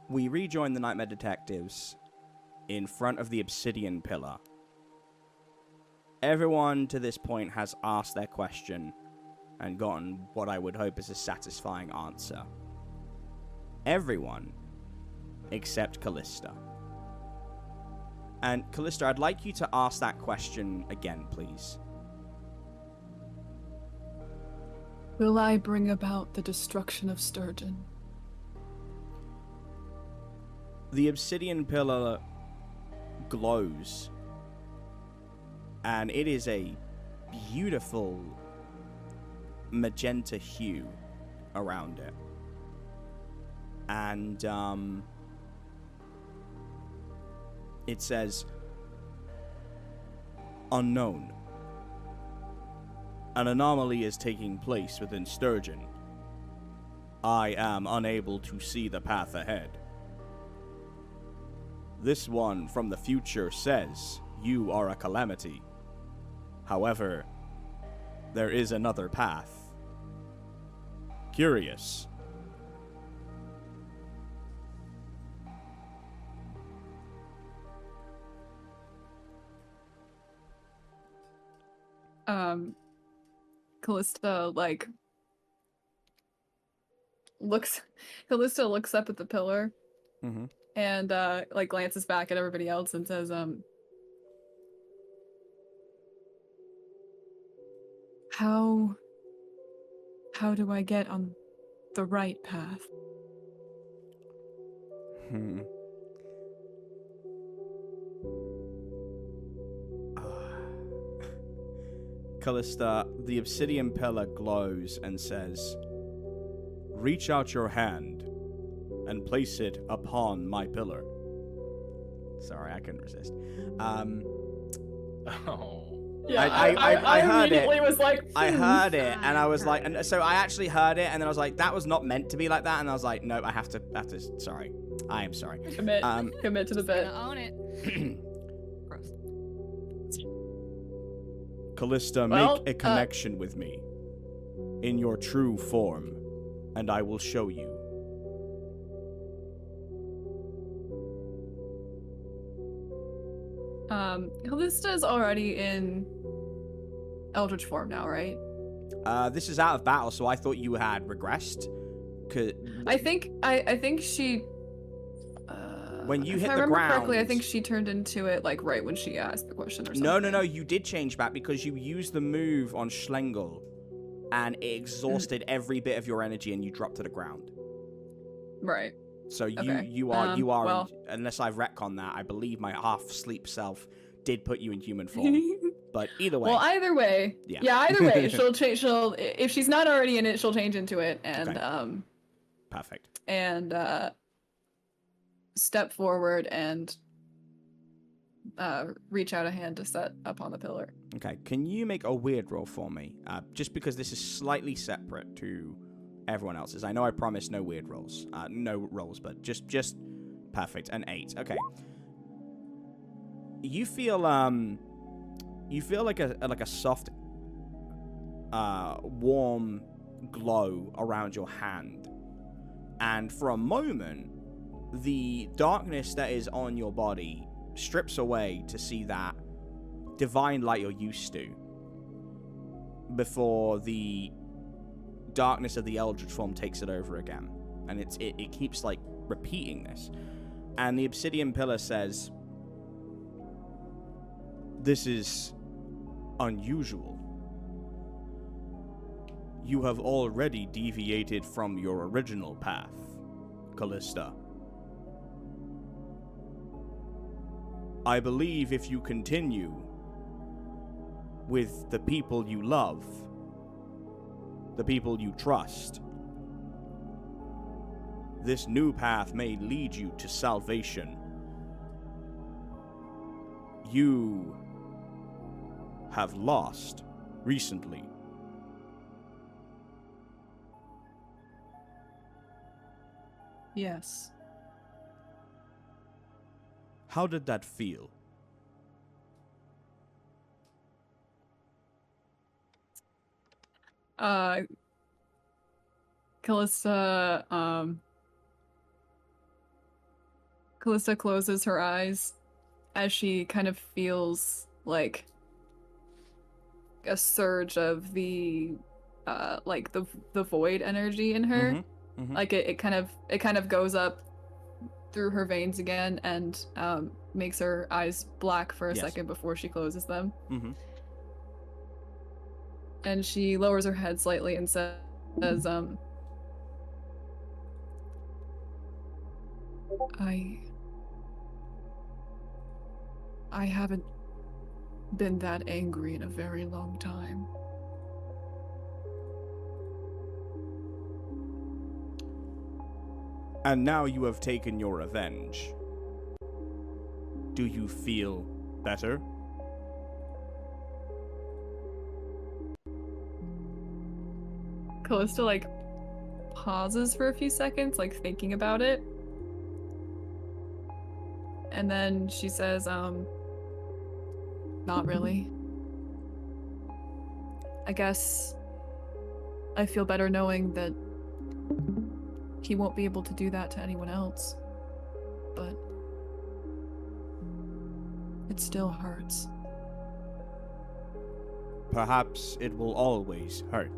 we rejoin the Nightmare Detectives in front of the obsidian pillar. Everyone to this point has asked their question and gotten what I would hope is a satisfying answer. Everyone except Callista. And Callista, I'd like you to ask that question again, please. Will I bring about the destruction of Sturgeon? The obsidian pillar glows, and it is a beautiful magenta hue around it. And it says, unknown. An anomaly is taking place within Sturgeon. I am unable to see the path ahead. This one from the future says you are a calamity. However, there is another path. Curious. Callista looks up at the pillar and glances back at everybody else and says, How do I get on the right path? Callista, the obsidian pillar glows and says, reach out your hand and place it upon my pillar. Sorry, I couldn't resist. Yeah, I heard it. Was like, I heard it, and I was like, and so I actually heard it, and then I was like, that was not meant to be like that, and I was like, no, I have to. Sorry, I am sorry. Commit to the bit. Own it. Gross. Callista, make a connection with me in your true form, and I will show you. Callista is already in Eldritch form now, right? This is out of battle, so I thought you had regressed. I think she. When you if hit I the remember ground, correctly, I think she turned into it like right when she asked the question or something. No, you did change back because you used the move on Schlengel, and it exhausted every bit of your energy, and you dropped to the ground. Right. So Okay. you are well, unless I've retconned that, I believe my half sleep self did put you in human form. But either way. Well, either way. Yeah. Either way, she'll change. If she's not already in it, she'll change into it, and okay. Perfect. And step forward and reach out a hand to set up on the pillar. Okay. Can you make a weird roll for me? Just because this is slightly separate to everyone else's. I know I promised no weird rolls. No rolls, but just perfect. An 8. Okay. You feel like a soft warm glow around your hand. And for a moment, the darkness that is on your body strips away to see that divine light you're used to before the darkness of the eldritch form takes it over again. And it keeps like repeating this. And the obsidian pillar says, this is unusual. You have already deviated from your original path, Callista. I believe if you continue with the people you love, the people you trust, this new path may lead you to salvation. You have lost recently. Yes. How did that feel? Callista, Callista closes her eyes as she kind of feels like a surge of the like the void energy in her. Mm-hmm. Mm-hmm. Like it kind of goes up through her veins again and makes her eyes black for a second before she closes them. Mm-hmm. And she lowers her head slightly and says, I haven't been that angry in a very long time. And now you have taken your revenge. Do you feel better? Callista, like, pauses for a few seconds, like, thinking about it. And then she says, not really. I guess I feel better knowing that he won't be able to do that to anyone else. But it still hurts. Perhaps it will always hurt.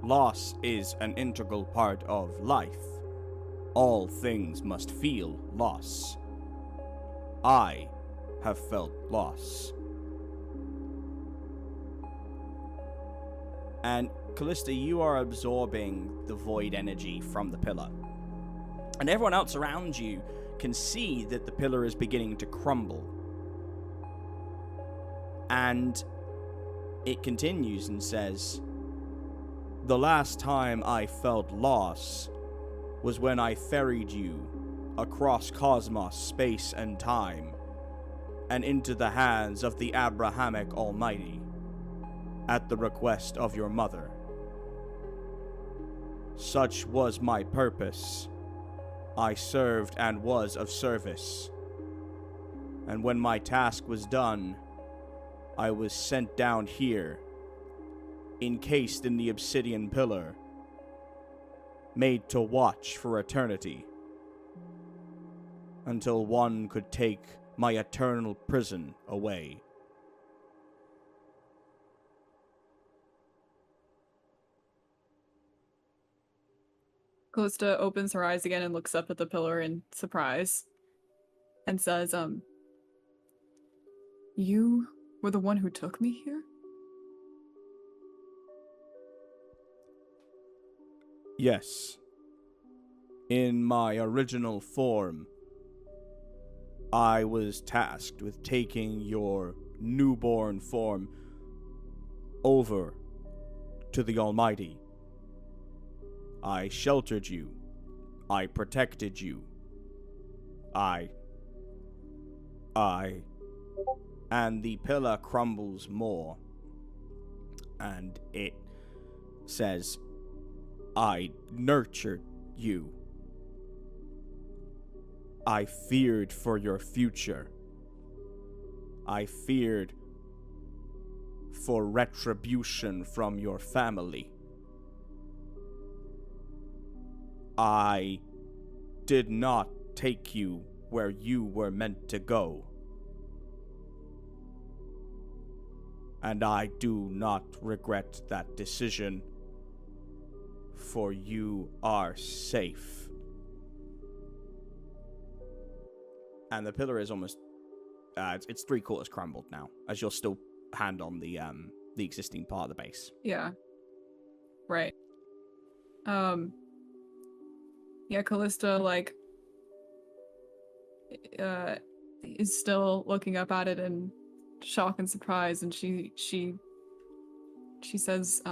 Loss is an integral part of life. All things must feel loss. I have felt loss. And Callista, you are absorbing the void energy from the pillar. And everyone else around you can see that the pillar is beginning to crumble. And it continues and says, the last time I felt loss was when I ferried you across cosmos, space, and time, and into the hands of the Abrahamic Almighty, at the request of your mother. Such was my purpose. I served and was of service. And when my task was done, I was sent down here, encased in the obsidian pillar, made to watch for eternity, until one could take my eternal prison away. Callista opens her eyes again and looks up at the pillar in surprise and says, you were the one who took me here? Yes. In my original form, I was tasked with taking your newborn form over to the Almighty. I sheltered you. I protected you. And the pillar crumbles more. And it says, I nurtured you. I feared for your future. I feared for retribution from your family. I did not take you where you were meant to go. And I do not regret that decision, for you are safe. And the pillar is almost, it's 3/4 crumbled now, as you're still hand on the existing part of the base. Yeah. Right. Yeah, Callista, like, is still looking up at it in shock and surprise, and she says,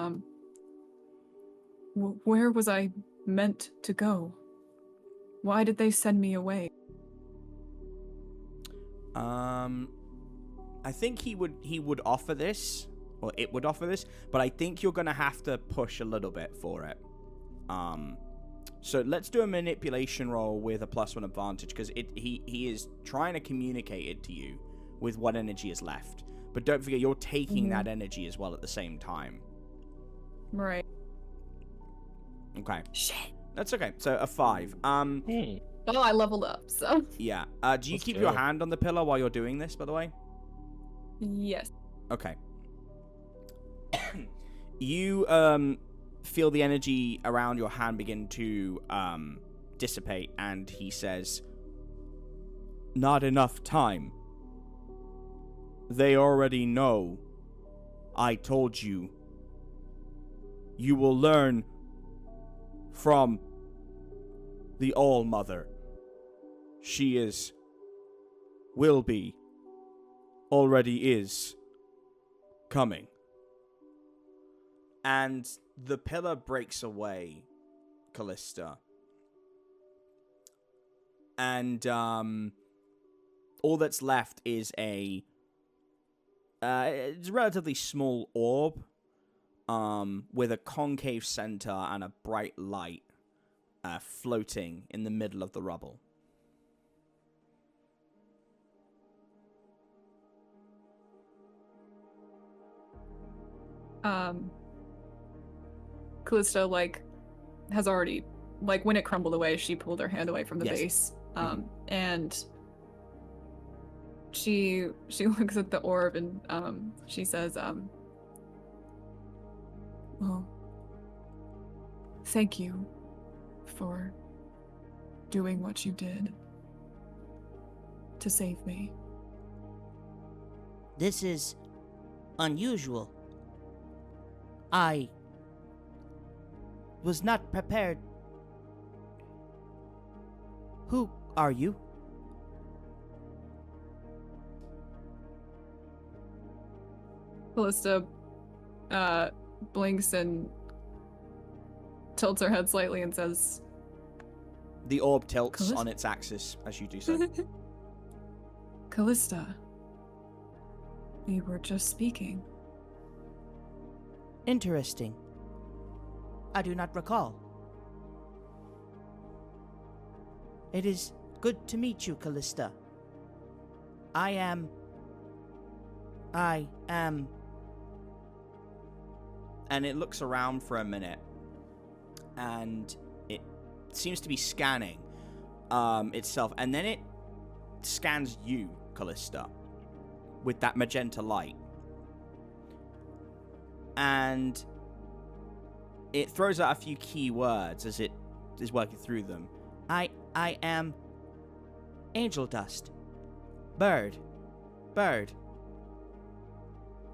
where was I meant to go? Why did they send me away? I think he would offer this, or it would offer this, but I think you're gonna have to push a little bit for it. So let's do a manipulation roll with a +1 advantage, because he is trying to communicate it to you with what energy is left. But don't forget, you're taking that energy as well at the same time. Right. Okay. Shit. That's okay. So a 5. 5. Oh, I leveled up, so. Yeah. Do you Let's keep go. your hand on the pillar while you're doing this, by the way? Yes. Okay. You feel the energy around your hand begin to dissipate, and he says, "Not enough time. They already know. I told you. You will learn from the All-Mother. She will be, already is, coming." And the pillar breaks away, Callista. And all that's left is it's a relatively small orb with a concave center and a bright light floating in the middle of the rubble. Callista, like, has already, like, when it crumbled away, she pulled her hand away from the Yes. base. And she looks at the orb and she says, well, thank you for doing what you did to save me. This is unusual. I was not prepared. Who are you? Callista blinks and tilts her head slightly and says, The orb tilts Callista? on its axis as you do so. Callista, we were just speaking. Interesting. I do not recall. It is good to meet you, Callista. I am... And it looks around for a minute, and it seems to be scanning itself, and then it scans you, Callista, with that magenta light. And it throws out a few key words as it is working through them. I am... Angel dust. Bird.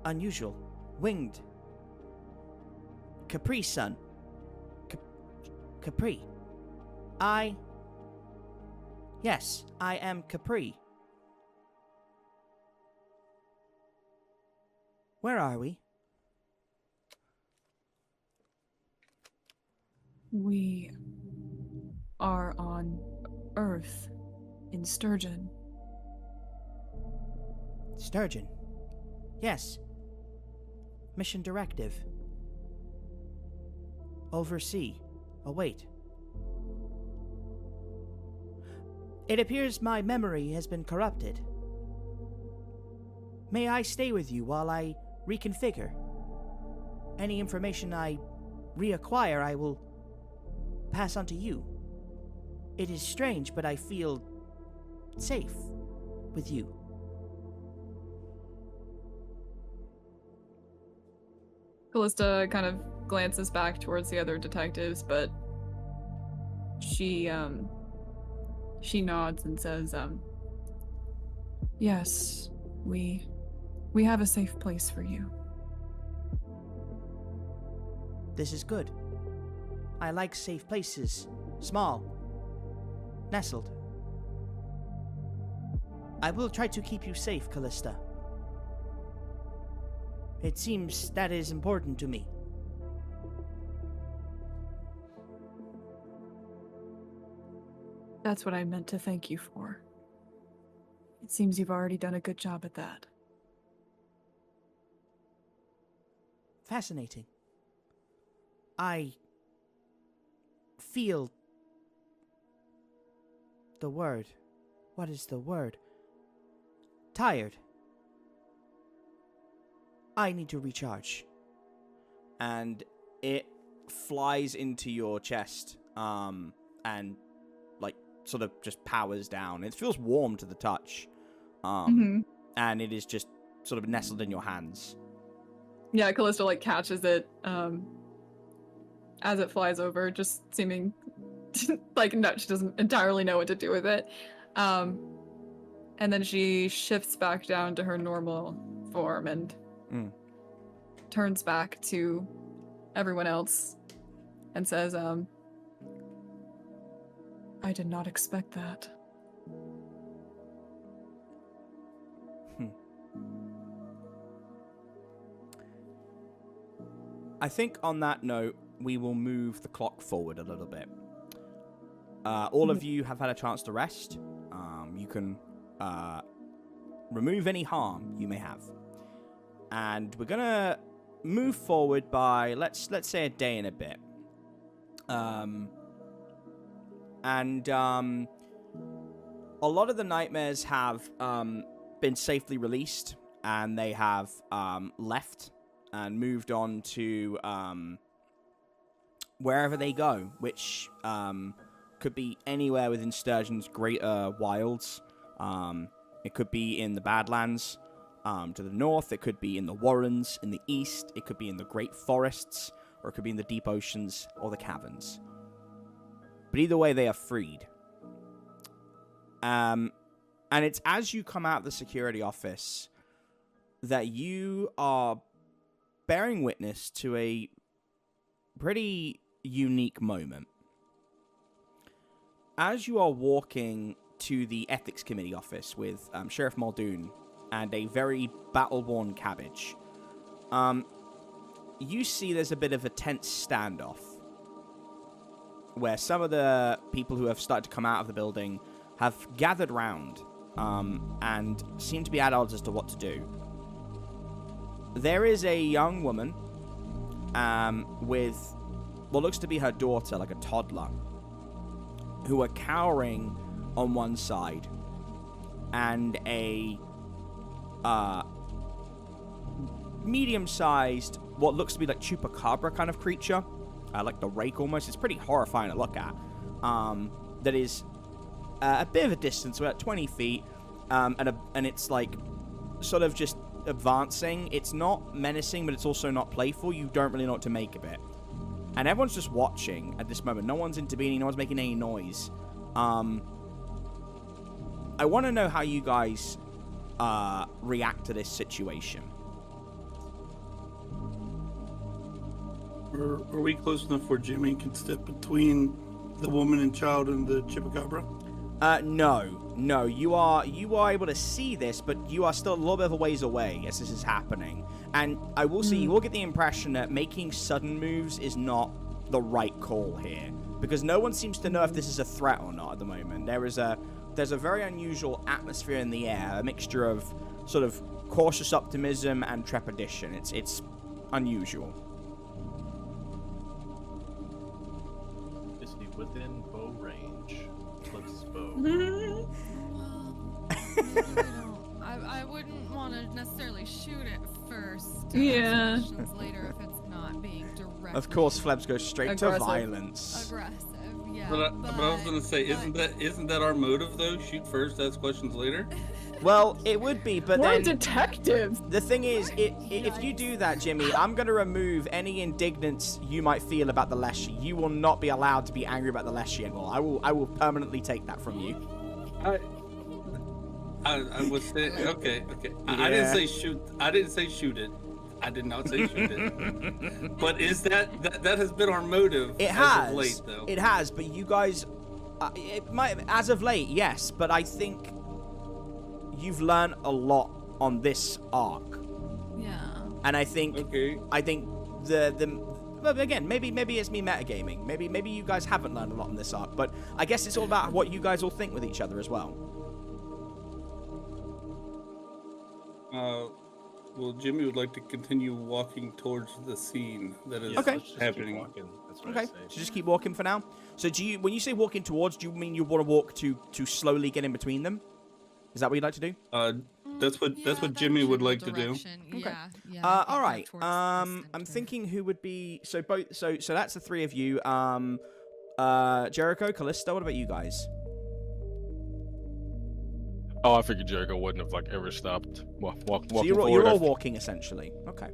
Unusual. Winged. Capri Sun. Capri. Yes, I am Capri. Where are we? We are on Earth in Sturgeon. Sturgeon. Yes. Mission directive. Oversee. Await. It appears my memory has been corrupted. May I stay with you while I reconfigure? Any information I reacquire, I will pass on to you. It is strange, but I feel safe with you. Callista kind of glances back towards the other detectives, but she nods and says, yes, we have a safe place for you. This is good. I like safe places. Small. Nestled. I will try to keep you safe, Callista. It seems that is important to me. That's what I meant to thank you for. It seems you've already done a good job at that. Fascinating. I feel the word. What is the word? Tired. I need to recharge. And it flies into your chest, and like sort of just powers down. It feels warm to the touch. Mm-hmm. And it is just sort of nestled in your hands. Yeah, Callista like catches it as it flies over, just seeming like no, she doesn't entirely know what to do with it. And then she shifts back down to her normal form and turns back to everyone else and says, I did not expect that. I think on that note, we will move the clock forward a little bit. All of you have had a chance to rest. You can remove any harm you may have. And we're going to move forward by, let's say, a day and a bit. A lot of the nightmares have been safely released, and they have left and moved on to wherever they go, which could be anywhere within Sturgeon's greater wilds. It could be in the Badlands to the north. It could be in the Warrens in the east. It could be in the great forests, or it could be in the deep oceans or the caverns. But either way, they are freed. And it's as you come out of the security office that you are bearing witness to a pretty unique moment. As you are walking to the Ethics Committee office with Sheriff Muldoon and a very battle-worn Cabbage, you see there's a bit of a tense standoff where some of the people who have started to come out of the building have gathered round and seem to be at odds as to what to do. There is a young woman with what looks to be her daughter, like a toddler, who are cowering on one side, and a medium-sized, what looks to be like chupacabra kind of creature, like the rake almost. It's pretty horrifying to look at. That is a bit of a distance, about 20 feet, and it's like sort of just advancing. It's not menacing, but it's also not playful. You don't really know what to make of it. And everyone's just watching at this moment. No one's intervening. No one's making any noise. I want to know how you guys react to this situation. Are we close enough where Jimmy can step between the woman and child and the chupacabra? No. You are able to see this, but you are still a little bit of a ways away as this is happening. And I will say, you will get the impression that making sudden moves is not the right call here, because no one seems to know if this is a threat or not at the moment. There's a very unusual atmosphere in the air, a mixture of sort of cautious optimism and trepidation. It's unusual. Is he within bow range? Flebs' bow. I wouldn't want to necessarily shoot it first. Yeah. Questions later if it's not being directly. Of course, Flebs goes straight to Aggressive. violence. Aggressive, yeah. But I was gonna say, isn't that our motive though? Shoot first, ask questions later. Well, it would be, but We're then detectives. the thing is, if you do that, Jimmy, I'm going to remove any indignance you might feel about the Leshy. You will not be allowed to be angry about the Leshy anymore. I will permanently take that from you. I was saying, okay. I didn't say shoot. I didn't say shoot it. I did not say shoot it. But is that has been our motive? It as has. of late, though. It has, but you guys, it might, as of late, yes. But I think you've learned a lot on this arc. Yeah. And I think, Okay. But again, maybe it's me metagaming. Maybe you guys haven't learned a lot in this arc. But I guess it's all about what you guys all think with each other as well. Well, Jimmy would like to continue walking towards the scene that is Okay. Let's just keep happening. walking. That's what I Okay, say. so just keep walking for now. So when you say walking towards, do you mean you want to walk to slowly get in between them? Is that what you'd like to do? That's what that would like general to do. direction, Okay. Yeah. All right. towards the I'm center. thinking who would be so that's the three of you. Jericho, Callista. What about you guys? Oh, I figured Jericho wouldn't have like ever stopped walking So you're forward. all walking essentially. Okay.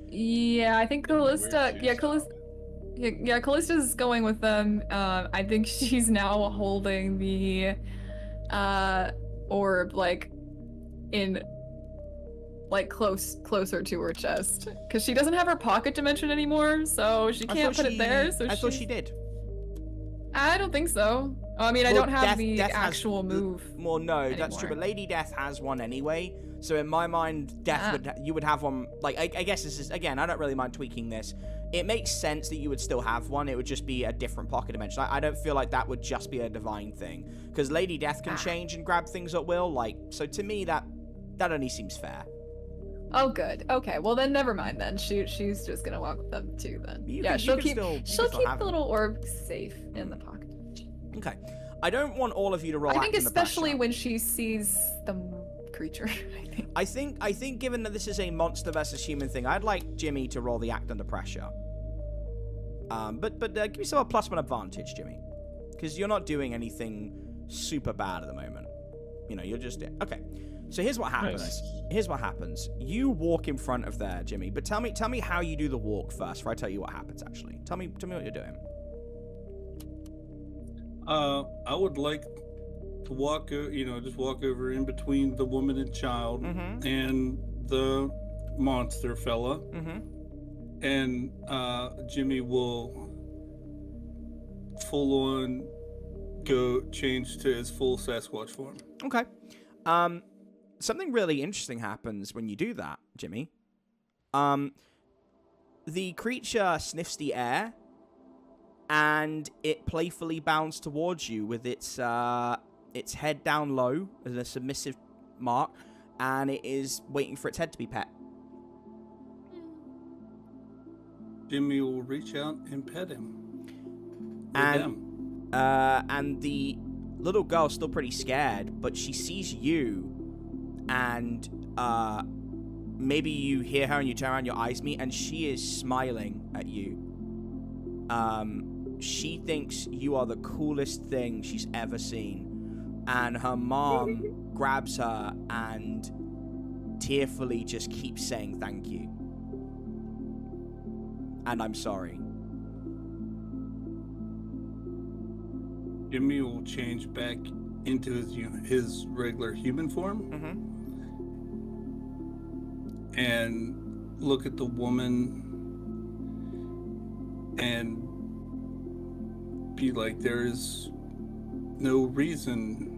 Yeah, I think Callista. Where'd Yeah, she Callista. Yeah, Callista's going with them. I think she's now holding the orb like in like closer to her chest because she doesn't have her pocket dimension anymore, so she can't put it there. So I thought she did. I don't think so. I mean, I Well, don't have Death- the Death has- actual move. Well, no, that's true. anymore. But Lady Death has one anyway. So in my mind, Death you would have one. Like I guess this is again. I don't really mind tweaking this. It makes sense that you would still have one. It would just be a different pocket dimension. I don't feel like that would just be a divine thing because Lady Death can change and grab things at will. Like so, to me that only seems fair. Oh, good. Okay, well then never mind then. She's just gonna walk with them too then. She'll keep the little orb safe in the pocket. Okay. I don't want all of you to roll. I think act under especially pressure. when she sees the creature. I think given that this is a monster versus human thing, I'd like Jimmy to roll the act under pressure. But give yourself a +1 advantage, Jimmy, because you're not doing anything super bad at the moment. You know, you're just okay. So here's what happens. Nice. Here's what happens. You walk in front of there, Jimmy. But tell me how you do the walk first, before I tell you what happens. Actually, tell me what you're doing. I would like to walk, just walk over in between the woman and child and the monster fella. And Jimmy will full on go change to his full Sasquatch form. Okay. Something really interesting happens when you do that, Jimmy. The creature sniffs the air, and it playfully bounds towards you with its head down low as a submissive mark, and it is waiting for its head to be pet. Jimmy will reach out and pet him. And the little girl's still pretty scared, but she sees you, and maybe you hear her and you turn around, your eyes meet, and she is smiling at you. She thinks you are the coolest thing she's ever seen, and her mom grabs her and tearfully just keeps saying thank you. And I'm sorry. Jimmy will change back into his regular human form and look at the woman and be like, there is no reason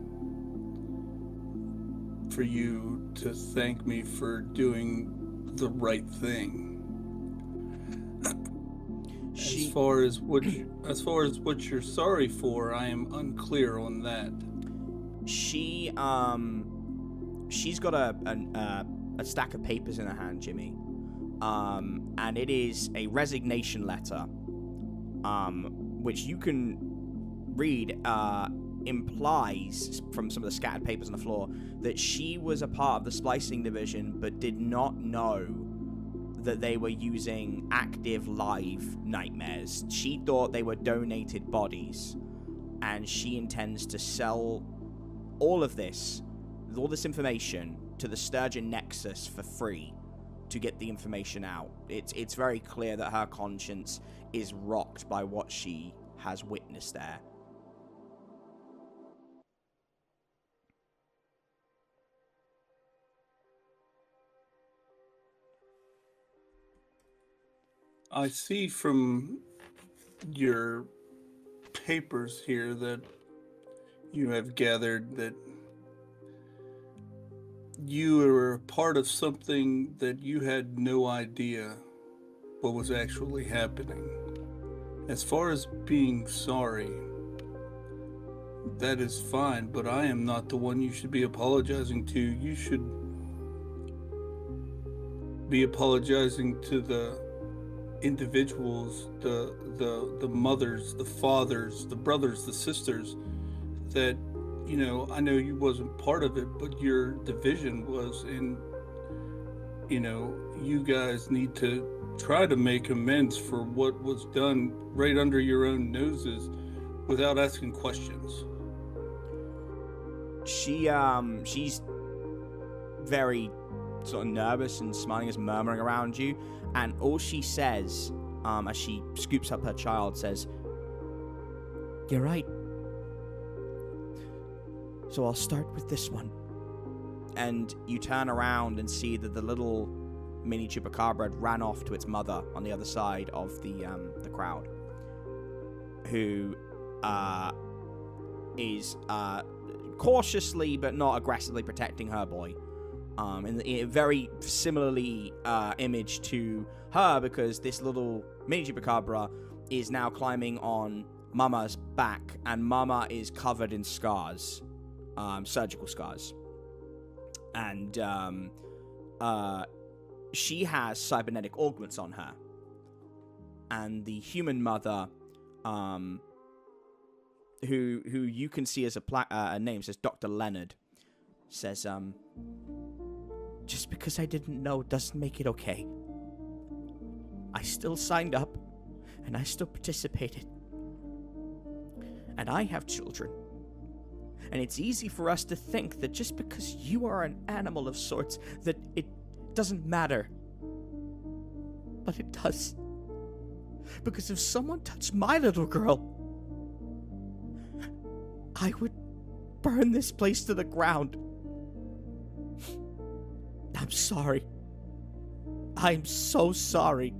for you to thank me for doing the right thing. As far as what you're sorry for, I am unclear on that. She's got a stack of papers in her hand, Jimmy, and it is a resignation letter, which you can read, implies from some of the scattered papers on the floor that she was a part of the splicing division, but did not know that they were using active live nightmares. She thought they were donated bodies, and she intends to sell all this information to the Sturgeon Nexus for free to get the information out. It's very clear that her conscience is rocked by what she has witnessed there. I see from your papers here that you have gathered that you were a part of something that you had no idea what was actually happening. As far as being sorry, that is fine, but I am not the one you should be apologizing to. You should be apologizing to the individuals, the mothers, the fathers, the brothers, the sisters that, I know you wasn't part of it, but your division was, and you guys need to try to make amends for what was done right under your own noses without asking questions. she's very sort of nervous and smiling, is murmuring around you, and all she says, as she scoops up her child, says, You're right. So I'll start with this one. and you turn around and see that the little mini chupacabra had ran off to its mother on the other side of the crowd, who is cautiously but not aggressively protecting her boy. In very similarly image to her, because this little mini chupacabra is now climbing on Mama's back, and Mama is covered in scars, surgical scars. And she has cybernetic augments on her. And the human mother, who you can see as a name, says Dr. Leonard, says, just because I didn't know doesn't make it okay. I still signed up, and I still participated. And I have children. And it's easy for us to think that just because you are an animal of sorts, that it doesn't matter. But it does. Because if someone touched my little girl, I would burn this place to the ground. I'm sorry. I'm so sorry.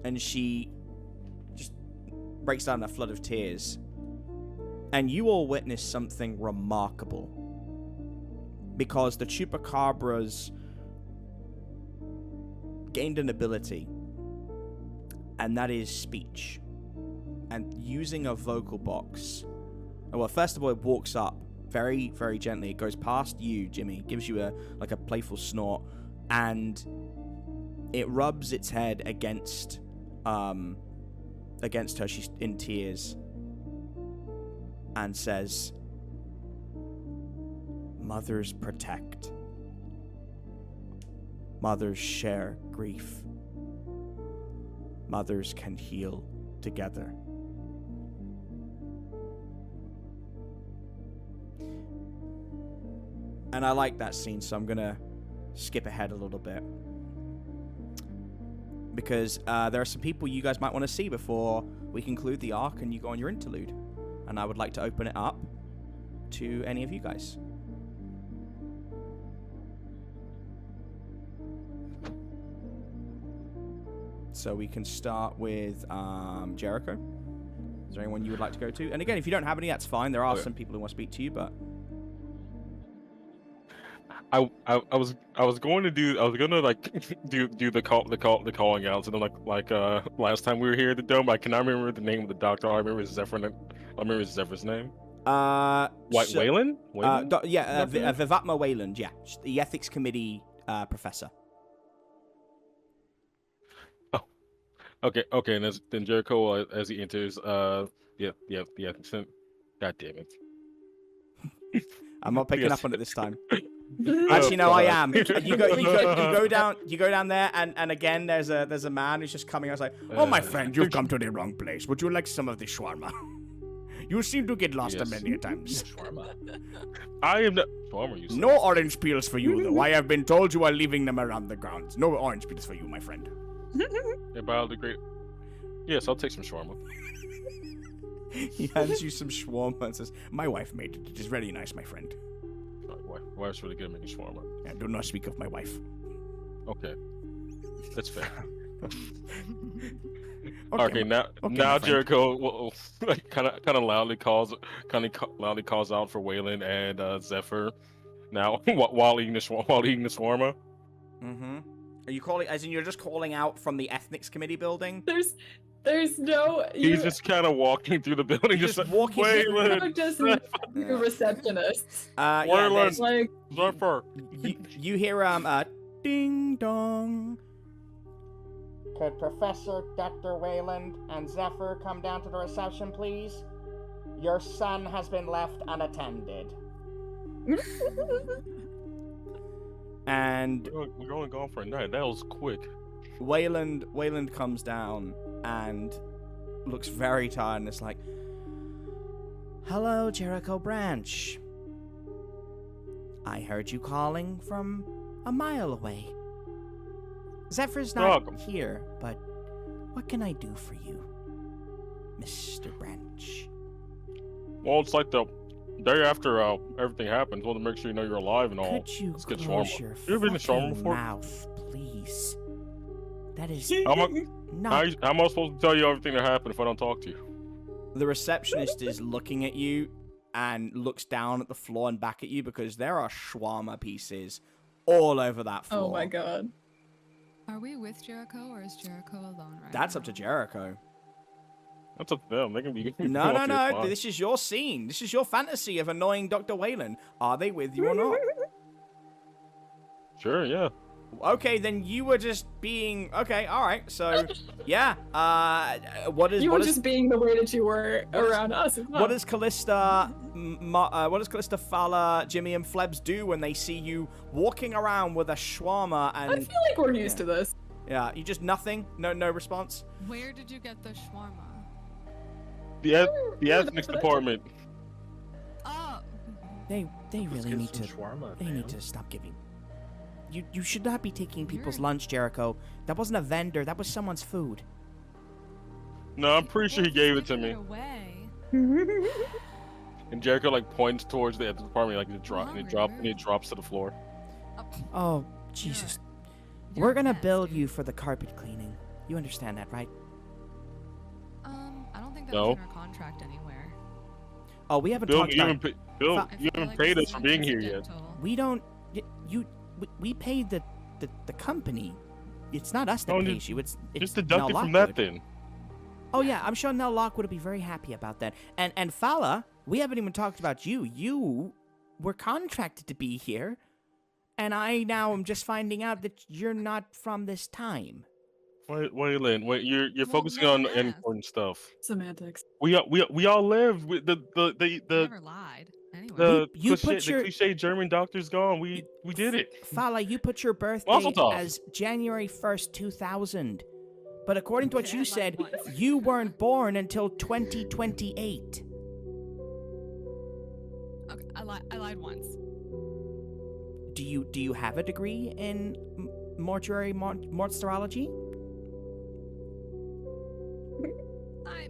and she just breaks down in a flood of tears. And you all witness something remarkable. Because the chupacabras gained an ability, and that is speech. And using a vocal box. Well, first of all, it walks up very, very gently. It goes past you, Jimmy, gives you a playful snort, and it rubs its head against her. She's in tears, and says, "Mothers protect. Mothers share grief. Mothers can heal together." And I like that scene, so I'm gonna skip ahead a little bit, because there are some people you guys might want to see before we conclude the arc and you go on your interlude. And I would like to open it up to any of you guys. So we can start with Jericho. Is there anyone you would like to go to? And again, if you don't have any, that's fine. There are some people who want to speak to you, but I was gonna do the calling outs, and then like last time we were here at the dome, I cannot remember the name of the doctor. I remember Zephyr's name. Wayland? Vivatma Wayland. Yeah, the ethics committee professor. Oh, okay. And then Jericho, as he enters, the ethics. God damn it! I'm not picking up on it this time. Actually, no, I am. You go down there, and again, there's a man who's just coming. I was like, "Oh, my friend, you've come to the wrong place. Would you like some of the shawarma? You seem to get lost many times." Shawarma. I am not shawarma. You said. No orange peels for you, though. I have been told you are leaving them around the grounds. No orange peels for you, my friend. Yeah, biodegradable. Yes, I'll take some shawarma. He hands you some shawarma and says, "My wife made it. It is very nice, my friend." My wife's really good at making shawarma. Yeah, do not speak of my wife. Okay, that's fair. Okay, now Jericho will kind of loudly calls out for Wayland and Zephyr. Now while eating the shawarma. Mm-hmm. Are you calling? As in, you're just calling out from the ethics committee building? There's no. He's just kind of walking through the building, just like, walking. Wayland. Just receptionists. Wayland. Like Zephyr. You hear ding dong. Could Professor Dr. Wayland and Zephyr come down to the reception, please? Your son has been left unattended. And we're only gone for a night. That was quick. Wayland comes down and looks very tired and is like, "Hello, Jericho Branch. I heard you calling from a mile away. Zephyr's You're not welcome. here, but what can I do for you, Mr. Branch? Well, it's like the day after everything happens. Want to make sure you know you're alive and all. Could you Let's get close shawarma. your You ever been to shawarma fucking before? mouth, please? That is How am not... how am I supposed to tell you everything that happened if I don't talk to you? The receptionist is looking at you and looks down at the floor and back at you because there are shawarma pieces all over that floor. Oh my god. Are we with Jericho or is Jericho alone right That's now? up to Jericho. That's up to them. They can be. No, no, no. This is your scene. This is your fantasy of annoying Dr. Whalen. Are they with you or not? Sure, yeah. Okay, then you were just being... Okay, alright. So, yeah. What is... You what were is- just being the way that you were what is- around us as well. What does Callista, what does Callista, Fala, Jimmy, and Flebs do when they see you walking around with a shawarma I and... feel like we're used to this. Yeah, you just nothing? No response? Where did you get the shawarma? The ethics department. Oh, They Let's really get need some to... shawarma, They man. need to stop giving... You should not be taking people's You're- lunch, Jericho. That wasn't a vendor. That was someone's food. No, I'm pretty sure he gave it to giving me. it away. And Jericho like points towards the ethics department, like it drop, and Hungry, it drops to the floor. Oh, Jesus. You're We're a gonna mess, bill dude. you for the carpet cleaning. You understand that, right? I don't think that No. was in our contract anywhere. Oh, we haven't Bill, talked you about... haven't, Bill, Fa- I you feel haven't like paid this us is for being here yet. incidental. We don't... We paid the company. It's not us that No, pays you. It's Just Nell deduct it from that Lockwood. then. Oh yeah, I'm sure Nell Lockwood would be very happy about that. And Fala, we haven't even talked about you. You were contracted to be here, and I now am just finding out that you're not from this time. Wait, Lynn. Wait, you're Well, focusing no on math. important stuff. Semantics. We all live. The Never lied. Anyway. the You cliche, put your- the cliche German doctor's gone. We did it. Fala, you put your birthday Mazel tov. as January 1st, 2000. But according to what Okay, you I said, lied once. you weren't born until 2028. Okay, I lied once. Do you have a degree in mortuary mortuarology? I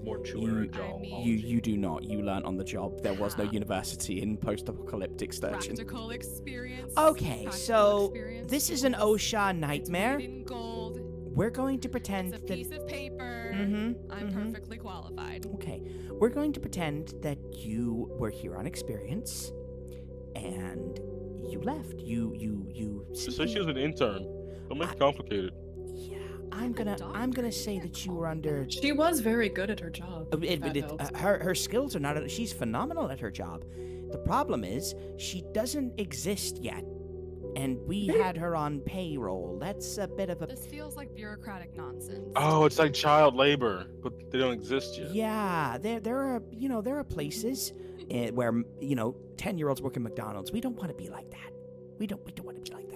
Mortuary You- job. mean- You do not. You learned on the job. There was no Ah. university in post-apocalyptic Sturgeon. practical experience. Okay, practical so experience. this is an OSHA It's nightmare. weighted in gold. We're going to pretend It's a that... piece of paper. Mm-hmm, I'm perfectly qualified. Okay, we're going to pretend that you were here on experience, and you left. You Just say she was an intern. Don't make it complicated. Yeah, I'm gonna say that you were under. She was very good at her job. if that helps. Her skills are not. She's phenomenal at her job. The problem is she doesn't exist yet, and we had her on payroll. That's a bit of a. This feels like bureaucratic nonsense. Oh, it's like child labor, but they don't exist yet. Yeah, there are places where 10-year-olds work in McDonald's. We don't want to be like that. We don't want to be like that.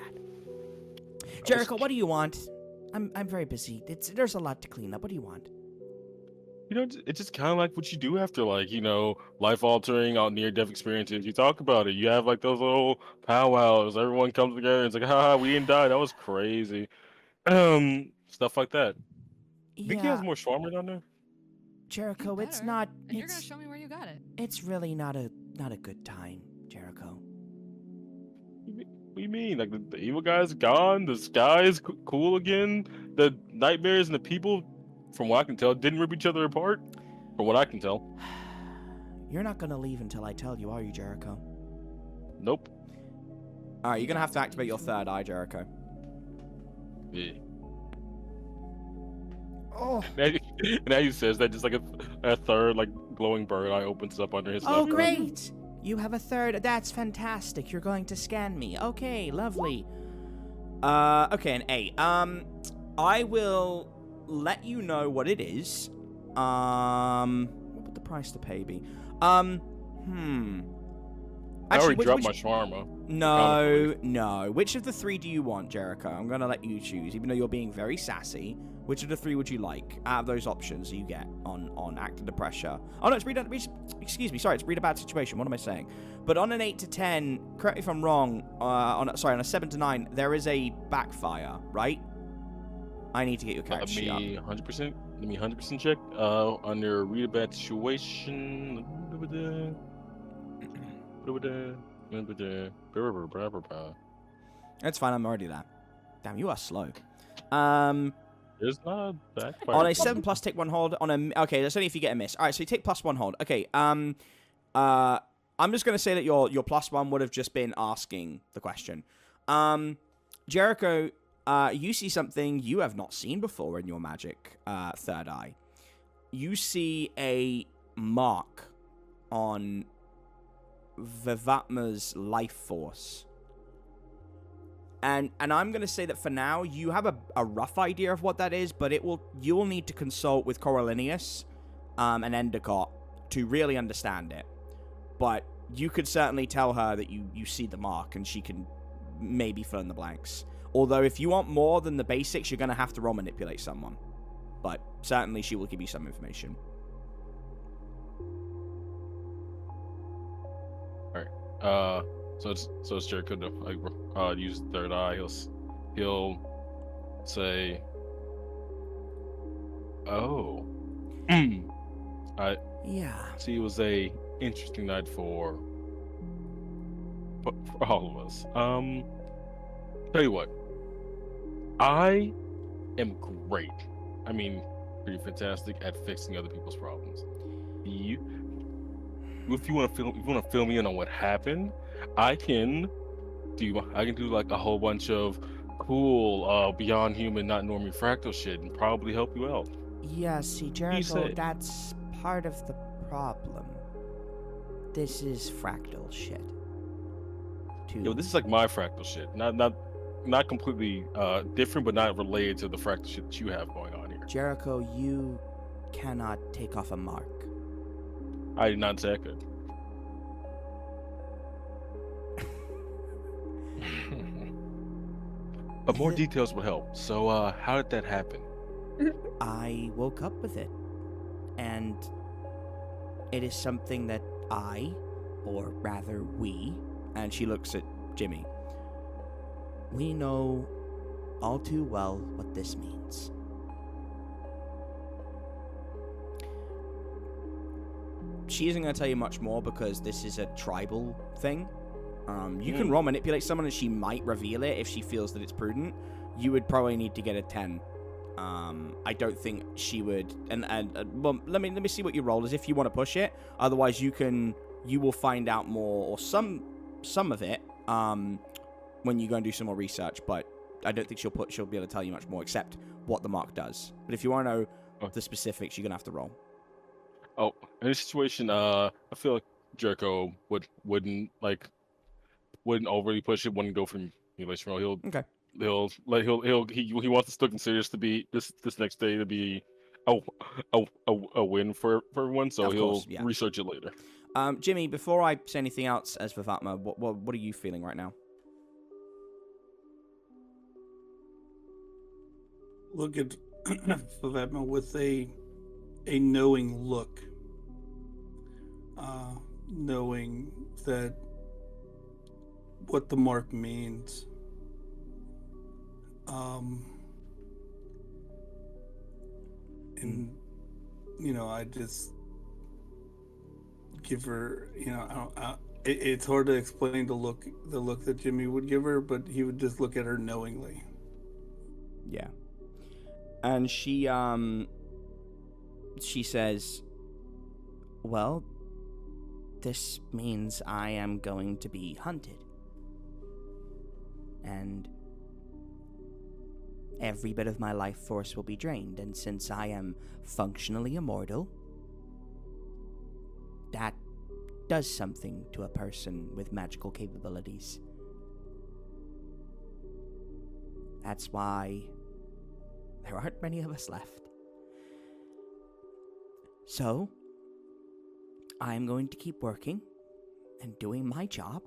Jericho, what do you want? I'm very busy. There's a lot to clean up. What do you want? It's just kind of like what you do after life-altering or near-death experiences. You talk about it. You have like those little powwows. Everyone comes together and it's like, haha, we didn't die. That was crazy. Stuff like that. Think he has more shawarma down there? Jericho, You it's better. not. And you're gonna show me where you got it. It's really not a good time, Jericho. What do you mean? Like the evil guy's gone? The sky is cool again? The nightmares and the people, from what I can tell, didn't rip each other apart? From what I can tell. You're not gonna leave until I tell you, are you, Jericho? Nope. Alright, you're gonna have to activate your third eye, Jericho. Yeah. Oh. Now he says that just like a third like glowing bird eye opens up under his Oh, left arm. great! You have a third. That's fantastic. You're going to scan me. Okay, lovely. Okay, an 8. I will let you know what it is. What would the price to pay be? I already which- dropped which- my shawarma. No. Which of the 3 do you want, Jericho? I'm gonna let you choose, even though you're being very sassy. Which of the 3 would you like out of those options you get on act under pressure? Oh no, it's excuse me, sorry, it's read a bad situation. What am I saying? But on an 8 to 10, correct me if I'm wrong. On a 7 to 9, there is a backfire, right? I need to get your character sheet up. Let me 100% check. Under read a bad situation. That's fine. I'm already there. Damn, you are slow. There's not a backfire. On a 7+, take 1 hold. Okay, that's only if you get a miss. All right, so you take +1 hold. Okay. I'm just gonna say that your +1 would have just been asking the question. Jericho, you see something you have not seen before in your magic third eye. You see a mark on Vivatma's life force. And I'm going to say that for now, you have a rough idea of what that is, but you'll need to consult with Coriolanus and Endicott to really understand it. But you could certainly tell her that you see the mark, and she can maybe fill in the blanks. Although, if you want more than the basics, you're going to have to roll manipulate someone. But certainly, she will give you some information. Alright. So it's Jericho to use the third eye. He'll say, "Oh, I see. It was a interesting night for all of us. Tell you what, I am great. I mean, pretty fantastic at fixing other people's problems. If you want to fill me in on what happened, I can do like a whole bunch of cool beyond human, not normie fractal shit, and probably help you out." Yeah, see, Jericho, that's part of the problem. This is fractal shit. Yo, this is like my fractal shit. Not completely different, but not related to the fractal shit that you have going on here. Jericho, you cannot take off a mark. I did not say I could. But more details would help. So, how did that happen? I woke up with it. And it is something that or rather we, and she looks at Jimmy, we know all too well what this means. She isn't going to tell you much more because this is a tribal thing. You can roll manipulate someone and she might reveal it if she feels that it's prudent. You would probably need to get a 10. I don't think she would. Well, let me see what you roll as if you want to push it. Otherwise, you will find out more or some of it when you go and do some more research. But I don't think she'll be able to tell you much more except what the mark does. But if you want to know the specifics, you're gonna have to roll. Oh, in this situation, I feel like Jericho wouldn't overly push it. Wouldn't go for manipulation roll. He wants to still consider this to be this next day to be a win for everyone. So he'll research it later. Jimmy, before I say anything else as Vivatma, what are you feeling right now? Look at Vivatma with a knowing look, knowing that what the mark means. And I just give her, it's hard to explain the look that Jimmy would give her, but he would just look at her knowingly. Yeah. And she says, well, this means I am going to be hunted. And every bit of my life force will be drained, and since I am functionally immortal, that does something to a person with magical capabilities. That's why there aren't many of us left. So, I'm going to keep working and doing my job,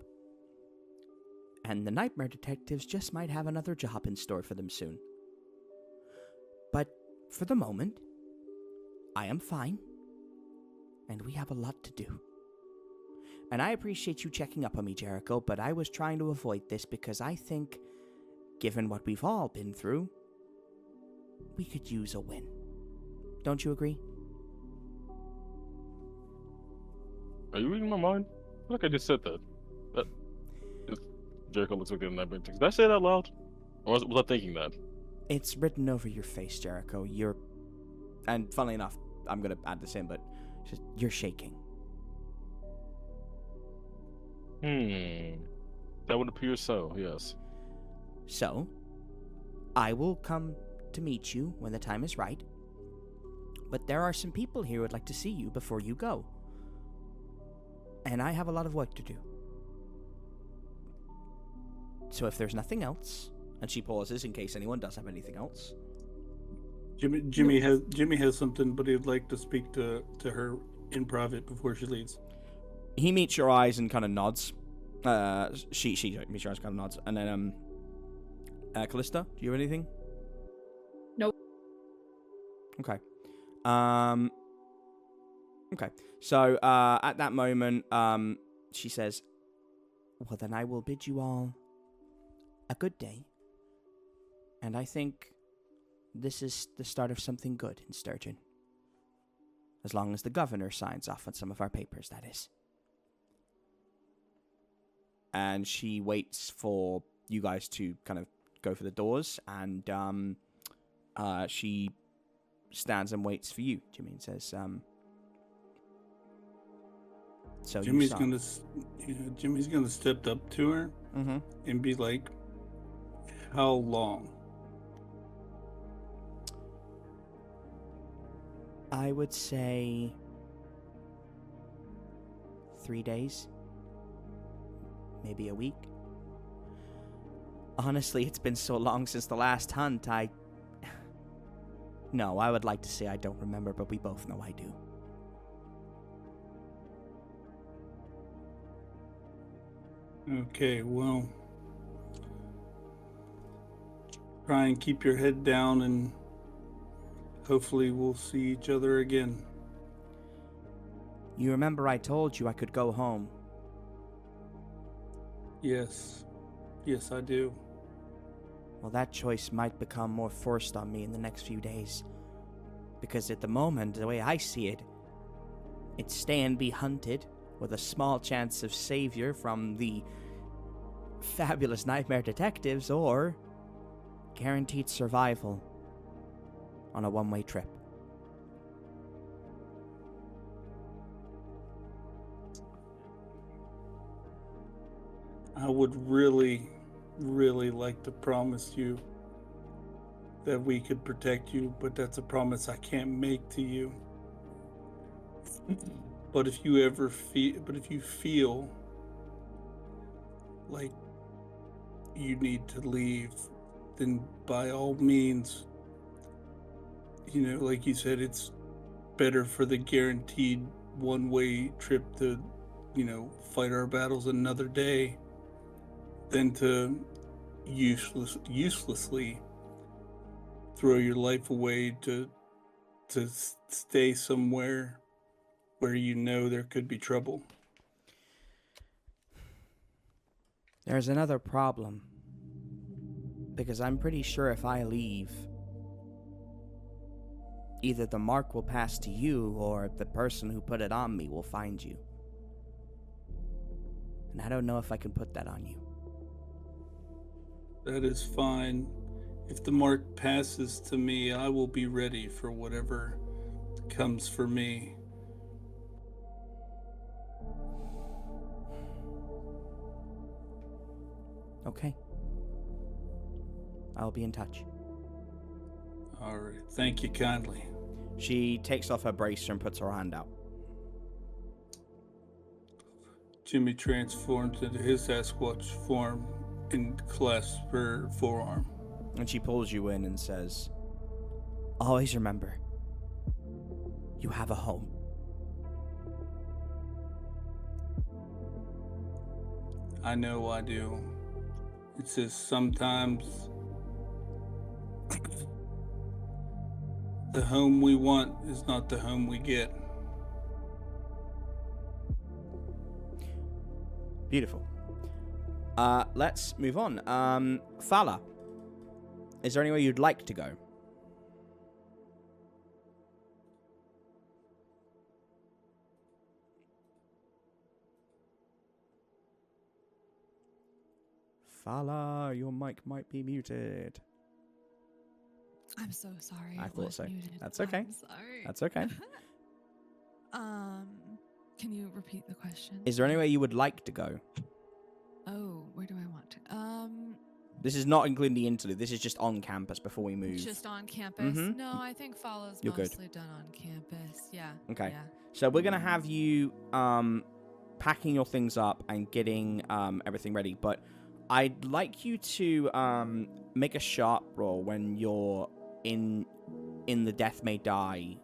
and the nightmare detectives just might have another job in store for them soon. But for the moment, I am fine. And we have a lot to do. And I appreciate you checking up on me, Jericho, but I was trying to avoid this because I think, given what we've all been through, we could use a win. Don't you agree? Are you reading my mind? I feel like I just said that. Jericho looks like the nightmare. Did I say that out loud? Or was I thinking that? It's written over your face, Jericho. And funnily enough, I'm going to add this in, but you're shaking. That would appear so, yes. So, I will come to meet you when the time is right. But there are some people here who would like to see you before you go. And I have a lot of work to do. So if there's nothing else, and she pauses in case anyone does have anything else. Jimmy has something, but he'd like to speak to her in private before she leaves. He meets your eyes and kind of nods. She meets your eyes and kind of nods. And then, Callista, do you have anything? Nope. Okay. Okay. So, at that moment, she says, well, then I will bid you all a good day. And I think this is the start of something good in Sturgeon. As long as the governor signs off on some of our papers, that is. And she waits for you guys to kind of go for the doors, and she stands and waits for you, Jimmy, and says, so Jimmy's gonna step up to her and be like, how long? I would say 3 days. Maybe a week. Honestly, it's been so long since the last hunt, No, I would like to say I don't remember, but we both know I do. Okay, well, try and keep your head down, and hopefully we'll see each other again. You remember I told you I could go home? Yes, I do. Well, that choice might become more forced on me in the next few days. Because at the moment, the way I see it, it's stay and be hunted with a small chance of savior from the fabulous nightmare detectives, or guaranteed survival on a one-way trip. I would really, really like to promise you that we could protect you, but that's a promise I can't make to you. But if you feel like you need to leave, then by all means, like you said, it's better for the guaranteed one-way trip to, fight our battles another day than to uselessly throw your life away to stay somewhere where there could be trouble. There's another problem. Because I'm pretty sure if I leave, either the mark will pass to you, or the person who put it on me will find you. And I don't know if I can put that on you. That is fine. If the mark passes to me, I will be ready for whatever comes for me. Okay. I'll be in touch. All right. Thank you kindly. She takes off her bracer and puts her hand out. Jimmy transforms into his Sasquatch form and clasps her forearm. And she pulls you in and says, Always remember, you have a home. I know I do. It's just sometimes The home we want is not the home we get. Beautiful. Let's move on. Fala, is there anywhere you'd like to go? Fala, your mic might be muted. I'm so sorry. I it thought was so. muted. That's okay. I'm sorry. That's okay. Can you repeat the question? Is there anywhere you would like to go? Oh, where do I want to? This is not including the interlude. This is just on campus before we move. Just on campus? Mhm. No, I think Fala's You're good. mostly done on campus. Yeah. Okay. Yeah. So we're gonna have you packing your things up and getting everything ready, but I'd like you to make a sharp roll when you're in the Death May Die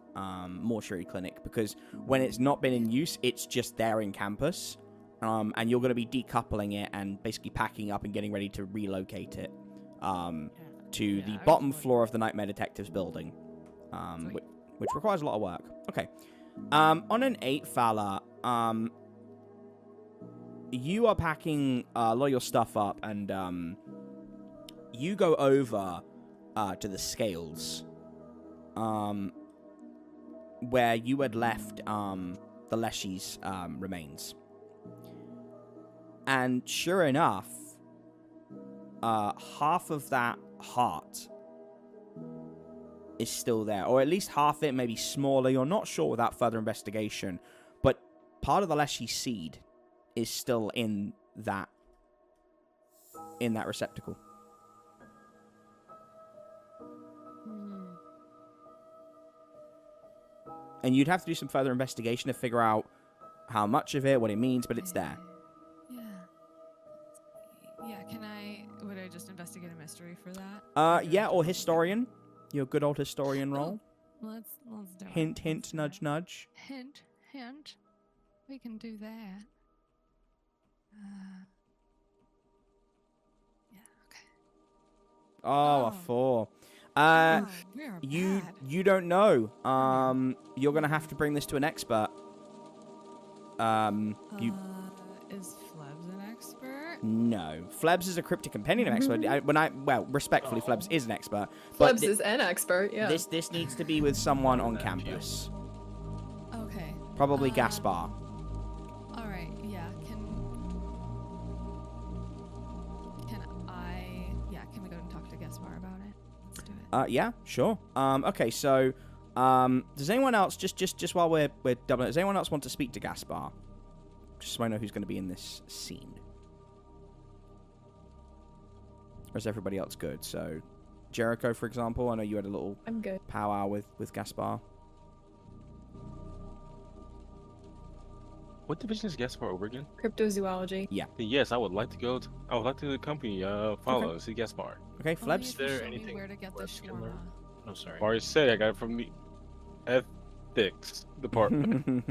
mortuary clinic, because when it's not been in use, it's just there in campus, and you're going to be decoupling it and basically packing up and getting ready to relocate it to the bottom floor of the Nightmare Detectives building, which requires a lot of work. Okay. On an 8, Fala, you are packing a lot of your stuff up, and you go over to the scales, where you had left the Leshy's remains. And sure enough, half of that heart is still there, or at least half it, maybe smaller. You're not sure without further investigation, but part of the Leshy seed is still in that receptacle. And you'd have to do some further investigation to figure out how much of it, what it means, but it's there. Yeah. Yeah, would I just investigate a mystery for that? Yeah, or historian. Your good old historian roll. Let's do it. Hint, hint, Let's do nudge, it. nudge. Hint, hint. We can do that. Yeah, okay. Oh, a Oh. 4. We are bad. You don't know. You're gonna have to bring this to an expert. Is Flebs an expert? No. Flebs is a cryptic companion expert. Respectfully, Flebs is an expert. Flebs is an expert, yeah. This needs to be with someone on campus. Okay. Probably Gaspar. All right. Yeah. Can we go and talk to Gaspar about it? Let's do it. Yeah, sure. Okay, so does anyone else just while we're doubling, does anyone else want to speak to Gaspar? Just so I know who's going to be in this scene. Or is everybody else good? So Jericho, for example, I know you had a little I'm good. powwow with Gaspar. What division is Gaspar over again? Cryptozoology. Yes, I would like to go. I would like to accompany Fala see Gaspar. Okay, Only Flebs. if you there show me anything where to get the Flebs can learn? shawarma. No, sorry. Already said I got it from the ethics department.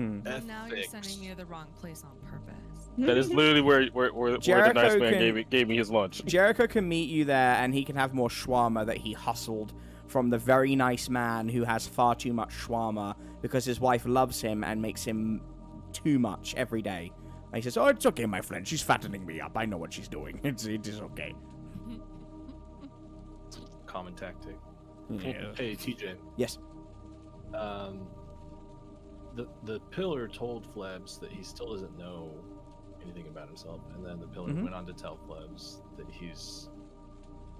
Now you're sending me to the wrong place on purpose. That is literally where the Jericho nice man can- gave me his lunch. Jericho can meet you there, and he can have more shawarma that he hustled from the very nice man who has far too much shawarma because his wife loves him and makes him too much every day. And he says, "Oh, it's okay, my friend. She's fattening me up. I know what she's doing. It is okay." Common tactic. Yeah. Hey, TJ. Yes. The pillar told Flebs that he still doesn't know anything about himself, and then the pillar Mhm. went on to tell Flebs that he's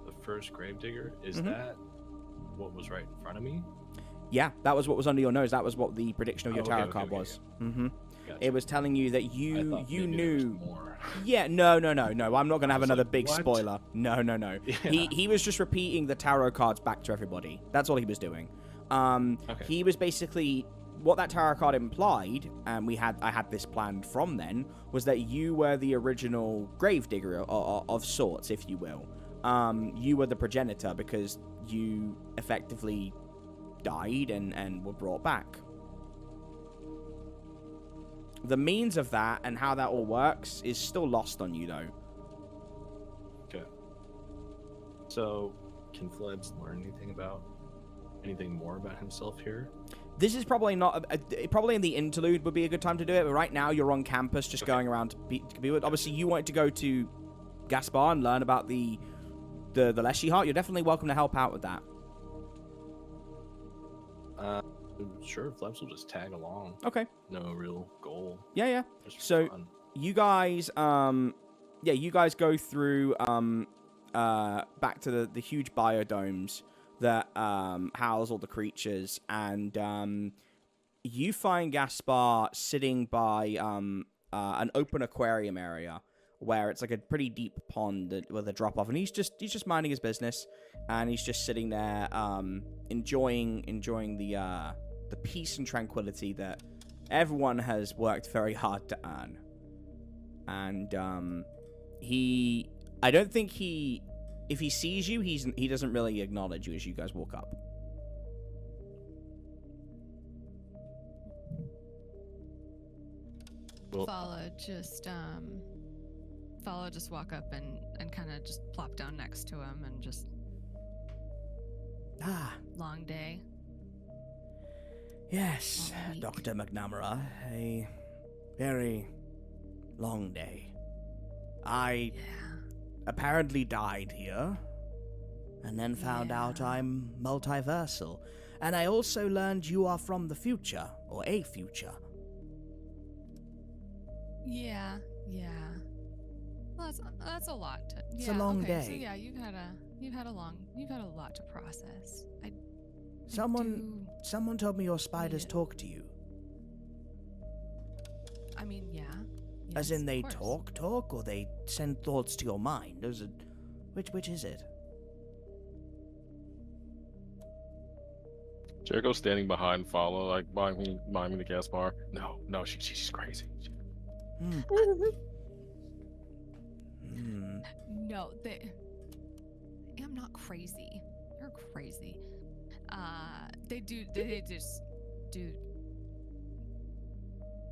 the first gravedigger. Is Mhm. that what was right in front of me? Yeah, that was what was under your nose. That was what the prediction of your Oh, tarot okay, card okay, was. Mm-hmm. Gotcha. It was telling you that I you thought maybe there was knew. more. Yeah, no. I'm not gonna I have was another like, big what? spoiler. No. Yeah. He was just repeating the tarot cards back to everybody. That's all he was doing. Okay. He was basically what that tarot card implied, and I had this planned from then, was that you were the original gravedigger of sorts, if you will. You were the progenitor because you effectively died and were brought back. The means of that and how that all works is still lost on you, though. Okay. So, can Flebs learn anything about anything more about himself here? This is probably not probably in the interlude would be a good time to do it, but right now you're on campus just going around to be with. Obviously, you wanted to go to Gaspar and learn about the Leshy Heart. You're definitely welcome to help out with that. Sure, Flebs will just tag along. Okay. No real goal. Yeah. Just for So fun. you guys, you guys go through back to the huge biodomes that house all the creatures, and you find Gaspar sitting by an open aquarium area where it's like a pretty deep pond with a drop off, and he's just minding his business, and he's just sitting there enjoying the peace and tranquility that everyone has worked very hard to earn. And I don't think if he sees you, he doesn't really acknowledge you as you guys walk up. Well, Fala just walk up and kind of just plop down next to him and just long day. Yes, Long week. Dr. McNamara, a very long day. I Yeah. apparently died here, and then found out I'm multiversal. And I also learned you are from the future, or a future. Yeah. Well, that's a lot. It's a long day. So yeah, you've had a lot to process. Someone told me your spiders Yeah. talk to you. I mean, yeah. As Yes, in they of course. talk, or they send thoughts to your mind. Which is it? Jericho's standing behind Fala, like behind me the Gaspar. No, she's crazy. Hmm. No, I'm not crazy. You're crazy.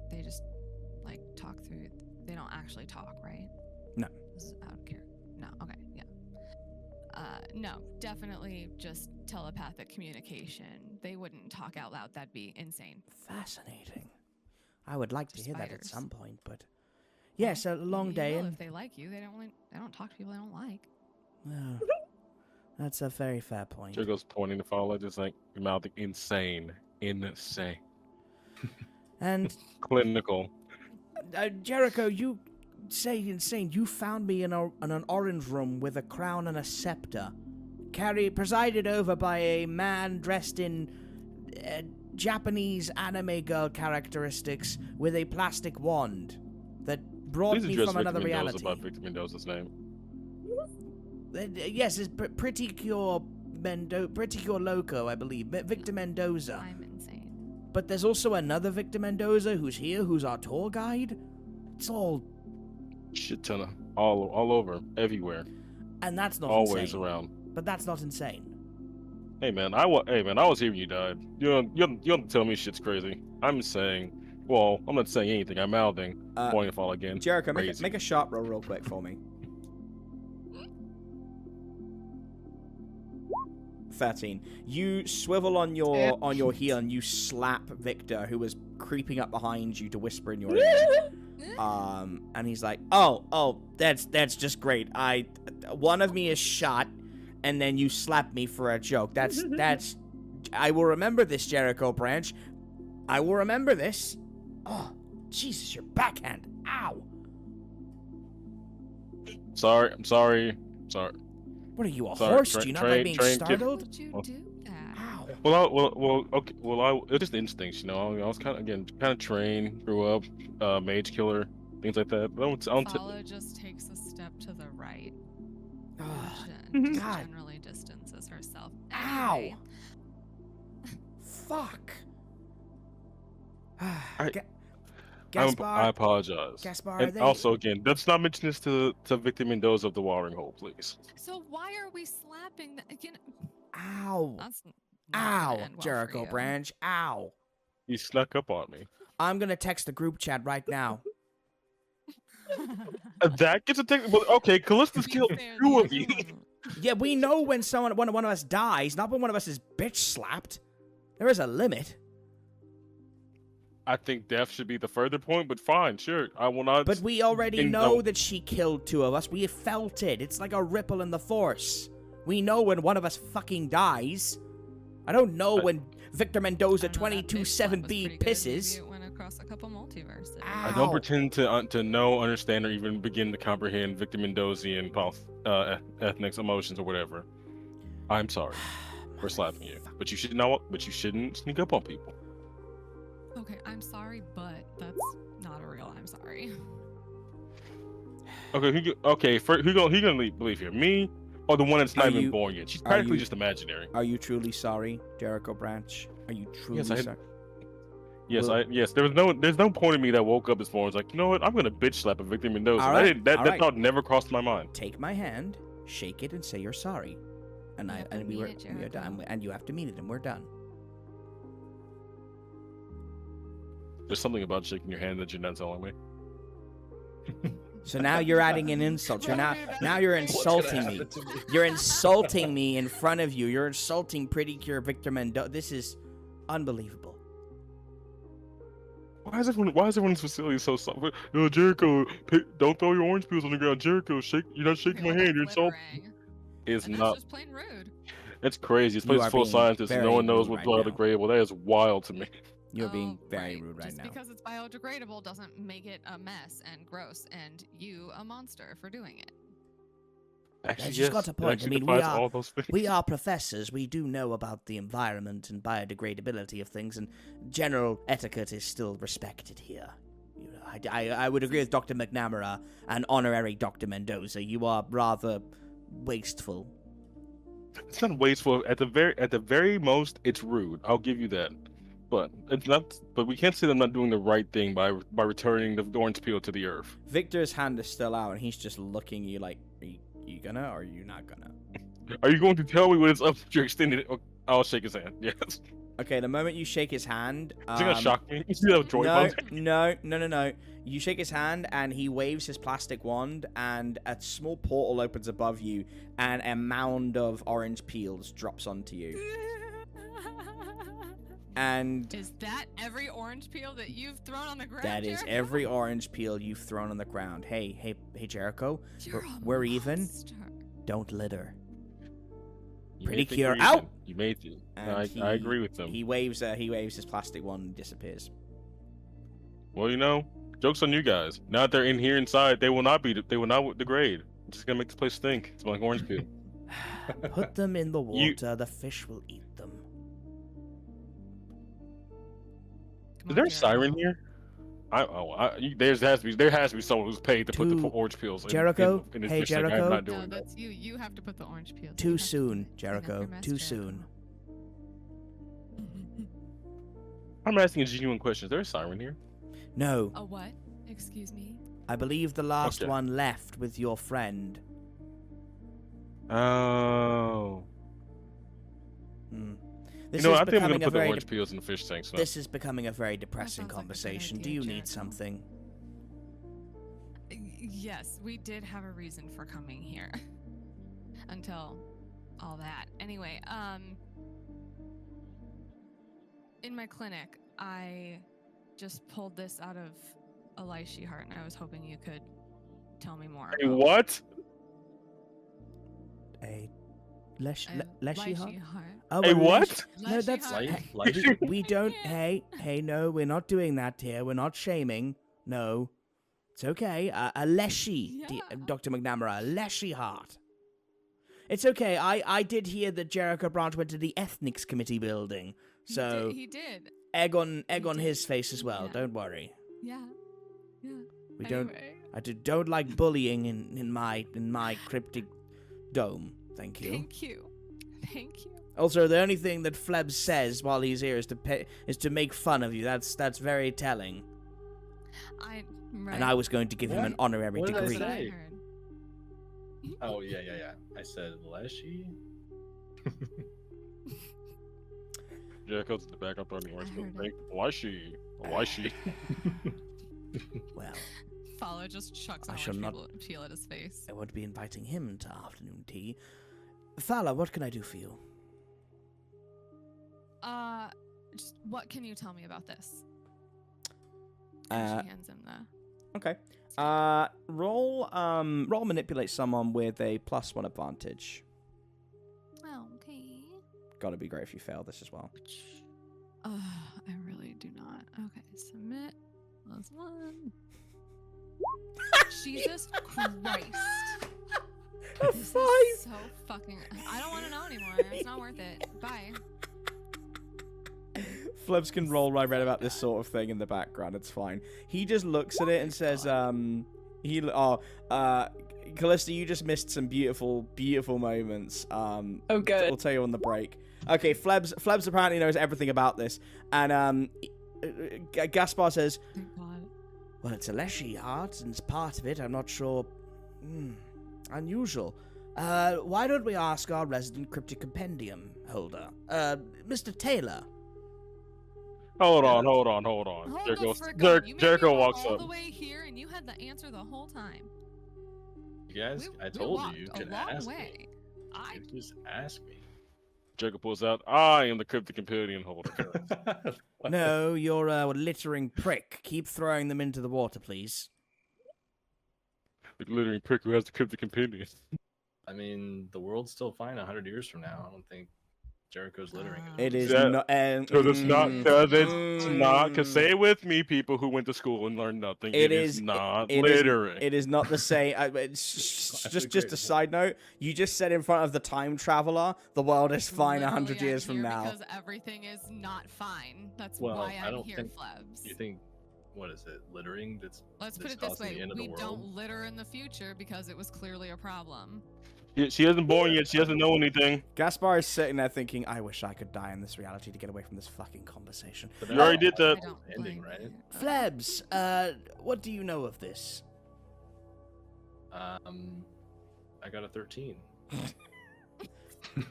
They just like talk through. They don't actually talk, right? No. This is out of care. No. Okay. Yeah. No, definitely just telepathic communication. They wouldn't talk out loud. That'd be insane. Fascinating. I would like to Just hear that at spiders. some point, but yes, a long You day. will And if they like you. They don't talk to people they don't like. well, that's a very fair point. Jericho's pointing to Fala, just like mouthing insane. And Clinical. Jericho, you say insane. You found me in an orange room with a crown and a scepter, presided over by a man dressed in Japanese anime girl characteristics with a plastic wand that brought Please me address from Victor another Mendoza reality. by Victor Mendoza's name. Yes, it's Pretty Cure Loco, I believe. Victor Mendoza. I'm insane. But there's also another Victor Mendoza who's here, who's our tour guide. It's all, Shit ton of all over, everywhere, and that's not always insane. around. But that's not insane. Hey man, I was here when you died. You don't tell me shit's crazy. I'm saying, well, I'm not saying anything. I'm mouthing, pointing to Fala again. Jericho, Crazy. make a sharp roll real quick for me. 13. You swivel on your heel and you slap Victor, who was creeping up behind you to whisper in your ear. And he's like, "Oh, that's just great. One of me is shot, and then you slap me for a joke. That's I will remember this, Jericho Branch. I will remember this. Oh, Jesus, your backhand. Ow. Sorry, I'm sorry. What are you, a Sorry, horse? Do you not like being train kid. startled? Would you Well- do that? Ow. Okay. It was just instincts, you know. I was kind of trained, grew up, mage killer, things like that. But I don't Fala just takes a step to the right. Ah, And just God. generally distances herself. Ow. Anyway, Fuck. I Gaspar, apologize. Gaspar, are And they... also, again, let's not mention this to Victor Mendoza of the Watering Hole, please. so why are we slapping the, again? Ow. That's not Ow, gonna end well for Jericho you. Branch. Ow. He snuck up on me. I'm gonna text the group chat right now. That gets a take. Well, okay, Callista's To be killed fair, two the of you. other one- Yeah, we know when one of us dies, not when one of us is bitch slapped. There is a limit. I think death should be the further point, but fine, sure. I will not. But we already know that she killed 2 of us. We have felt it. It's like a ripple in the force. We know when one of us fucking dies. I don't know when Victor Mendoza 22-7B pisses. Maybe it went across a couple multiverses. I don't pretend to know, understand, or even begin to comprehend Victor Mendozian ethnics, emotions, or whatever. I'm sorry for slapping you, but you should know. But you shouldn't sneak up on people. Okay, I'm sorry, but that's not a real I'm sorry. Okay, who gonna believe here? Me or the one that's not even born yet? She's practically just imaginary. Are you truly sorry, Jericho Branch? Are you truly sorry? Yes. There's no point in me that woke up this morning was like, you know what? I'm gonna bitch slap a Victor Mendoza. Right, That thought never crossed my mind. Take my hand, shake it, and say you're sorry. And we are done. And you have to mean it, and we're done. There's something about shaking your hand that you're not telling me. So now you're adding an insult. Now you're insulting me. You're insulting me in front of you. You're insulting Pretty Cure Victor Mendoza. This is unbelievable. Why is everyone's facility so soft? No, Jericho, don't throw your orange peels on the ground. Jericho, you're not shaking my hand. You're insulting. It's not. Just plain rude. It's crazy. This place is full of scientists. No one knows what's biodegradable. That is wild to me. You're being very rude right just now. Just because it's biodegradable doesn't make it a mess and gross and you a monster for doing it. Actually, she's got a point. I mean, we are professors. We do know about the environment and biodegradability of things, and general etiquette is still respected here. You know, I would agree with Dr. McNamara and honorary Dr. Mendoza. You are rather wasteful. It's not wasteful. At the very most, it's rude. I'll give you that. But it's not. But we can't say them not doing the right thing by returning the orange peel to the earth. Victor's hand is still out, and he's just looking at you like, are you gonna or are you not gonna? Are you going to tell me when it's up? You're extended. I'll shake his hand. Yes. Okay. The moment you shake his hand, is it gonna shock me? You see that joy No. You shake his hand, and he waves his plastic wand, and a small portal opens above you, and a mound of orange peels drops onto you. And is that every orange peel that you've thrown on the ground? That is every orange peel you've thrown on the ground. Hey, Jericho, we're even. Don't litter. Pretty Cure out. You made it. I agree with them. He waves his plastic wand and disappears. Well, you know, joke's on you guys. Now that they're in here inside, they will not degrade. It's just gonna make this place stink. It's like orange peel. Put them in the water. The fish will eat them. Is there a siren here? There has to be someone who's paid to put the orange peels. Jericho, in hey Jericho. I'm not doing that's you. You have to put the orange peels. Too soon, Jericho. Too soon. I'm asking a genuine question. Is there a siren here? No. A what? Excuse me. I believe the last one left with your friend. Oh. This I think I'm going to put the orange peels in the fish tank. So. This is becoming a very depressing conversation. Do you need something? Yes, we did have a reason for coming here. Until all that. Anyway, in my clinic, I just pulled this out of a lychee heart, and I was hoping you could tell me more. Hey, what? A lychee heart? Oh, hey, what? No, that's we don't. Hey, no, we're not doing that here. We're not shaming. No, it's okay. A leshy, Dr. McNamara, a leshy heart. It's okay. I did hear that Jericho Branch went to the Ethnics Committee building, so he did. Egg on his face as well. Don't worry. Yeah. We don't like bullying in my cryptic dome. Thank you. Thank you. Also, the only thing that Flebs says while he's here is to make fun of you. That's very telling. Right. And I was going to give him an honorary degree. Did I say? Oh yeah. I said leshy. Jericho's in the back up on the orange peel. Leshy. Well. Fala just chucks an orange peel at his face. I won't be inviting him to afternoon tea. Fala, what can I do for you? Just what can you tell me about this? Uh, And she hands him the. Okay. Roll manipulate someone with a +1 advantage. Oh, okay. Gotta be great if you fail this as well. I really do not. Okay, submit. +1. Jesus Christ. This is so fucking. I don't want to know anymore. It's not worth it. Bye. Flebs can roll right about this sort of thing in the background. It's fine. He just looks at it and says, Callista, you just missed some beautiful, beautiful moments. Oh, good. I'll tell you on the break. Okay, Flebs apparently knows everything about this. And Gaspar says, Thank God. Well, it's a leshy art, and it's part of it. I'm not sure. Unusual. Why don't we ask our resident cryptic compendium holder, Mr. Taylor? Hold on. Hold the frick on. You made Jericho me walks all up. the way here, and you had the answer the whole time. You guys, I We told walked you, you a can long ask way. me. I You just ask me. Jericho pulls out. I am the cryptic companion holder. No, you're a littering prick. Keep throwing them into the water, please. The glittering prick who has the cryptic companion. I mean, the world's still fine 100 years from now. I don't think Jericho's littering. it is Yeah. not. Because it's not. Because it's not. Because say it with me, people who went to school and learned nothing. It is not littering. It is not the same. It's just a side note. You just said in front of the time traveler, the world is fine 100 literally years am from here now. Because everything is not fine. That's Well, why I I'm don't here, think- Flebs. You think, what is it, littering? That's Let's put that's it this causing way: the end of the we world? don't litter in the future because it was clearly a problem. She hasn't born yet. She doesn't know anything. Gaspar is sitting there thinking, I wish I could die in this reality to get away from this fucking conversation. But You that- already did I that. don't ending, blame right? you. Flebs, what do you know of this? I got a 13.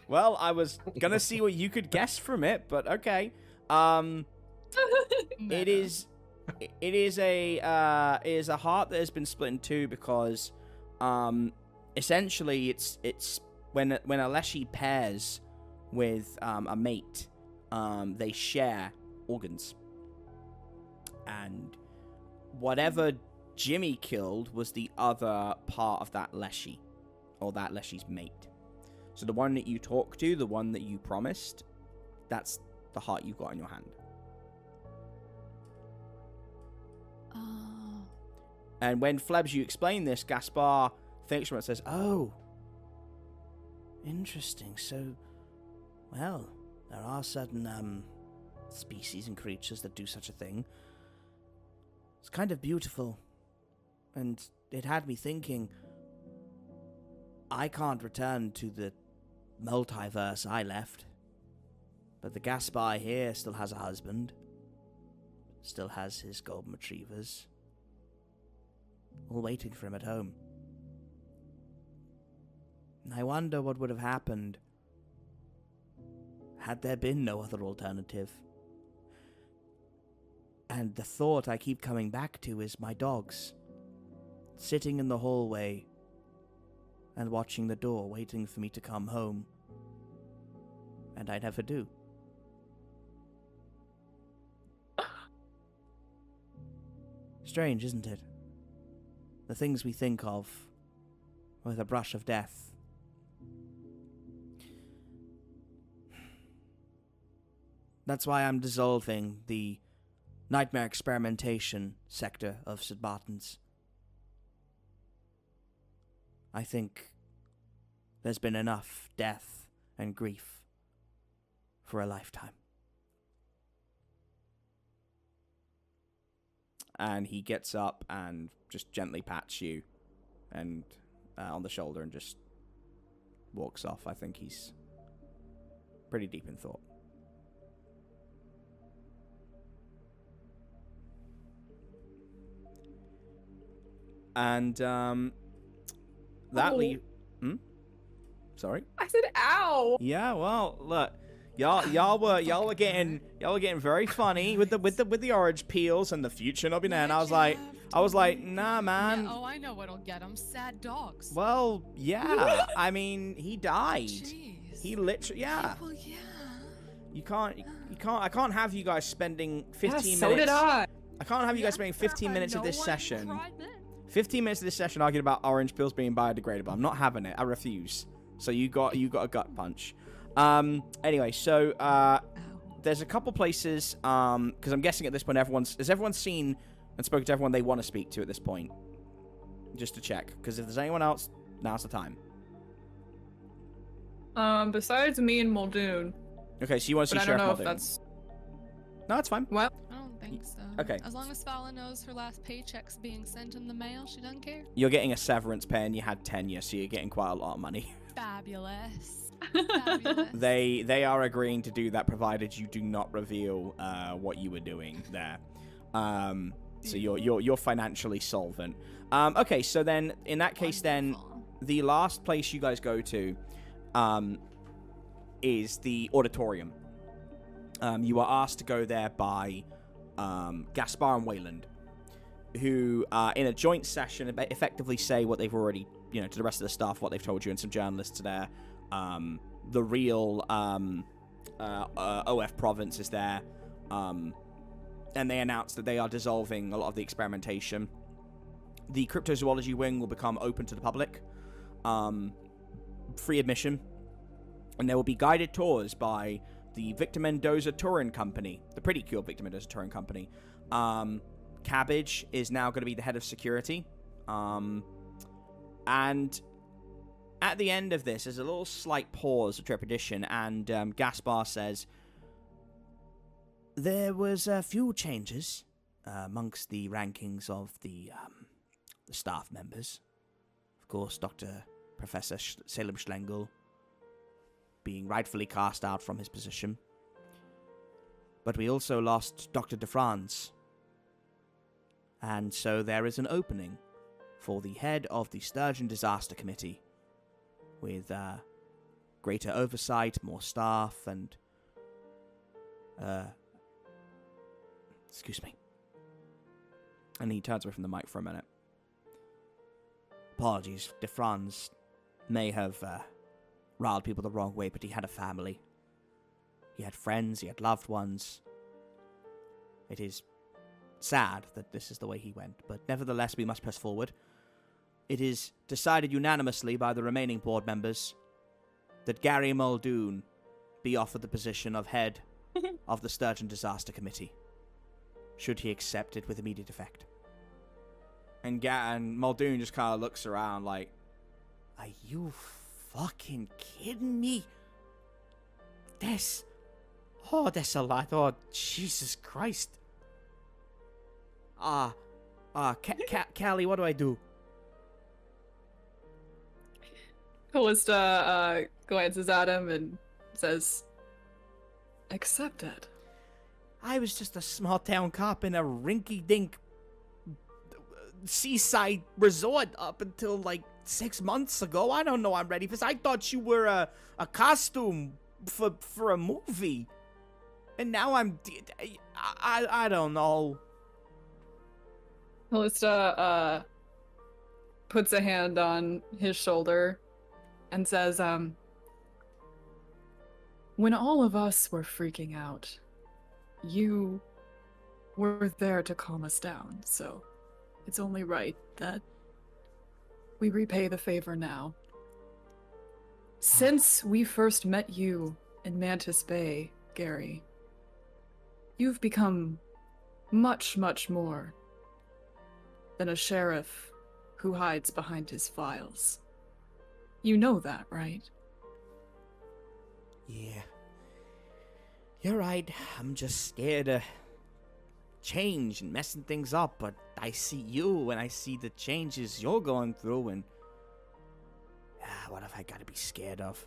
Well, I was gonna see what you could guess from it, but okay. It Meta. is a heart that has been split in two because essentially it's when a leshy pairs with a mate, they share organs, and whatever Jimmy killed was the other part of that leshy, or that leshy's mate. So the one that you talk to, the one that you promised, that's the heart you've got in your hand. Oh. And when Flebs, you explain this, Gaspar thinks from it and says, "Oh, interesting. So, well, there are certain species and creatures that do such a thing. It's kind of beautiful, and it had me thinking. I can't return to the multiverse I left, but the Gaspar here still has a husband, still has his golden retrievers, all waiting for him at home. And I wonder what would have happened had there been no other alternative. And the thought I keep coming back to is my dogs, sitting in the hallway and watching the door, waiting for me to come home. And I never do. Strange, isn't it? The things we think of with a brush of death. That's why I'm dissolving the nightmare experimentation sector of St. Martin's. I think there's been enough death and grief for a lifetime. And he gets up and just gently pats you and on the shoulder and just walks off. I think he's pretty deep in thought. And that leaves. Sorry. I said, "Ow!" Yeah. Well, look, y'all were getting very funny with the orange peels and the future not being there. And I was like, I was like, nah, man. Yeah, oh, I know what'll get him. Sad dogs. Well, yeah. I mean, he died. Jeez. He literally, yeah. Well, yeah. You can't. I can't have you guys spending 15 minutes. So did I. I can't have you guys spending 15 minutes of No this one session. cried then. 15 minutes of this session arguing about orange pills being biodegradable. I'm not having it. I refuse. So you got a gut punch. Anyway, so there's a couple places because I'm guessing at this point has everyone seen and spoken to everyone they want to speak to at this point? Just to check, because if there's anyone else, now's the time. Besides me and Muldoon. Okay, so you want to see But I Sheriff don't know if Muldoon. that's... No, it's fine. What? I don't think so. Okay. As long as Fala knows her last paycheck's being sent in the mail, she doesn't care. You're getting a severance pay and you had tenure, so you're getting quite a lot of money. Fabulous. Fabulous. They are agreeing to do that provided you do not reveal what you were doing there. So you're financially solvent. Okay, so then in that case, then the last place you guys go to is the auditorium. You are asked to go there by Gaspar and Wayland, who in a joint session effectively say what they've already, to the rest of the staff, what they've told you, and some journalists there. The real OF province is there, and they announce that they are dissolving a lot of the experimentation. The cryptozoology wing will become open to the public, free admission, and there will be guided tours by the Victor Mendoza Touring Company, the pretty cool Victor Mendoza Touring Company. Cabbage is now going to be the head of security. And at the end of this, there's a little slight pause of trepidation, and Gaspar says, there was a few changes amongst the rankings of the staff members. Of course, Professor Salem Schlengel being rightfully cast out from his position. But we also lost Dr. DeFrance. And so there is an opening for the head of the Sturgeon Disaster Committee, with greater oversight, more staff, and excuse me. And he turns away from the mic for a minute. Apologies, DeFrance may have riled people the wrong way, but he had a family. He had friends, he had loved ones. It is sad that this is the way he went, but nevertheless we must press forward. It is decided unanimously by the remaining board members that Gary Muldoon be offered the position of head of the Sturgeon Disaster Committee, should he accept it with immediate effect. And Muldoon just kind of looks around like, are you fucking kidding me? That's a lot. Oh, Jesus Christ. Callie, what do I do? Callista glances at him and says, accepted. I was just a small town cop in a rinky-dink seaside resort up until like 6 months ago. I don't know I'm ready for this. I thought you were a costume for a movie. And now I don't know. Callista puts a hand on his shoulder and says, when all of us were freaking out, you were there to calm us down, so it's only right that we repay the favor now. Since we first met you in Mantis Bay, Gary, you've become much, much more than a sheriff who hides behind his files. You know that, right? Yeah. You're right. I'm just scared of change and messing things up, but I see you and I see the changes you're going through, and what have I got to be scared of?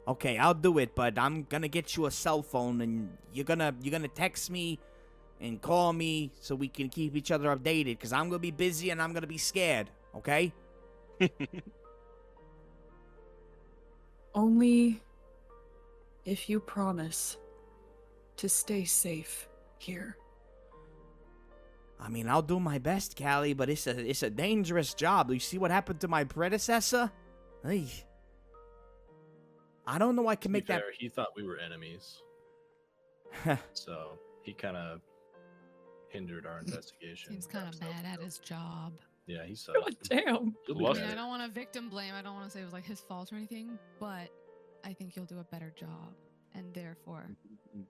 Okay, I'll do it, but I'm gonna get you a cell phone, and you're gonna text me and call me so we can keep each other updated, because I'm gonna be busy and I'm gonna be scared, okay? Only if you promise to stay safe here. I mean, I'll do my best, Callie, but it's a dangerous job. You see what happened to my predecessor? Hey. I don't know I can make that... He thought we were enemies. So he kind of hindered our investigation. Seems kind of bad at his job. Yeah, he sucks. God damn. He'll be I better. mean, I don't want to victim blame. I don't want to say it was like his fault or anything, but I think you'll do a better job and therefore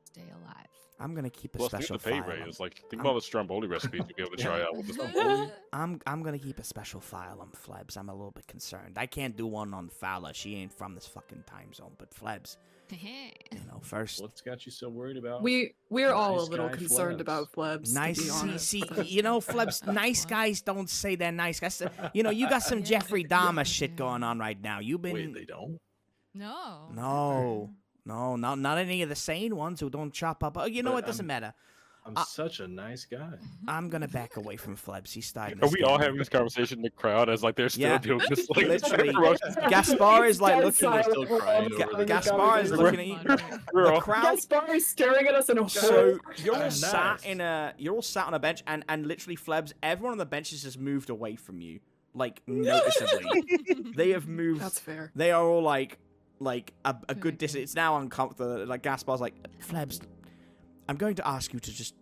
stay alive. I'm gonna keep a Plus, special think of the file. pay raise. Like, think about the Stromboli recipes you'll be able to try out with this one. I'm gonna keep a special file on Flebs. I'm a little bit concerned. I can't do one on Fala. She ain't from this fucking time zone. But Flebs, first. What's got you so worried about? We're all a Nice little guy concerned Flebs. about Flebs. Nice, to be honest. see, Flebs. Nice guys don't say they're nice guys. You got some Jeffrey Dahmer shit going on right now. You've been. Wait, they don't? No. No, not any of the sane ones who don't chop up. Oh, you know But what? Doesn't matter. I'm such a nice guy. I'm gonna back away from Flebs. He's starting. to Are we all scare having me. this conversation in the crowd as like they're still Yeah. doing just like Literally. Gaspar is like looking. We're still crying over this Gaspar is looking at you. We're The all crowd. Gaspar is staring at us in a So you're all Nice. sat on a bench, and literally Flebs. Everyone on the benches has moved away from you, like noticeably. They have moved. That's fair. They are all like a good distance. It's now uncomfortable. Like Gaspar's like, Flebs, I'm going to ask you to just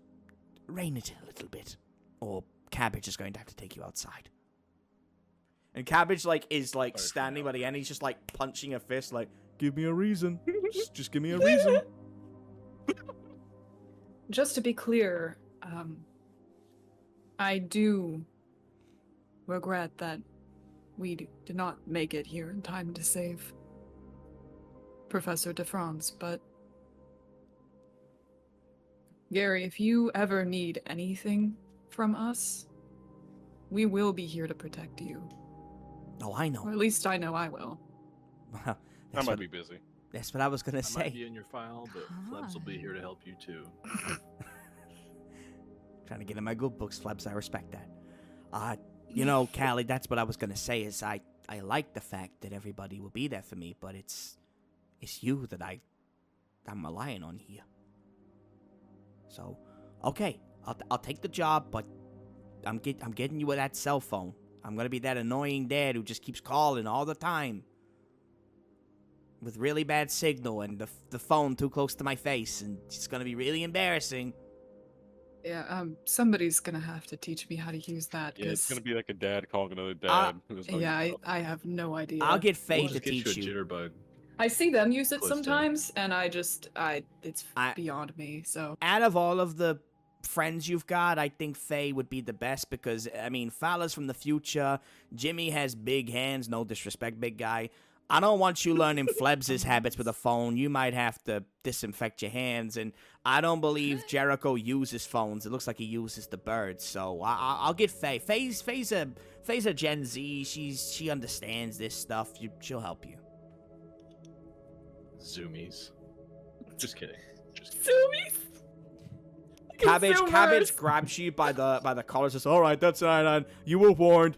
rein it a little bit, or Cabbage is going to have to take you outside. And Cabbage is standing by the end. He's just like punching a fist, like, give me a reason. Just give me a reason. Just to be clear, I do regret that we did not make it here in time to save Professor DeFrance, but Gary, if you ever need anything from us, we will be here to protect you. Oh, I Or know. at least I know I will. Well, I that's might what, be busy. that's what I was gonna I might be say. in your file, but Flebs will be here to help you too. Trying to get in my good books, Flebs. I respect that. Callie, that's what I was gonna say. Is I like the fact that everybody will be there for me, but it's you that I'm relying on here. So, okay, I'll take the job, but I'm getting you with that cell phone. I'm gonna be that annoying dad who just keeps calling all the time with really bad signal and the phone too close to my face, and it's gonna be really embarrassing. Yeah, somebody's gonna have to teach me how to use that. Yeah, it's 'Cause- gonna be like a dad calling another dad. who's like, yeah, I have no idea. I'll get Faye We'll to just get teach you you. a jitterbug. I see them use it Close to- sometimes, and it's I- beyond me. So Out of all of the friends you've got, I think Faye would be the best because, I mean, Fala's from the future. Jimmy has big hands. No disrespect, big guy. I don't want you learning Flebs' habits with a phone. You might have to disinfect your hands. And I don't believe Jericho uses phones. It looks like he uses the birds. So I'll get Faye. Faye's a Gen Z. She understands this stuff. She'll help you. Zoomies. Just kidding. Just Zoomies. Cabbage Consumers. grabs you by the collar and says, all right, that's all right, you were warned,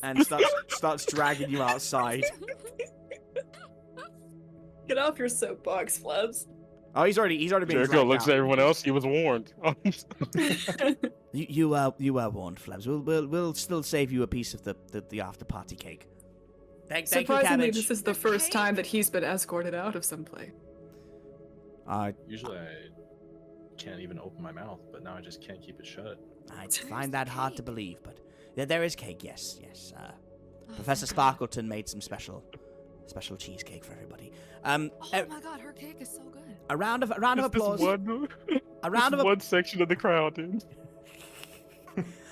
and starts dragging you outside. Get off your soapbox, Flebs. Oh, he's already been Jericho dragged looks out. at everyone else. He was warned. You are warned, Flebs. We'll still save you a piece of the after party cake. Thank you, Surprisingly, Cabbage. this is the first time that he's been escorted out of someplace. usually I can't even open my mouth, but now I just can't keep it shut. I find that hard to believe, but yeah, there is cake. Yes. Professor Sparkleton made some special cheesecake for everybody. Oh my god, her cake is so good. A round of applause. A round of one section of the crowd, dude.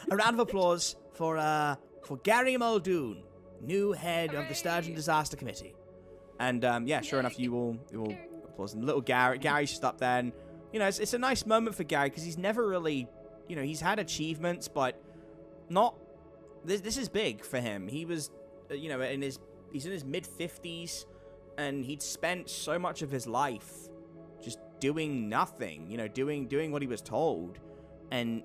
A round of applause for Gary Muldoon, new head of the Sturgeon Disaster Committee. And yeah, sure enough, you will applause. And little Gary's just up there, and it's a nice moment for Gary because he's never really, he's had achievements, but not. This is big for him. He was, he's in his mid-50s, and he'd spent so much of his life just doing nothing. Doing what he was told, and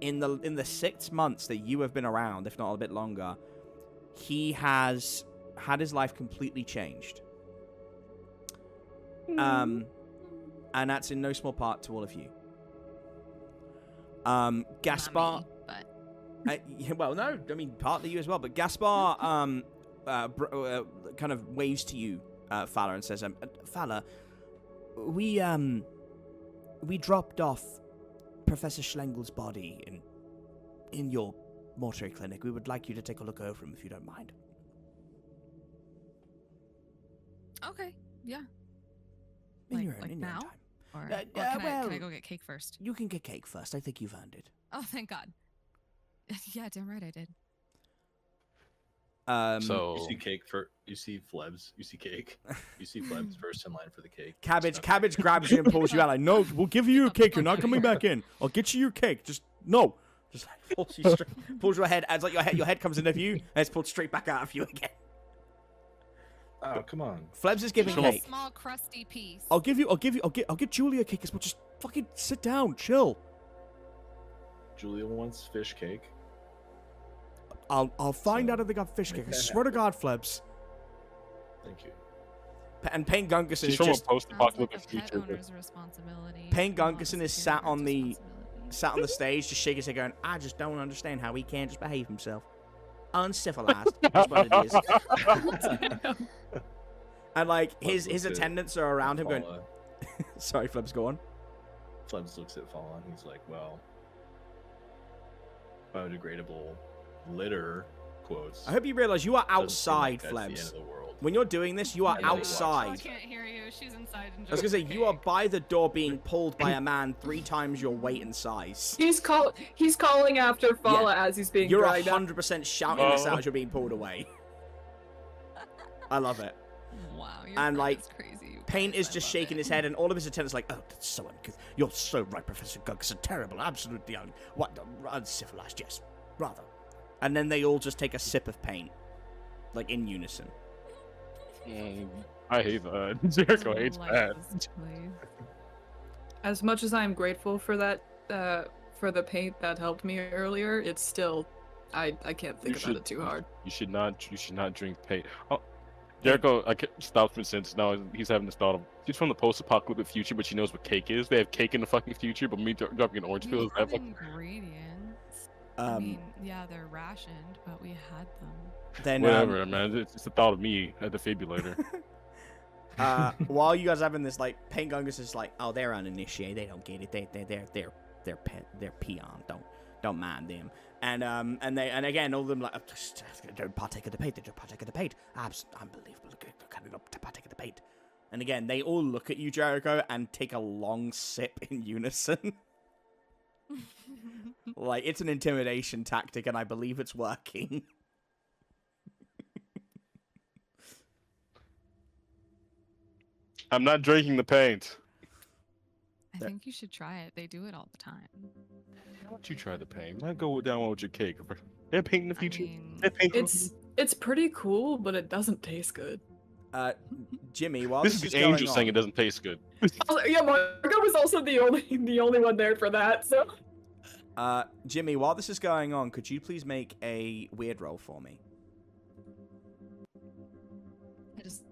in the 6 months that you have been around, if not a bit longer, he has had his life completely changed. And that's in no small part to all of you. Gaspar. Not me, but Yeah, well, no, I mean partly you as well, but Gaspar kind of waves to you, Fala, and says, "Fala, we dropped off Professor Schlengel's body in your mortuary clinic. We would like you to take a look over him if you don't mind." okay, yeah. In Like- your own, like in your own now? time. Or, Uh, can I well- go get cake first? You can get cake first. I think you've earned it. Oh, thank God. Yeah, damn right I did. You So see cake for you see Flebs. You see cake. You see Flebs first in line for the cake. Cabbage grabs you and pulls you out. Like, no, we'll give you your cake. You're not coming back in. I'll get you your cake. Just no. Just like pulls you straight, pulls your head as like your head comes into view, and it's pulled straight back out of you again. Oh, come on. Flebs is giving Just a cake. small crusty piece. I'll get Julia a cake as well. Just fucking sit down, chill. Julia wants fish cake. I'll find out if they got fish cake. I swear to God, Flebs. Thank you. And Payne Gunkerson she's is from a just post-apocalyptic Sounds like a pet future. owner's responsibility. Payne not a Gunkerson is security sat on guard's the- responsibility. sat on the stage, just shaking his head, going, "I just don't understand how he can't just behave himself. Uncivilized." That's what it is. And like his Flebs looks at attendants are around him, going, Fala. "Sorry, Flebs, go on." Flebs looks at Fala and he's like, well, biodegradable litter, quotes. I hope you realize you are doesn't seem outside, like that's the end Flebs. of the world. When you're doing this, you are Yeah, no, Oh, outside. can't hear you. She's inside enjoying I was gonna say the you are cake. by the door, being pulled by a man 3 times your weight and size. He's calling after Fala as he's being You're dragged out. 100% shouting this out Oh. as you're being pulled away. I love it. Wow, your And, friend like, is crazy. you Payne guys. is I just love shaking it. his head, and all of his attendants are like, "Oh, that's so uncouth. You're so right, Professor Gunkerson. Terrible, absolutely uncivilized. Yes, rather." And then they all just take a sip of paint, like in unison. I hate that. Jericho hates Like that. this place. As much as I'm grateful for that, for the paint that helped me earlier, it's still, I can't think about it too hard. You should not drink paint. Oh, Jericho, stops me since now he's having this thought of she's from the post-apocalyptic future, but she knows what cake is. They have cake in the fucking future, but me dropping an orange We peel is have that fucking. ingredients. I mean, yeah, they're rationed, but we had them. Then Whatever, man. It's the thought of me at the defibrillator. while you guys are having this, like, Payne Gungus is like, "Oh, they're uninitiated. They don't get it. They're peon. Don't mind them." And again, all of them like, "Just don't partake of the paint. They don't partake of the paint. Unbelievable. Don't partake of the paint." And again, they all look at you, Jericho, and take a long sip in unison. Like, it's an intimidation tactic, and I believe it's working. I'm not drinking the paint. I think you should try it. They do it all the time. Why don't you try the paint? Why go down with your cake? They have paint in the I future. mean, They have paint in- It's pretty cool, but it doesn't taste good. Jimmy, while This is the angel saying it going doesn't taste good. Yeah, Margo was also the only one there for that. So on, Jimmy, while this is going on, could you please make a weird roll for me? I just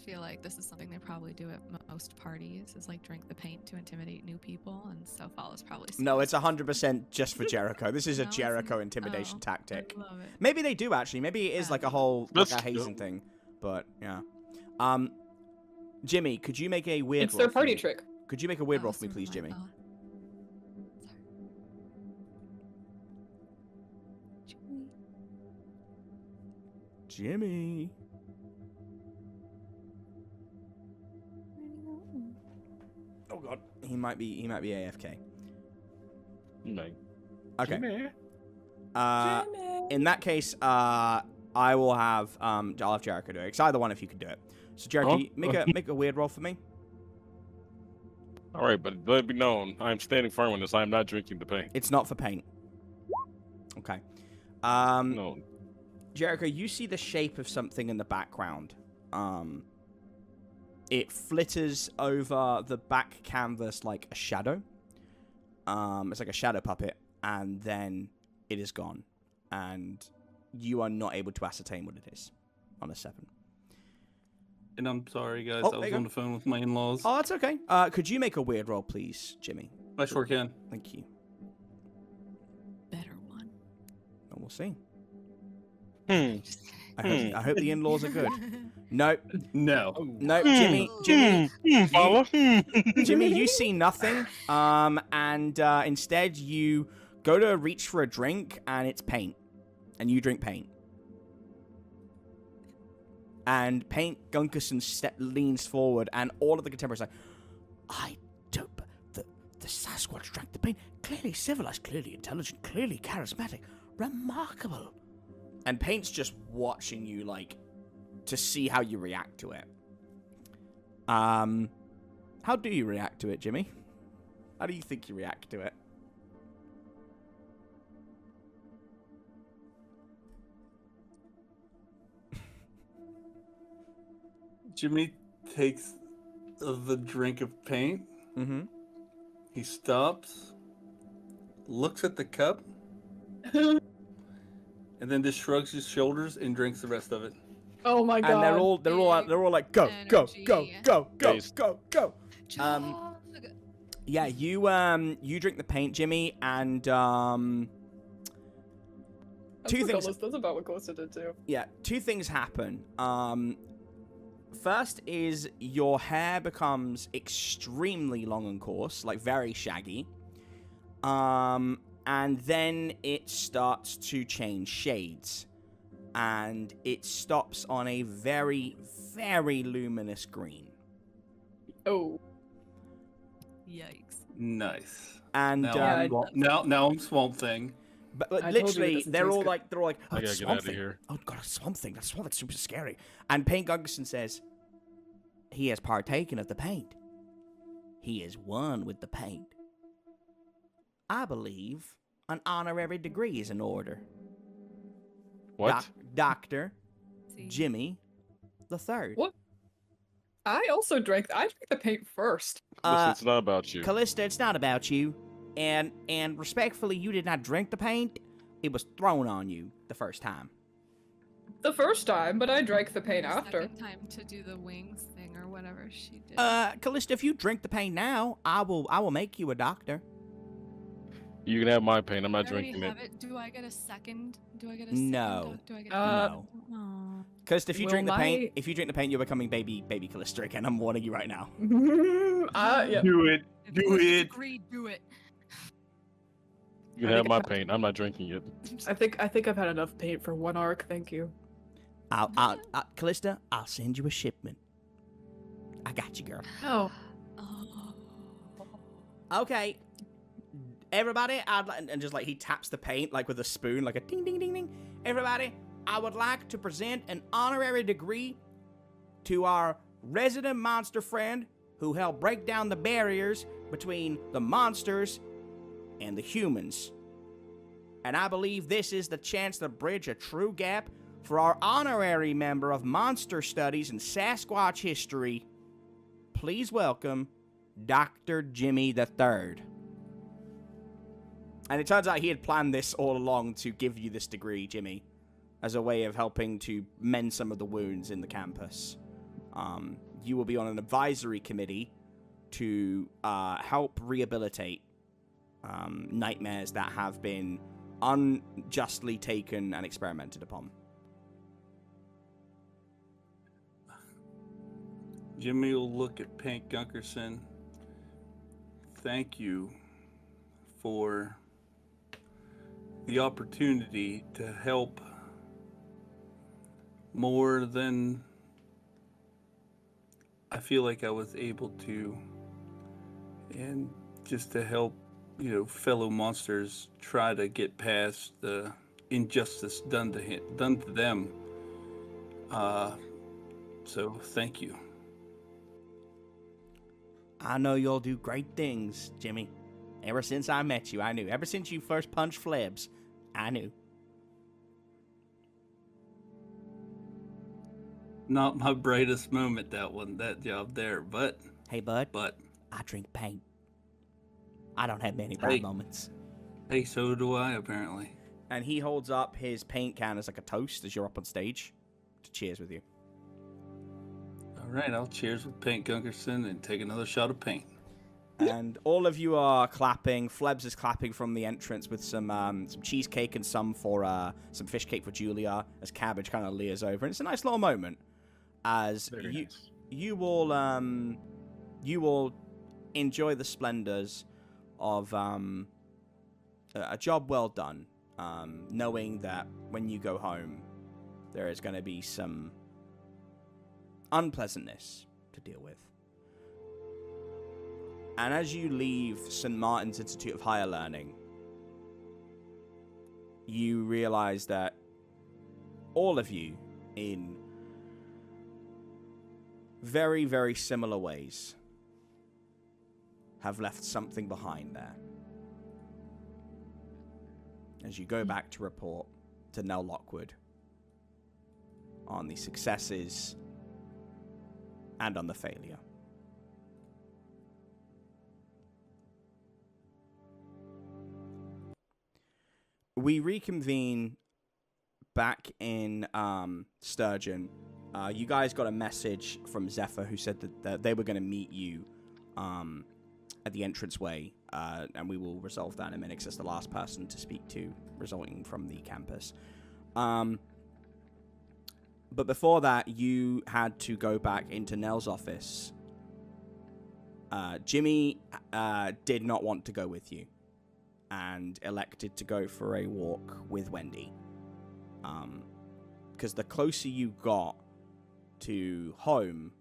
feel like this is something they probably do at most parties, is like drink the paint to intimidate new people, and so Fala's probably. No, it's 100% just for Jericho. This is a No, it's Jericho not. intimidation Oh, tactic. I love it. Maybe they do, actually. Maybe it is like a whole, like Let's a hazing go. thing. But, yeah. Jimmy, could you make a weird it's roll their for party me? trick. Could you make a weird Oh, roll for me, sorry, please, my Jimmy? Fala. Sorry. Jimmy. Oh, God. He might be AFK. No. Okay. Jimmy. In that case, I will have I'll have Jericho do it. It's either one if you can do it. So Jericho, Huh? you make a weird roll for me. All right, but let it be known, I am standing firm on this. I am not drinking the paint. It's not for paint. Okay. No. Jericho, you see the shape of something in the background. It flitters over the back canvas like a shadow. It's like a shadow puppet, and then it is gone. And you are not able to ascertain what it is on a 7. And I'm sorry, guys. Oh, I there was you on go. the phone with my in-laws. Oh, that's okay. Could you make a weird roll, please, Jimmy? I sure can. Thank you. We'll see. Hmm. I hope the in-laws are good. Nope. No. Nope. Jimmy, Fala. Jimmy, you see nothing. And instead you go to reach for a drink, and it's paint, and you drink paint. And Paint Gunkerson leans forward, and all of the contemporaries are like, I don't. The Sasquatch drank the paint. Clearly civilized, clearly intelligent, clearly charismatic. Remarkable. And Paint's just watching you, like, to see how you react to it. How do you react to it, Jimmy? How do you think you react to it? Jimmy takes the drink of paint. Mm-hmm. He stops, looks at the cup, and then just shrugs his shoulders and drinks the rest of it. Oh my god. And they're all like, go, go, go, go, go, Based. go, go. Chug. Yeah, you drink the paint, Jimmy, and two things. That's about what Callista did too. Yeah, two things happen. First is your hair becomes extremely long and coarse, like very shaggy. And then it starts to change shades. And it stops on a very, very luminous green. Oh. Yikes. Nice. And Now I'm Swamp Thing. But I told you it literally, doesn't they're taste all good. like, oh, I it's gotta get Swamp out of Thing. here. Oh god, it's Swamp Thing. That Swamp Thing's super scary. And Paint Gunkerson says, he has partaken of the paint. He is one with the paint. I believe an honorary degree is in order. What? Dr. See? Jimmy the Third. What? I also drank the paint first. Listen, it's not about you. Callista, it's not about you. And respectfully, you did not drink the paint. It was thrown on you the first time. The first time, but I drank the paint The after. second time to do the wings thing or whatever she did. Callista, if you drink the paint now, I will make you a doctor. You can have my paint. I'm not I already drinking have it. it. Do I get a second? Do I get a No. second? Do I get No. Oh. Callista, if you Will drink the paint, my- if you drink the paint, you're becoming baby Callista again. I'm warning you right now. Yeah. Do it. If Do you it. agree, do it. You can have my paint. I'm not drinking it. I think I've had enough paint for one arc. Thank you. Callista, I'll send you a shipment. I got you, girl. Oh. Oh. Okay. Everybody, and just like he taps the paint like with a spoon, like a ding ding ding ding. Everybody, I would like to present an honorary degree to our resident monster friend who helped break down the barriers between the monsters and the humans. And I believe this is the chance to bridge a true gap for our honorary member of monster studies and Sasquatch history. Please welcome Dr. Jimmy the Third. And it turns out he had planned this all along to give you this degree, Jimmy, as a way of helping to mend some of the wounds in the campus. You will be on an advisory committee to help rehabilitate nightmares that have been unjustly taken and experimented upon. Jimmy will look at Paint Gunkerson. Thank you for the opportunity to help more than I feel like I was able to, and just to help, fellow monsters try to get past the injustice done to them. So thank you. I know you'll do great things, Jimmy. Ever since I met you, I knew. Ever since you first punched Flebs, I knew. Not my brightest moment, that job there, but Hey, bud, I drink paint. I don't have many bright Hey. moments. hey, so do I apparently. And he holds up his paint can as like a toast as you're up on stage to cheers with you. All right, I'll cheers with Paint Gunkerson and take another shot of paint. And all of you are clapping. Flebs is clapping from the entrance with some cheesecake and some fish cake for Julia, as Cabbage kind of leers over. And it's a nice little moment as Nice. you all enjoy the splendors of a job well done, knowing that when you go home, there is going to be some unpleasantness to deal with. And as you leave St. Martin's Institute of Higher Learning, you realize that all of you, in very, very similar ways, have left something behind there. As you go back to report to Nell Lockwood on the successes and on the failure. We reconvene back in Sturgeon. You guys got a message from Zephyr who said that they were going to meet you at the entranceway, and we will resolve that in a minute because that's the last person to speak to resulting from the campus. But before that, you had to go back into Nell's office. Jimmy did not want to go with you and elected to go for a walk with Wendy. Because the closer you got to home,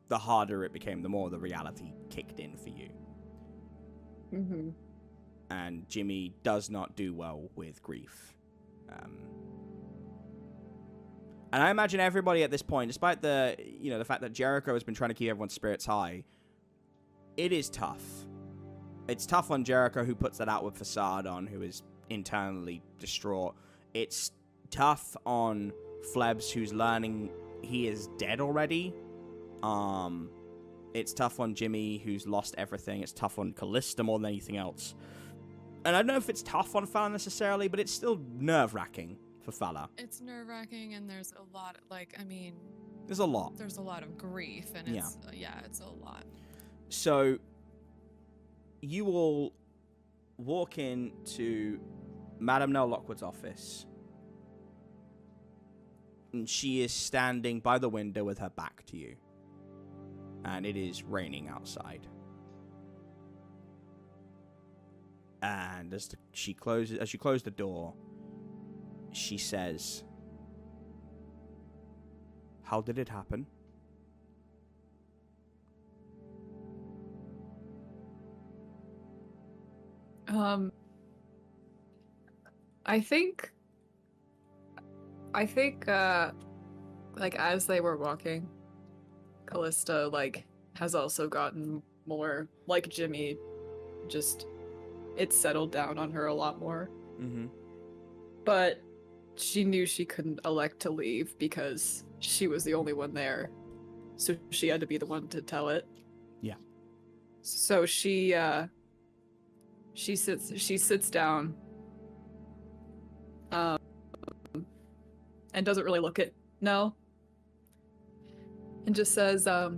the harder it became, the more the reality kicked in for you. Mm-hmm. And Jimmy does not do well with grief. And I imagine everybody at this point, despite the fact that Jericho has been trying to keep everyone's spirits high, it is tough. It's tough on Jericho, who puts that outward facade on, who is internally distraught. It's tough on Flebs, who's learning he is dead already. It's tough on Jimmy, who's lost everything. It's tough on Callista more than anything else. And I don't know if it's tough on Fala necessarily, but it's still nerve-wracking for Fala. It's nerve-wracking, and there's a lot, There's a lot. There's a lot of grief, and it's a lot. So, you all walk into Madame Nell Lockwood's office, and she is standing by the window with her back to you. And it is raining outside. And as you close the door, she says, "How did it happen?" I think as they were walking, Callista has also gotten more like Jimmy, just it's settled down on her a lot more. Mm-hmm. But she knew she couldn't elect to leave because she was the only one there, so she had to be the one to tell it. Yeah. So she sits down, and doesn't really look at Nell, and just says, the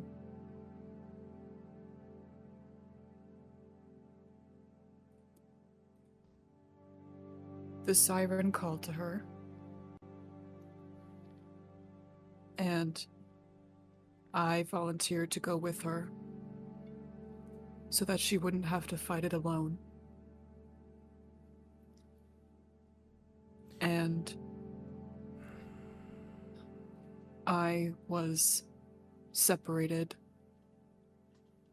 siren called to her, and I volunteered to go with her so that she wouldn't have to fight it alone. And I was separated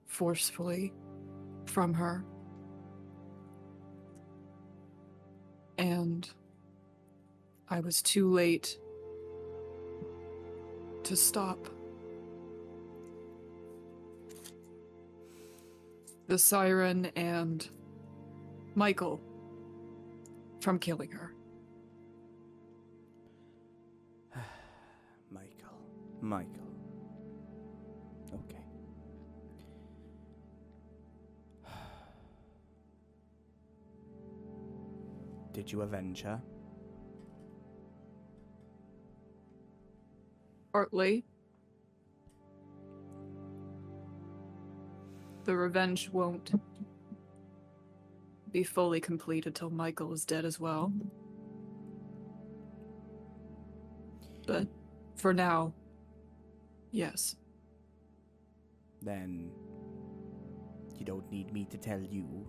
forcefully from her. And I was too late to stop the siren and Michael from killing her. Michael. Okay. Did you avenge her? Partly. the revenge won't be fully complete until Michael is dead as well. But for now, yes. Then you don't need me to tell you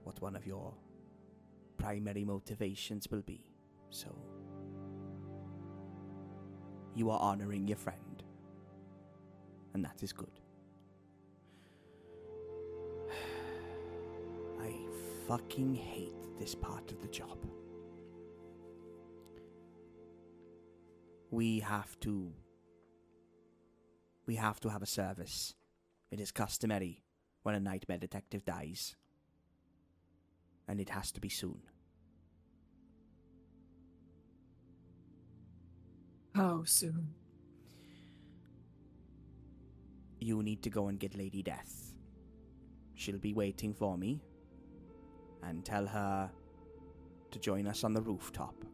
what one of your primary motivations will be. So you are honoring your friend, and that is good. I fucking hate this part of the job. We have to have a service. It is customary when a nightmare detective dies. And it has to be soon. How soon? You need to go and get Lady Death. She'll be waiting for me. And tell her to join us on the rooftop.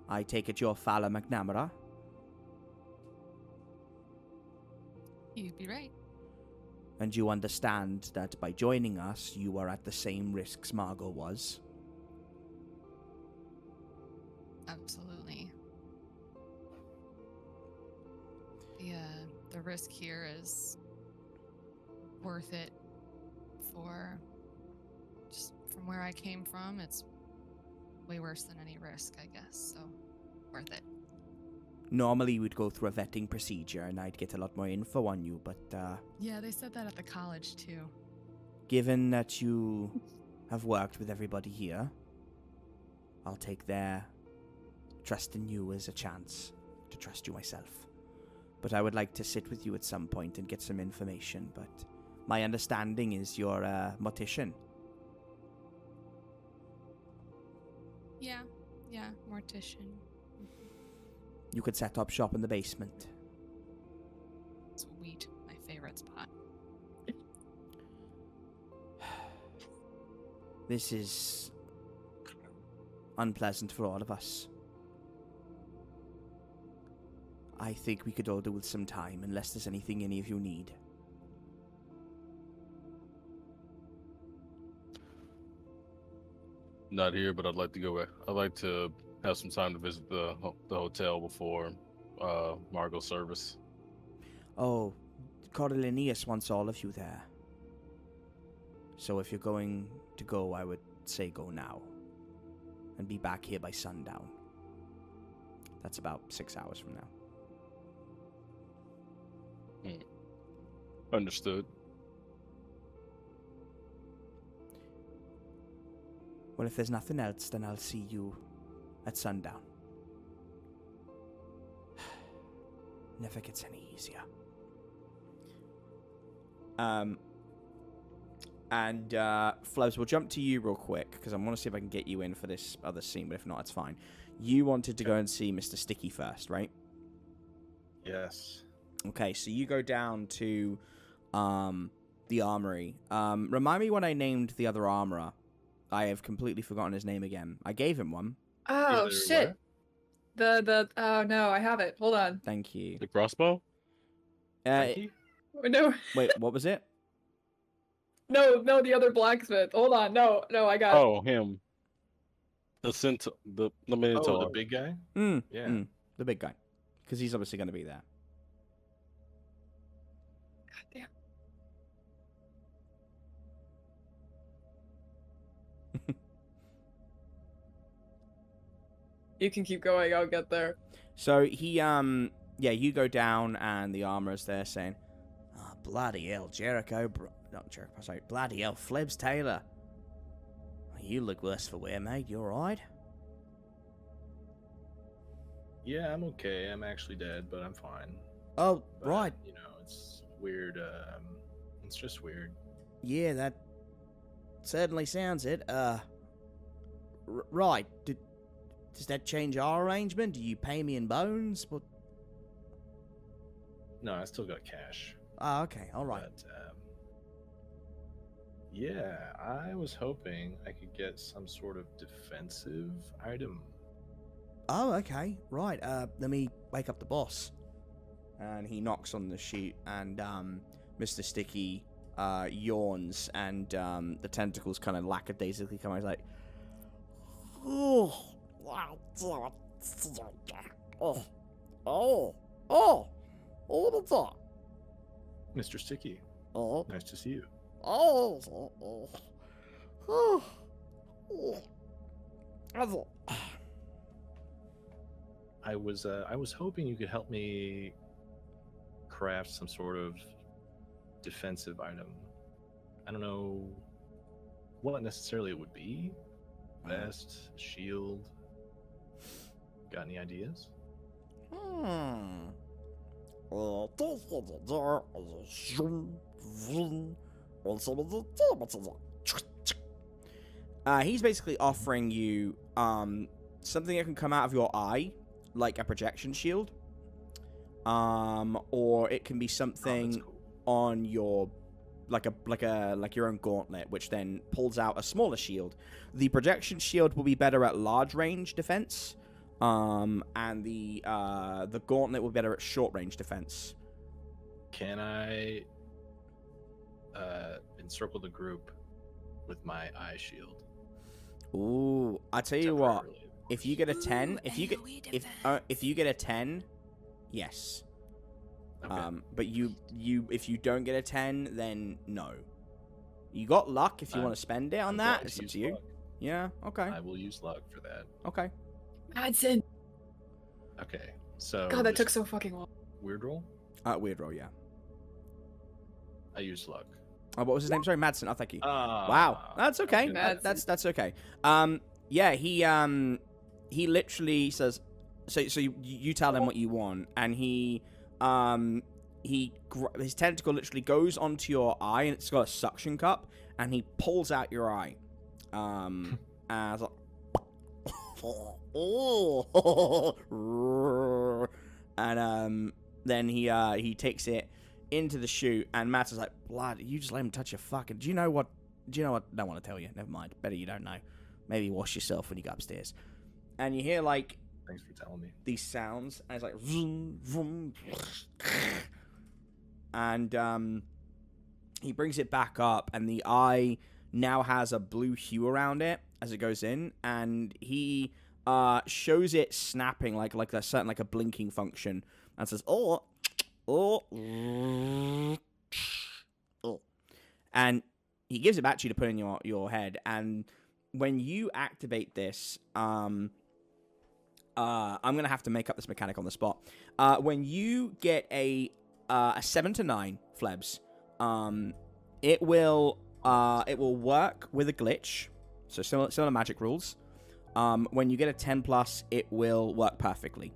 I take it you're Fala McNamara? You'd be right. And you understand that by joining us, you are at the same risks Margo was? Absolutely. The risk here is worth it for just from where I came from. It's way worse than any risk, I guess, so worth it. Normally we'd go through a vetting procedure and I'd get a lot more info on you, but Yeah, they said that at the college too. given that you have worked with everybody here, I'll take their trust in you as a chance to trust you myself. But I would like to sit with you at some point and get some information, but my understanding is you're a mortician. Yeah, mortician. You could set up shop in the basement. Sweet, my favorite spot. This is unpleasant for all of us. I think we could all do with some time, unless there's anything any of you need. Not here, but I'd like to go back. I'd like to have some time to visit the hotel before Margo's service. Oh, Cordelinius wants all of you there. So if you're going to go, I would say go now. And be back here by sundown. That's about 6 hours from now. Understood. Well, if there's nothing else, then I'll see you at sundown. Never gets any easier. Flebs, we'll jump to you real quick, because I want to see if I can get you in for this other scene, but if not, it's fine. You wanted to go and see Mr. Sticky first, right? Yes. Okay, so you go down to the armory. Remind me what I named the other armorer. I have completely forgotten his name again. I gave him one. Oh, Either shit. Oh, no, I have it. Hold on. Thank you. The crossbow? Frankie? No, Wait, what was it? no, the other blacksmith. Hold on. No, I got it. Oh, him. The Minotaur. Oh, the big guy? Yeah. The big guy. Because he's obviously going to be there. God damn. You can keep going. I'll get there. So he, you go down and the armorer's there saying, "Oh, bloody hell, Jericho, not Jericho, sorry, bloody hell, Flebs Taylor. You look worse for wear, mate. You alright?" Yeah, I'm okay. I'm actually dead, but I'm fine. Oh, But, right. You know, it's weird. It's just weird. Yeah, that certainly sounds it. Right. Does that change our arrangement? Do you pay me in bones? What? No, I still got cash. Ah, okay, alright. But, yeah, I was hoping I could get some sort of defensive item. Oh, okay, right. Let me wake up the boss. And he knocks on the sheet, and Mr. Sticky yawns, and the tentacles kind of lackadaisically come out. He's like, Mr. Sticky, nice to see you. I was hoping you could help me craft some sort of defensive item. I don't know what necessarily it would be. Vest, shield. Got any ideas? He's basically offering you something that can come out of your eye, like a projection shield, or it can be something on your like your own gauntlet, which then pulls out a smaller shield. The projection shield will be better at large range defense, and the gauntlet will be better at short range defense. Can I encircle the group with my eye shield? Ooh, I tell you what. If you get a 10, if you get a 10, yes. Okay. But if you don't get a 10, then no. You got luck if you want to spend it on that. It's up to you. Luck. Yeah. Okay. I will use luck for that. Okay. Madsen. Okay. So. God, that took so fucking long. Weird roll. Weird roll. Yeah. I used luck. Oh, what was his name? Sorry, Madsen. Oh, thank you. Wow. Wow. That's okay. Madsen. That's okay. Yeah. He literally says, so you tell him what you want, and his tentacle literally goes onto your eye, and it's got a suction cup, and he pulls out your eye. As and then he takes it into the chute, and Matt is like, blood, you just let him touch your fucking. Do you know what? Don't want to tell you. Never mind. Better you don't know. Maybe wash yourself when you go upstairs. And you hear like, thanks for telling me, these sounds, and it's like vroom, vroom, and he brings it back up, and the eye now has a blue hue around it as it goes in, and he shows it snapping like a certain like a blinking function, and says oh, and he gives it back to you to put in your head. And when you activate this, I'm gonna have to make up this mechanic on the spot. When you get a 7 to 9, Flebs, it will work with a glitch, so similar magic rules. When you get a 10 plus, it will work perfectly.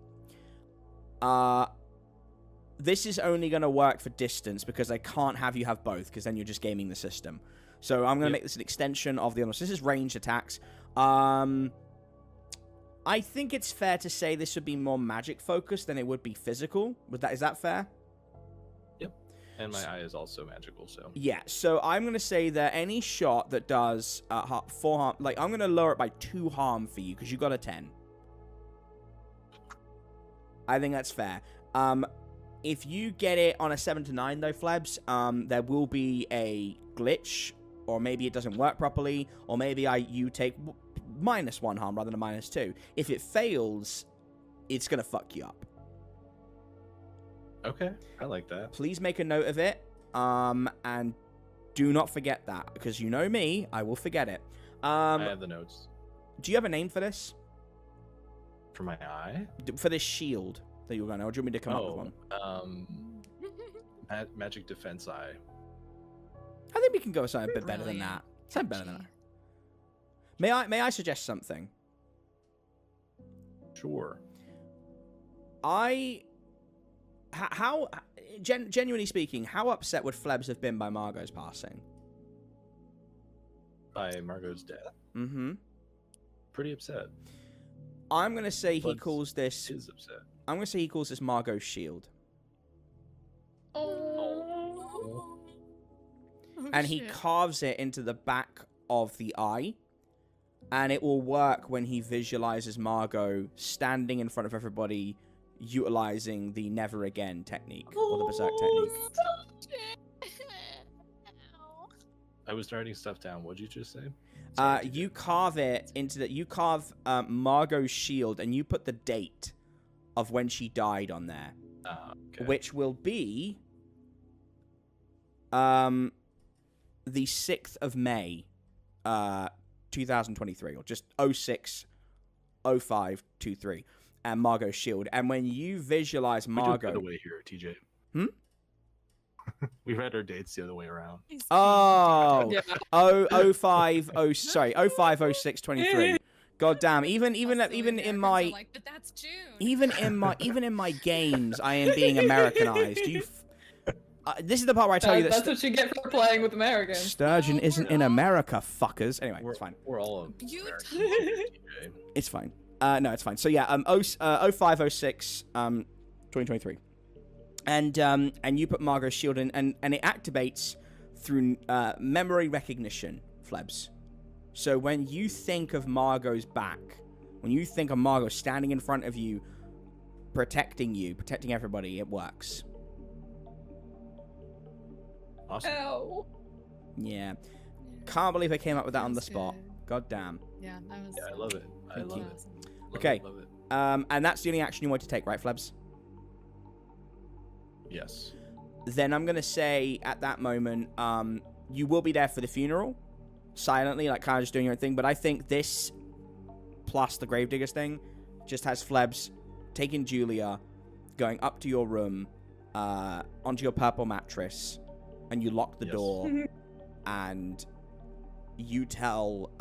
This is only gonna work for distance because I can't have you have both, because then you're just gaming the system. So I'm gonna make this an extension of the other. So this is ranged attacks. I think it's fair to say this would be more magic focused than it would be physical. Is that fair? Yep. And my eye is also magical, so. Yeah, so I'm going to say that any shot that does 4 harm, like, I'm going to lower it by 2 harm for you, because you got a 10. I think that's fair. If you get it on a 7 to 9, though, Flebs, there will be a glitch, or maybe it doesn't work properly, or maybe you take -1 harm rather than a -2. If it fails, it's going to fuck you up. Okay, I like that. Please make a note of it, and do not forget that, because you know me, I will forget it. I have the notes. Do you have a name for this? For my eye? For this shield that you're going to, or do you want me to come up with one? Magic defense eye. I think we can go with something a bit better than that. Something better than that. May I suggest something? Sure. Genuinely speaking, how upset would Flebs have been by Margo's passing? By Margo's death? Mm-hmm. Pretty upset. I'm gonna say he calls this. Is upset. I'm gonna say he calls this Margo's shield. Oh. And he carves it into the back of the eye, and it will work when he visualizes Margo standing in front of everybody, utilizing the never again technique or the berserk technique. I was writing stuff down. What'd you just say? You carve it into the. You carve Margo's shield, and you put the date of when she died on there, Okay. which will be the 6th of May, 2023, or just 06/05/23, and Margo's shield. And when you visualize Margo, We do it the way here, TJ. We read our dates the other way around. oh, Yeah. 05/06/23. God damn! Even in my like, but that's June. even in my games, I am being Americanized. This is the part where I tell you that That's what you get for playing with Americans. Sturgeon No, isn't we're in not. America, fuckers. Anyway, it's fine. We're all You Americans here, TJ. It's fine. No, it's fine. So yeah, 05/06 2023, and you put Margo's shield in, and it activates through memory recognition, Flebs. So when you think of Margo's back, when you think of Margo standing in front of you, protecting everybody, it works. Awesome. Ow. Yeah. Can't believe I came up with that on the Feels spot. good. God damn. Yeah, that was. Yeah, I love it. I Thank love you. it. Love Okay. it, love it. And that's the only action you want to take, right, Flebs? Yes. Then I'm gonna say at that moment, you will be there for the funeral, silently, like kind of just doing your own thing. But I think this, plus the Gravediggers thing, just has Flebs taking Julia, going up to your room, onto your purple mattress, and you lock the Yes. door, and you tell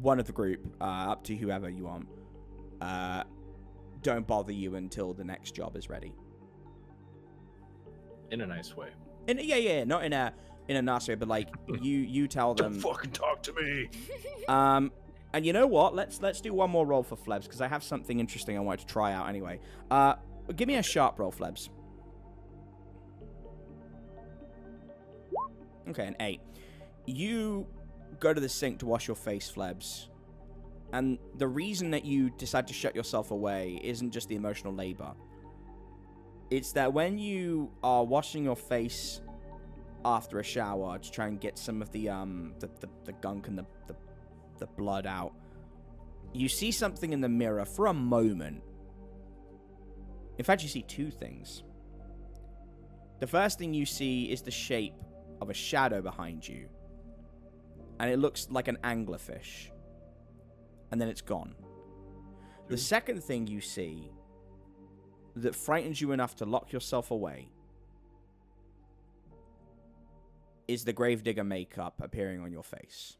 one of the group, up to whoever you want, don't bother you until the next job is ready. In a nice way. Yeah, not in a nasty way, but like you tell them. Don't fucking talk to me. And you know what? Let's do one more roll for Flebs, because I have something interesting I wanted to try out anyway. Give me a sharp roll, Flebs. Okay, an 8. You go to the sink to wash your face, Flebs. And the reason that you decide to shut yourself away isn't just the emotional labor. It's that when you are washing your face after a shower to try and get some of the gunk and the blood out, you see something in the mirror for a moment. In fact, you see two things. The first thing you see is the shape of a shadow behind you, and it looks like an anglerfish, and then it's gone. The second thing you see that frightens you enough to lock yourself away is the Gravedigger makeup appearing on your face.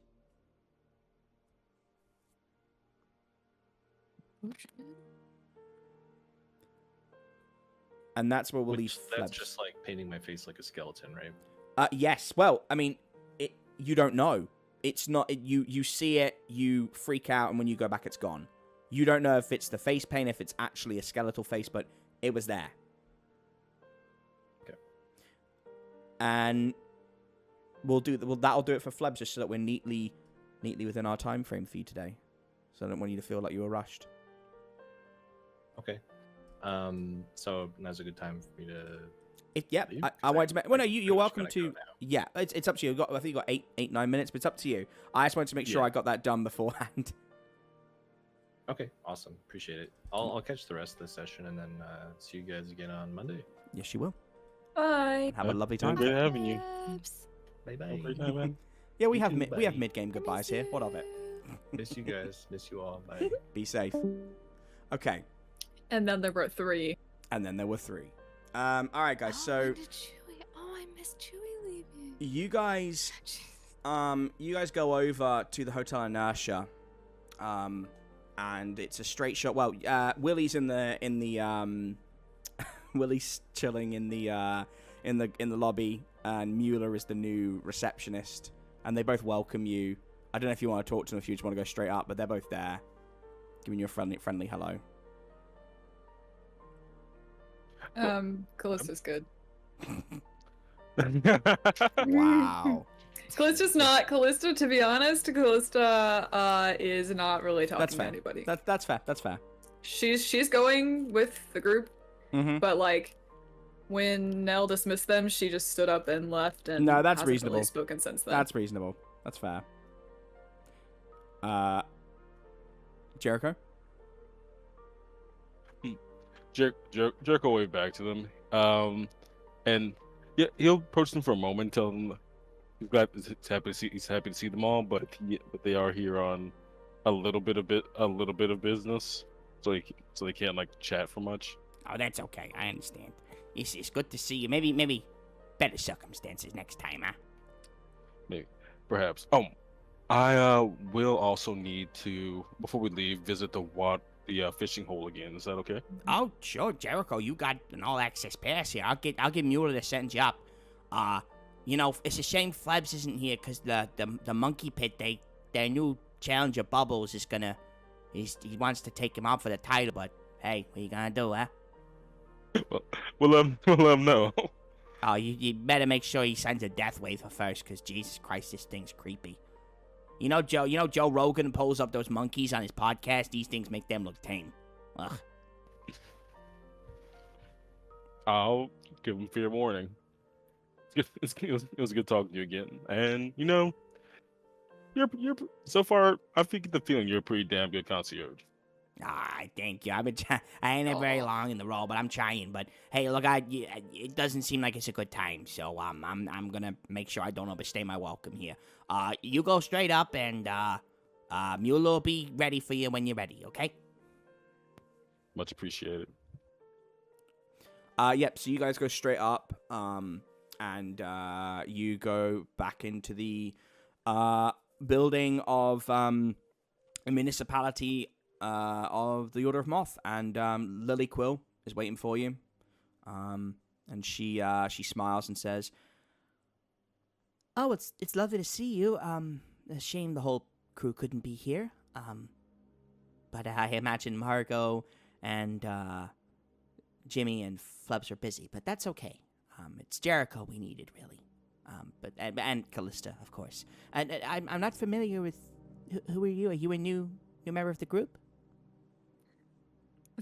And that's where we'll leave That's Flebs. just like painting my face like a skeleton, right? Yes. Well, I mean, you don't know. It's not. You see it, you freak out, and when you go back, it's gone. You don't know if it's the face paint, if it's actually a skeletal face, but it was there. Okay. And that'll do it for Flebs, just so that we're neatly within our time frame for you today. So I don't want you to feel like you were rushed. Okay. So now's a good time for me to. Yep. leave? I wanted to make. Well, no, you're Pretty much welcome gotta go to. now. Yeah, it's up to you. I think you got 9 minutes, but it's up to you. I just wanted to make sure Yeah. I got that done beforehand. Okay, awesome. Appreciate it. I'll catch the rest of the session and then see you guys again on Monday. Yes, you will. Bye. Have a lovely time. Good having you. Bye Great time, man. Yeah, we You have too, we have buddy. mid-game goodbyes here. What of it? Miss you guys. Miss you all. Bye. Be safe. Okay, And then there were 3. and then there were 3. All right, guys. So I missed Chewy leaving. you guys go over to the Hotel Inertia, and it's a straight shot. Well, Willie's in the Willie's chilling in the lobby, and Mueller is the new receptionist, and they both welcome you. I don't know if you want to talk to them, if you just want to go straight up, but they're both there, giving you a friendly hello. Callista's good. Wow. Callista's not. Callista, to be honest, Callista is not really talking That's to fair. anybody. That's fair. That's fair. she's going with the group, Mm-hmm. but like when Nell dismissed them, she just stood up and left, and No, that's hasn't reasonable. really spoken since then. That's reasonable. That's fair. Jericho? Jericho waved back to them. And yeah, he'll approach them for a moment, tell them he's happy to see them all, but they are here on a little bit of business, so they can't like chat for much. Oh, that's okay. I understand. It's good to see you. Maybe better circumstances next time, huh? Maybe, perhaps. Oh, I will also need to, before we leave, visit the fishing hole again. Is that okay? Oh, sure, Jericho. You got an all-access pass here. I'll get Mueller to send you up. It's a shame Flebs isn't here because the monkey pit, their new challenger Bubbles is gonna, he wants to take him out for the title. But hey, what you gonna do, huh? We'll let him know. Oh, you better make sure he sends a death waiver first, because Jesus Christ, this thing's creepy. You know Joe Rogan pulls up those monkeys on his podcast? These things make them look tame. Ugh. I'll give him fair warning. It was good talking to you again. And you're so far, I get the feeling you're a pretty damn good concierge. Thank you. I ain't been very long in the role, but I'm trying. But hey, look, it doesn't seem like it's a good time, so I'm gonna make sure I don't overstay my welcome here. You go straight up, and Mueller will be ready for you when you're ready. Okay? Much appreciated. Yep. So you guys go straight up, and you go back into the building of a municipality. Of the Order of Moth, and Lily Quill is waiting for you, and she smiles and says, "Oh, it's lovely to see you. A shame the whole crew couldn't be here. But I imagine Margo and Jimmy and Flebs are busy, but that's okay. It's Jericho we needed, really. And Callista, of course. And I'm not familiar with who are you? Are you a new member of the group?"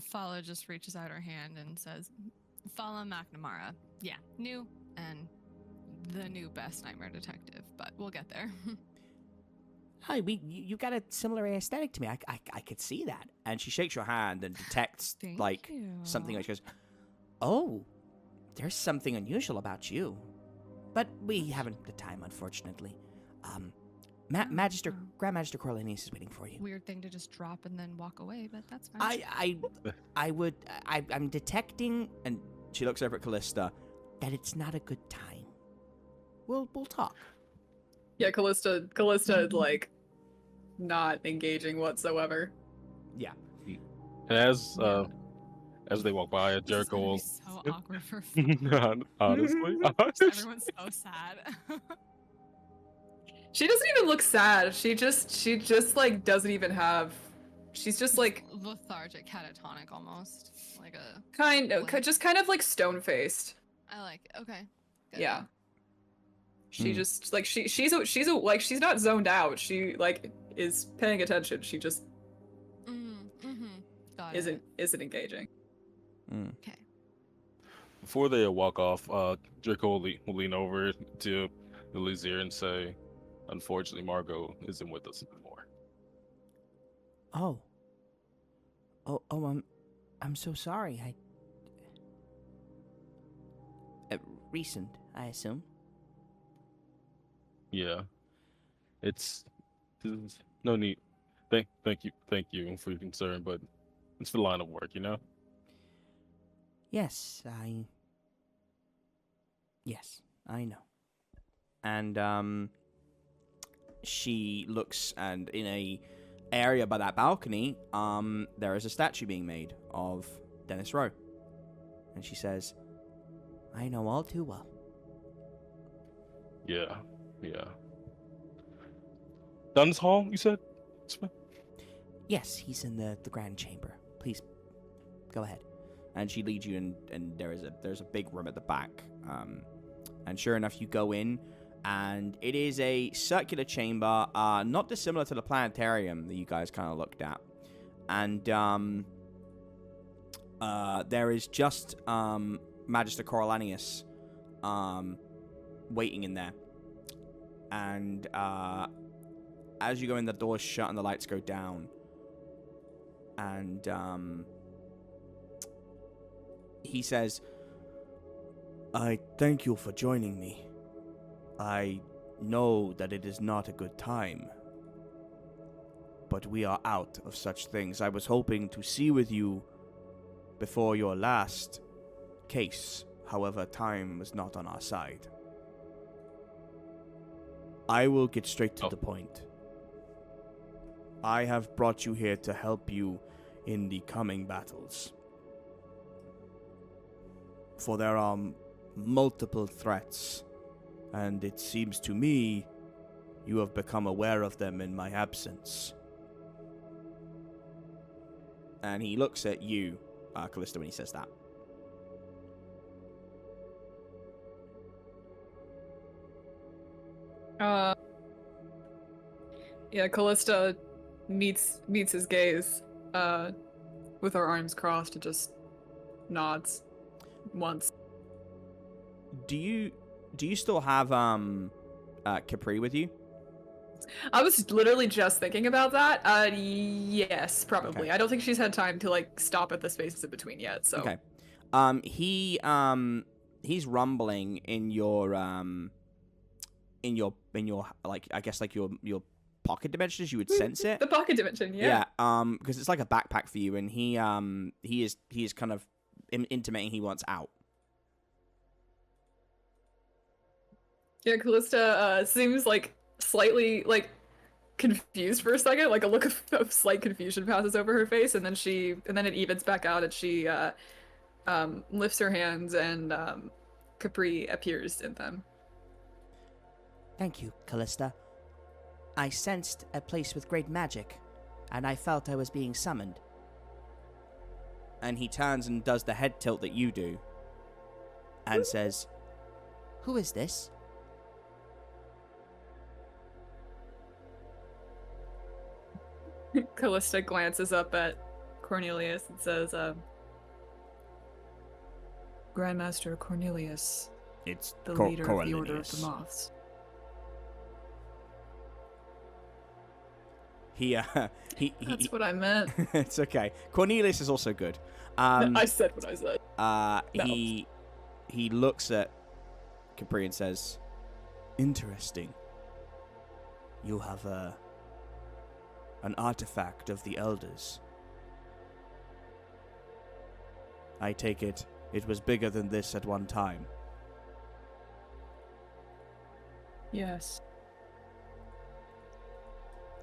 Fala just reaches out her hand and says, Fala McNamara. Yeah, new and the new best nightmare detective, but we'll get there. Hi, you got a similar aesthetic to me. I could see that. and she shakes your hand and detects Thank you. something. Like she goes, Oh, there's something unusual about you. But we haven't the time, unfortunately. Magister, Grand Magister Corlenius is waiting for you. Weird thing to just drop and then walk away, but that's fine. I'm detecting, and she looks over at Callista. that it's not a good time. We'll talk. Yeah, Callista is like not engaging whatsoever. Yeah. And as they walk by, This is Jericho gonna will. be so awkward for Honestly, everyone's so sad. She doesn't even look sad. She just like doesn't even have. She's just like lethargic, catatonic almost. Like a just kind of like stone faced. I like it. Okay. Good. Yeah. She just like she's like she's not zoned out. She like is paying attention. She just Got isn't it. engaging. Okay. before they walk off, Jericho will lean over to Lily's ear and say, "Unfortunately, Margo isn't with us anymore." I'm so sorry. Recent, I assume. Yeah, it's no need. Thank you for your concern, but it's for the line of work, you know. Yes, I know. And she looks, and in a area by that balcony, there is a statue being made of Dennis Rowe. And she says, I know all too well. Yeah. Dunn's Hall, you said? Yes, he's in the grand chamber. Please, go ahead. and she leads you in, and there's a big room at the back. And sure enough, you go in, and it is a circular chamber, not dissimilar to the planetarium that you guys kind of looked at. And there is just Magister Coriolanus waiting in there. And as you go in, the doors shut and the lights go down. And he says, I thank you for joining me. I know that it is not a good time, but we are out of such things. I was hoping to see with you before your last case. However, time was not on our side. I will get straight to the point. I have brought you here to help you in the coming battles. For there are multiple threats, and it seems to me you have become aware of them in my absence. And he looks at you, Callista, when he says that. Yeah, Callista meets his gaze, with her arms crossed and just nods once. Do you still have Capri with you? I was literally just thinking about that. Yes, probably. Okay. I don't think she's had time to like stop at the spaces in between yet. So Okay. He's rumbling in your like, I guess, like your pocket dimensions. You would sense it. the pocket dimension, yeah. Because it's like a backpack for you, and he is kind of intimating he wants out. Yeah, Callista seems like slightly like confused for a second. Like a look of slight confusion passes over her face, and then it evens back out, and she lifts her hands, and Capri appears in them. Thank you, Callista. I sensed a place with great magic, and I felt I was being summoned. And he turns and does the head tilt that you do, and says, Who is this? Callista glances up at Cornelius and says, Grandmaster Cornelius, "It's the leader of the Order of the Moths." He That's what I meant. It's okay. Cornelius is also good. I said what I said. He looks at Capri and says, "Interesting. You have an artifact of the elders. I take it was bigger than this at one time." Yes.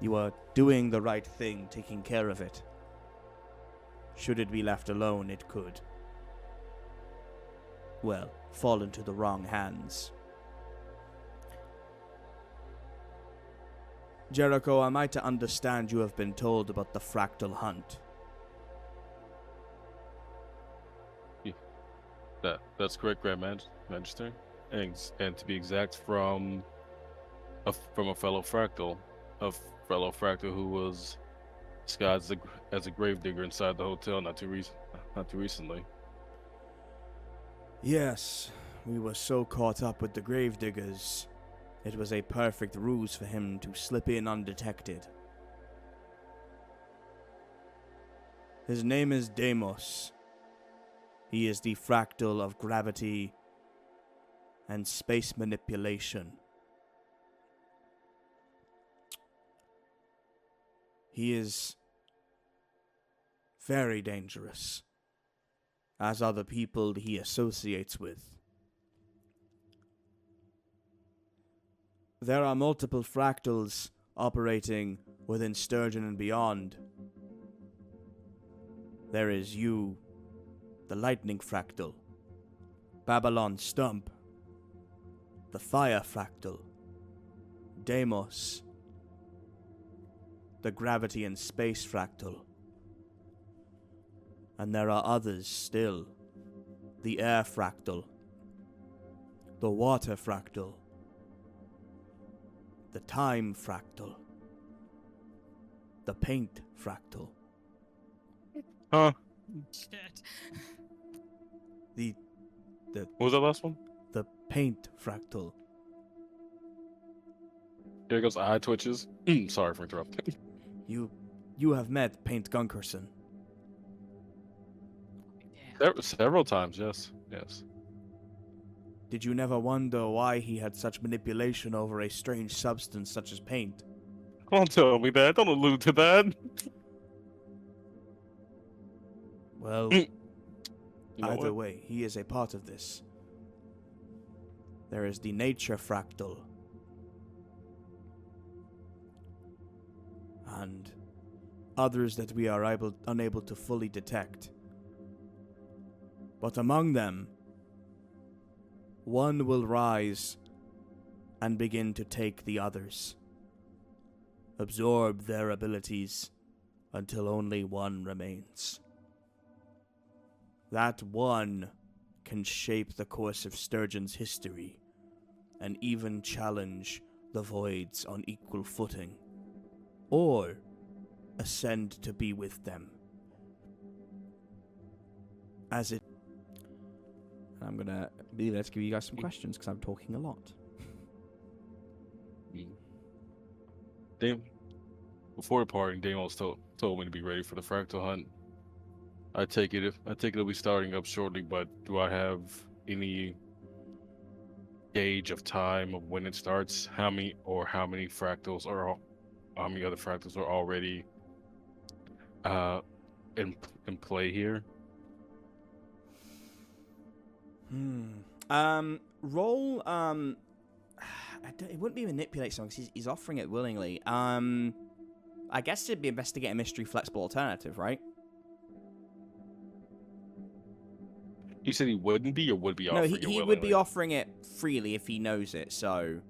You are doing the right thing, taking care of it. Should it be left alone, it could, well, fall into the wrong hands. Jericho, am I to understand you have been told about the Fractal Hunt? That's correct, Magister. And to be exact, from a fellow Fractal, who was disguised as a gravedigger inside the hotel not too recently. Yes, we were so caught up with the gravediggers. It was a perfect ruse for him to slip in undetected. His name is Deimos. He is the fractal of gravity and space manipulation. He is very dangerous, as are the people he associates with. There are multiple fractals operating within Sturgeon and beyond. There is you, the lightning fractal, Babylon Stump, the fire fractal, Deimos, the gravity and space fractal. And there are others still. The air fractal, the water fractal, the time fractal, the paint fractal. Huh? Shit. The What was that last one? the paint fractal. Here goes eye twitches. Sorry for interrupting. You have met Paint Gunkerson. Several times, yes. Yes. Did you never wonder why he had such manipulation over a strange substance such as paint? Don't tell me that. Don't allude to that. Well, You know either what? way, he is a part of this. There is the nature fractal. And others that we are unable to fully detect. But among them, one will rise and begin to take the others, absorb their abilities until only one remains. That one can shape the course of Sturgeon's history and even challenge the voids on equal footing, or ascend to be with them. As it... I'm gonna be there to give you guys some questions, because I'm talking a lot. Damn. Before departing, Deimos told me to be ready for the Fractal Hunt. I take it it'll be starting up shortly, but do I have any gauge of time of when it starts? How many fractals or how many other fractals are already in play here? Roll, it wouldn't be manipulate someone because he's offering it willingly. I guess it'd be investigate a mystery flexible alternative, right? He said he wouldn't be or would be No, offering it he would be willingly? offering it freely if he knows it, so...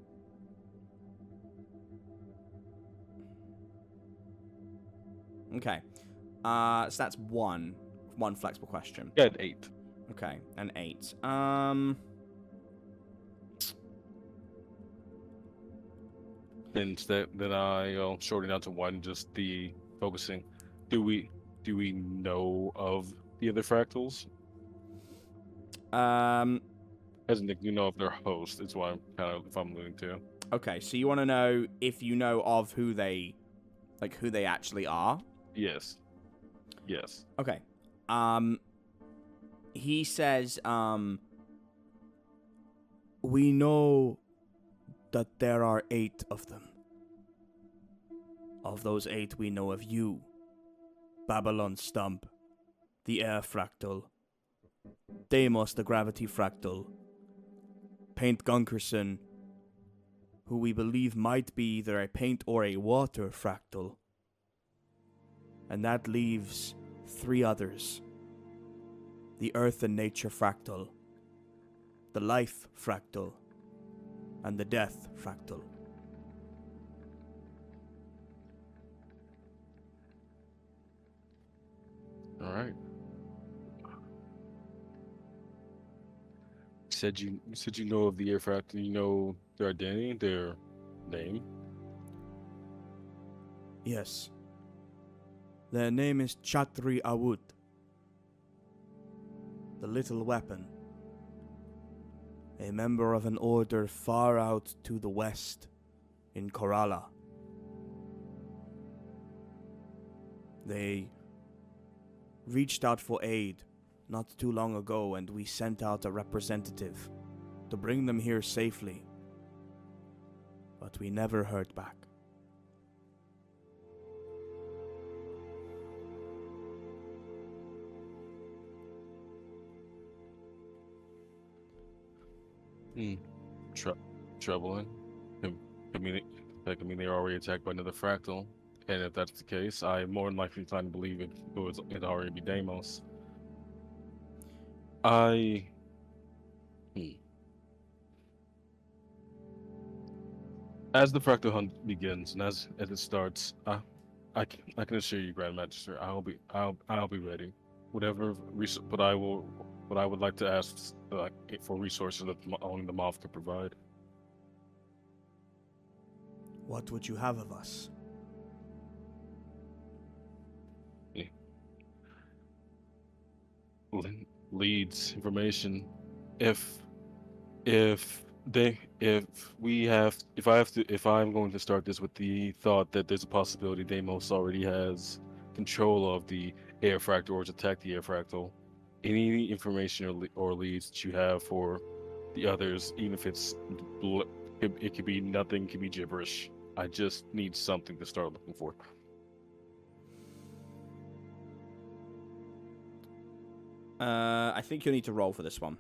Okay. So that's one flexible question. Yeah, 8. Okay, an 8. Instead, then I shorten down to 1, just the focusing. Do we know of the other fractals? As Nick, you know of their host. It's why I'm kind of, if I'm alluding to. Okay, so you want to know if you know of who they actually are? Yes. Yes. Okay. He says, we know that there are 8 of them. Of those 8, we know of you, Babylon Stump, the Air Fractal, Deimos, the Gravity Fractal, Paint Gunkerson, who we believe might be either a paint or a water fractal. And that leaves 3 others. The Earth and Nature Fractal, the Life Fractal, and the Death Fractal. All right. You said you know of the Air Fractal. You know their identity, their name. Yes. Their name is Chatri Awut. The Little Weapon. A member of an order far out to the west, in Korala. They reached out for aid not too long ago, and we sent out a representative to bring them here safely. But we never heard back. Troubling. I mean, they're already attacked by another fractal, and if that's the case, I'm more than likely inclined to believe it'd already be Deimos. As the Fractal Hunt begins, and as it starts, I can assure you, Grand Magister, I'll be ready. But I would like to ask for resources that only the Moth could provide. What would you have of us? leads information. If I'm going to start this with the thought that there's a possibility Deimos already has control of the air fractal or to attack the air fractal, any information or leads that you have for the others, even if it could be nothing, could be gibberish. I just need something to start looking for. I think you'll need to roll for this one.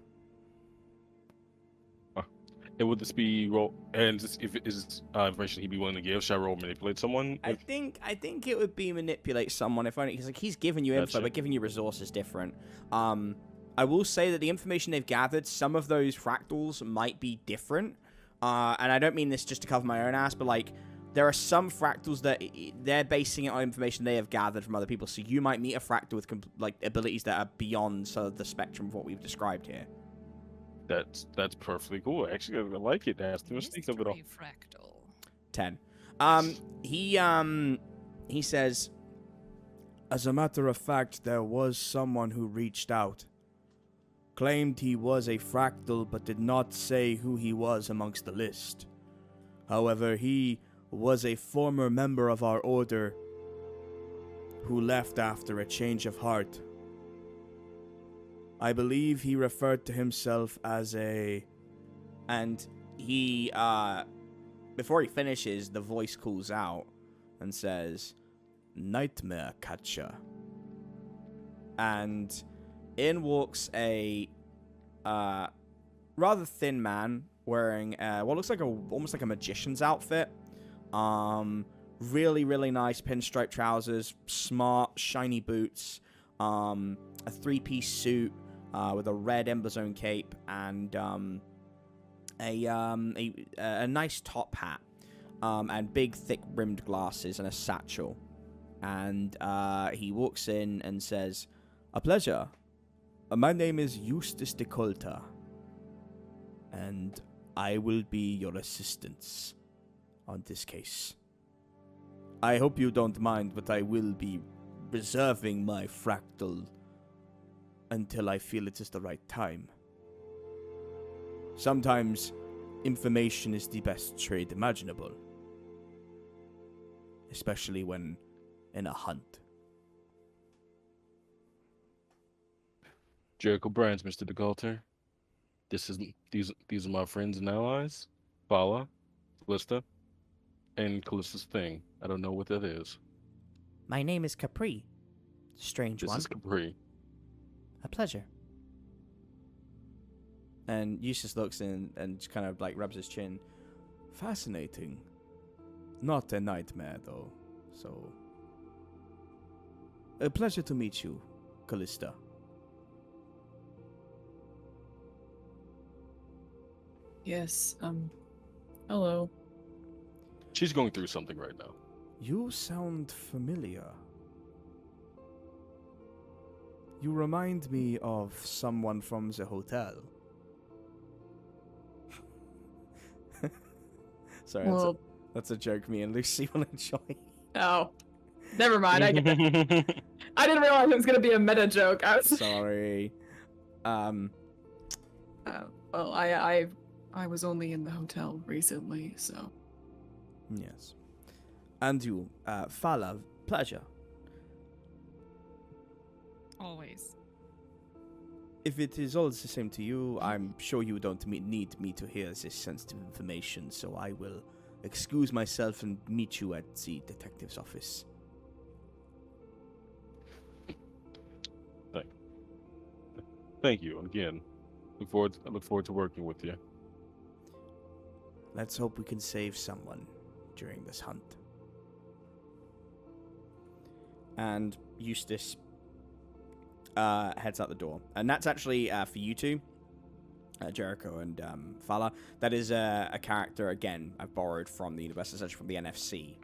And would this be roll? And if it is information he'd be willing to give, should I roll manipulate someone? I think it would be manipulate someone, if only because like he's giving you info, Gotcha. but giving you resources different. I will say that the information they've gathered, some of those fractals might be different. And I don't mean this just to cover my own ass, but like there are some fractals that they're basing it on information they have gathered from other people. So you might meet a fractal with like abilities that are beyond sort of the spectrum of what we've described here. That's perfectly cool. Actually, I like it. That's the mystique of it all. Fractal. 10. He says, As a matter of fact, there was someone who reached out. Claimed he was a fractal, but did not say who he was amongst the list. However, he was a former member of our order who left after a change of heart. I believe he referred to himself as a... and he, before he finishes, the voice calls out and says, Nightmare Catcher. and in walks a rather thin man wearing what looks like almost like a magician's outfit. Really, really nice pinstripe trousers, smart, shiny boots, a three-piece suit with a red Emberzone cape, and a nice top hat, and big, thick-rimmed glasses and a satchel. And he walks in and says, A pleasure. My name is Eustace de Colta, and I will be your assistance on this case. I hope you don't mind, but I will be reserving my fractal until I feel it is the right time. Sometimes information is the best trade imaginable, especially when in a hunt. Jericho Brands, Mr. DeGalter. These are my friends and allies. Fala, Callista, and Callista's thing. I don't know what that is. My name is Capri. Strange This one. is Capri. A pleasure. and Eustace looks in and just kind of like rubs his chin. Fascinating. Not a nightmare, though, so... A pleasure to meet you, Callista. Yes, hello. She's going through something right now. You sound familiar. You remind me of someone from the hotel. Sorry, Well, that's a joke me and Lucy will enjoy. oh, never mind. I didn't realize it was gonna be a meta joke. I was Sorry. well, I was only in the hotel recently, so. Yes. And you, Fala, pleasure. Always. If it is all the same to you, I'm sure you don't need me to hear this sensitive information, so I will excuse myself and meet you at the detective's office. Thank you again. I look forward to working with you. Let's hope we can save someone during this hunt. And Eustace heads out the door. And that's actually for you two, Jericho and Fala. That is a character, again, I've borrowed from the universe, essentially from the NFC.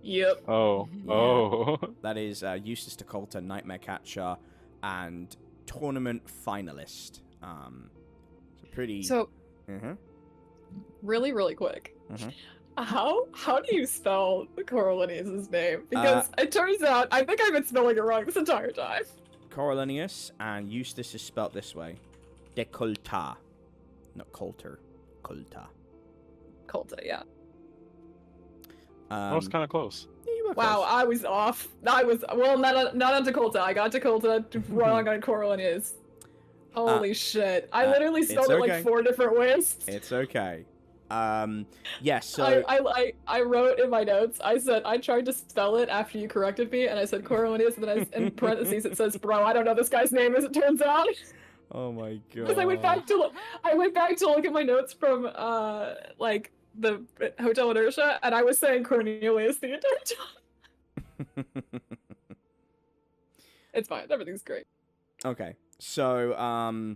Yep. Oh, Yeah. oh. That is Eustace de Colta, Nightmare Catcher, and tournament finalist. So pretty... So, Mhm. really quick. Mhm. How do you spell Coralinese's name? Because it turns out I think I've been spelling it wrong this entire time. Coriolanus, and Eustace is spelt this way. Decolta. Not Coulter. Colta. Colta, yeah. That was kind of close. Yeah, you were Wow, close. I was off. Well, not onto Colta. I got to Colta, wrong on Coriolanus. Holy shit. I literally spelled it okay. like 4 different ways. It's okay. Yes, so... I wrote in my notes, I said, I tried to spell it after you corrected me, and I said Coriolanus, and then in parentheses it says, bro, I don't know this guy's name as it turns out. Oh my god. Because I went back to look at my notes from, like, the Hotel Inertia, and I was saying Cornelius the entire time. It's fine, everything's great. Okay, so,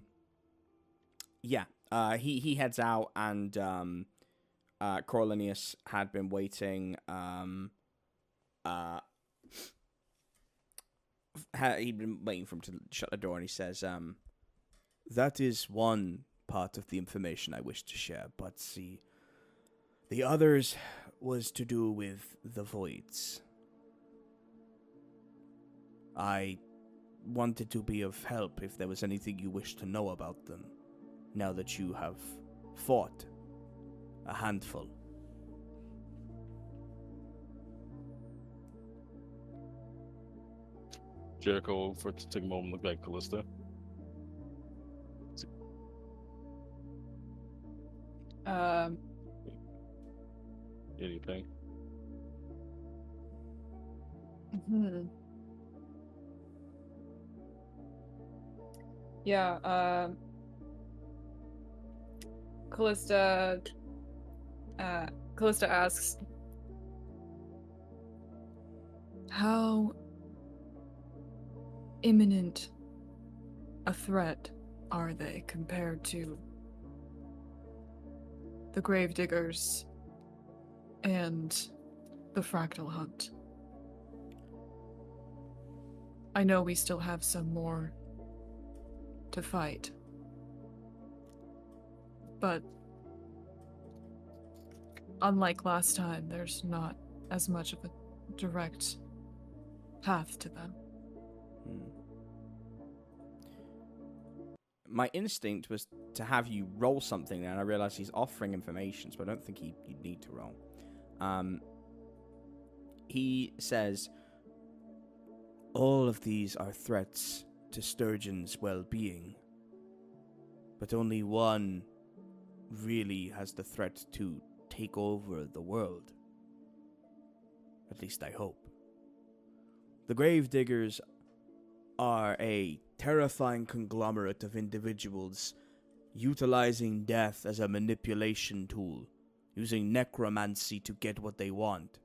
yeah, he heads out, and, Coriolanus had been waiting, he'd been waiting for him to shut the door, and he says, that is one part of the information I wish to share, but the others was to do with the voids. I wanted to be of help if there was anything you wish to know about them, now that you have fought a handful. Jericho, for to take a moment, look like Callista. Anything? Yeah, Callista asks, how imminent a threat are they compared to the gravediggers and the Fractal Hunt? I know we still have some more to fight, but unlike last time, there's not as much of a direct path to them. My instinct was to have you roll something, and I realized he's offering information, so I don't think you'd need to roll. He says, all of these are threats to Sturgeon's well-being, but only one really has the threat to take over the world. At least I hope. The Gravediggers are a terrifying conglomerate of individuals utilizing death as a manipulation tool, using necromancy to get what they want.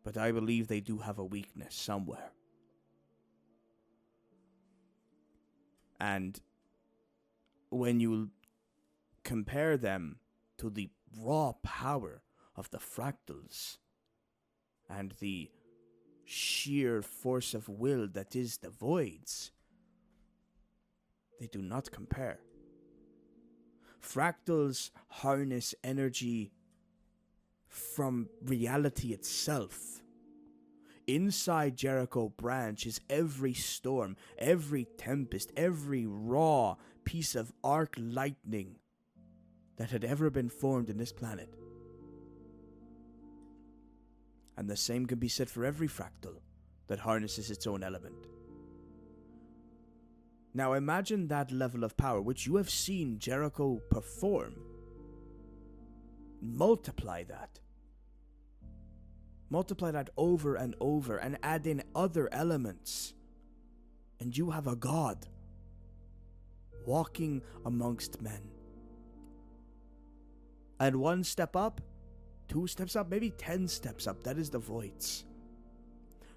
But I believe they do have a weakness somewhere. And when you compare them to the raw power of the fractals and the sheer force of will that is the voids, they do not compare. Fractals harness energy from reality itself. Inside Jericho Branch is every storm, every tempest, every raw piece of arc lightning that had ever been formed in this planet. And the same can be said for every fractal that harnesses its own element. Now imagine that level of power which you have seen Jericho perform. Multiply that. Multiply that over and over and add in other elements. And you have a god walking amongst men. And 1 step up, 2 steps up, maybe 10 steps up. That is the voids.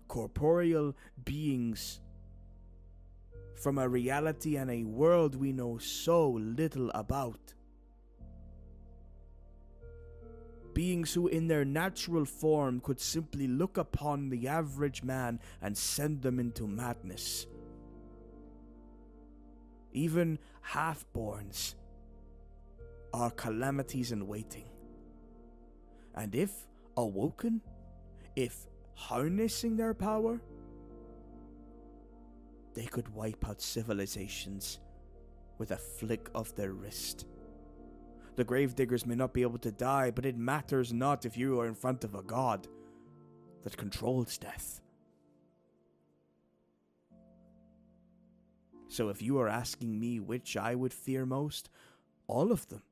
Corporeal beings from a reality and a world we know so little about. Beings who in their natural form could simply look upon the average man and send them into madness. Even half-borns are calamities in waiting. And if awoken, if harnessing their power, they could wipe out civilizations with a flick of their wrist. The gravediggers may not be able to die, but it matters not if you are in front of a god that controls death. So if you are asking me which I would fear most, all of them.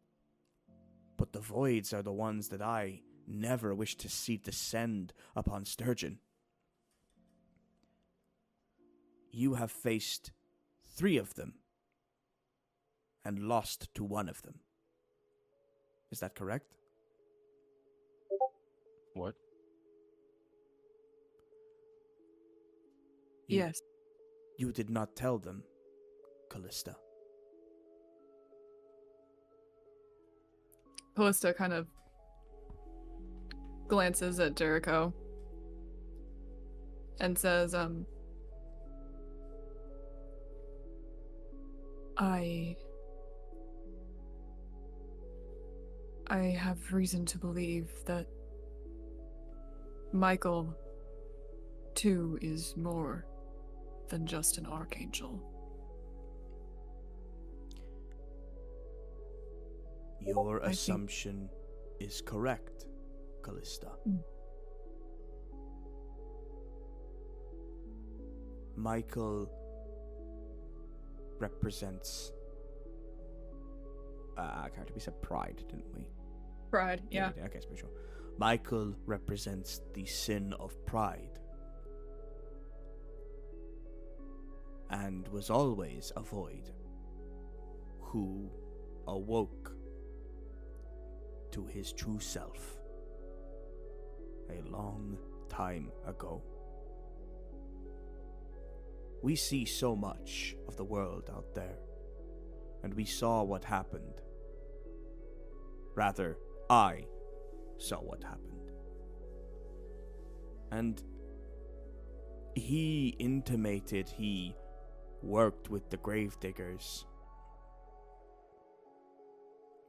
But the voids are the ones that I never wish to see descend upon Sturgeon. You have faced 3 of them and lost to 1 of them. Is that correct? What? Yes. You did not tell them, Callista. Callista kind of glances at Jericho and says, I have reason to believe that Michael, too, is more than just an archangel. Your assumption is correct, Callista. Michael represents... character, we said pride, didn't we? Pride, yeah. Okay, special. Michael represents the sin of pride. And was always a void who awoke to his true self a long time ago. We see so much of the world out there, and we saw what happened. Rather, I saw what happened. And he intimated he worked with the gravediggers,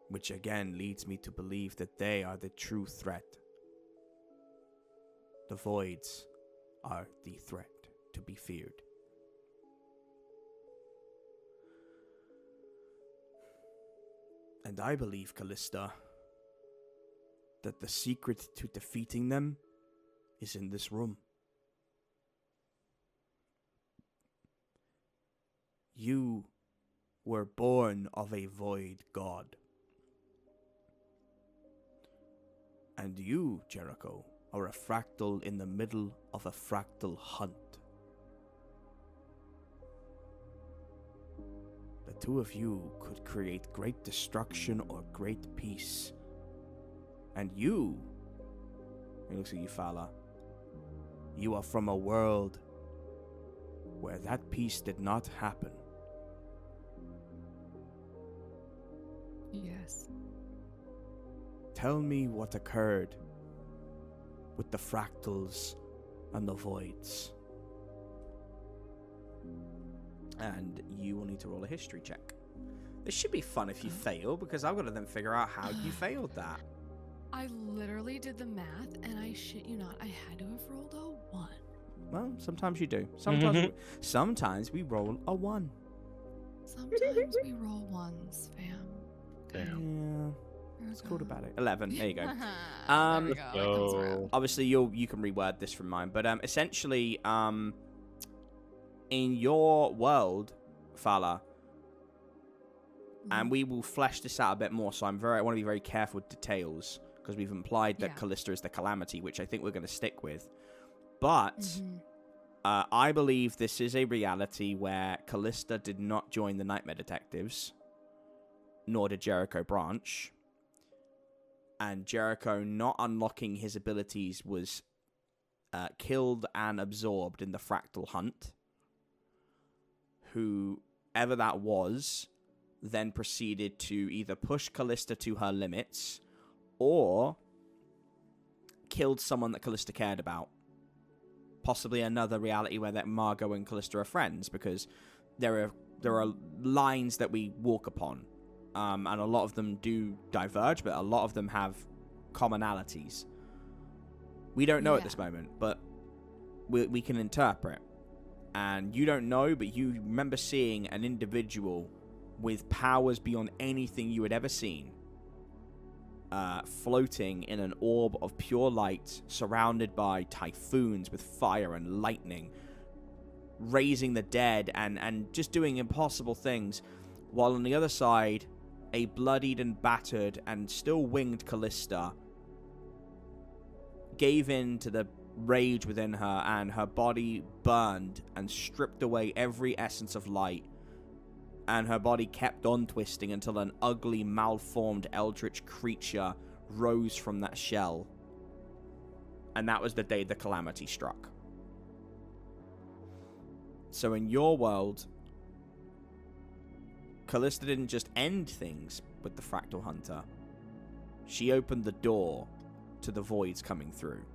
which again leads me to believe that they are the true threat. The voids are the threat to be feared. And I believe, Callista, that the secret to defeating them is in this room. You were born of a void god. And you, Jericho, are a fractal in the middle of a fractal hunt. The 2 of you could create great destruction or great peace. And you, it looks at you, Fala, you are from a world where that peace did not happen. Yes. Tell me what occurred with the fractals and the voids. And you will need to roll a history check. This should be fun if you fail, because I've got to then figure out how you failed that. I literally did the math, and I shit you not, I had to have rolled a 1. Well, sometimes you do. Sometimes we roll a 1. Sometimes we roll 1s, fam. Damn. Yeah, it's cool about it. 11. There you go. There we go. It comes So- around. Obviously, you can reword this from mine, but essentially, in your world, Fala, and we will flesh this out a bit more. So I want to be very careful with details, because we've implied that Yeah. Callista is the calamity, which I think we're going to stick with. But Mhm. I believe this is a reality where Callista did not join the Nightmare Detectives, nor did Jericho branch. And Jericho, not unlocking his abilities, was killed and absorbed in the Fractal Hunt. Whoever that was then proceeded to either push Callista to her limits or killed someone that Callista cared about. Possibly another reality where that Margo and Callista are friends, because there are lines that we walk upon. And a lot of them do diverge, but a lot of them have commonalities. We don't know at this moment, but we can interpret. And you don't know, but you remember seeing an individual with powers beyond anything you had ever seen, floating in an orb of pure light, surrounded by typhoons with fire and lightning, raising the dead and just doing impossible things, while on the other side, a bloodied and battered and still winged Callista gave in to the rage within her, and her body burned and stripped away every essence of light, and her body kept on twisting until an ugly, malformed eldritch creature rose from that shell. And that was the day the calamity struck. So in your world, Callista didn't just end things with the Fractal Hunter. She opened the door to the voids coming through.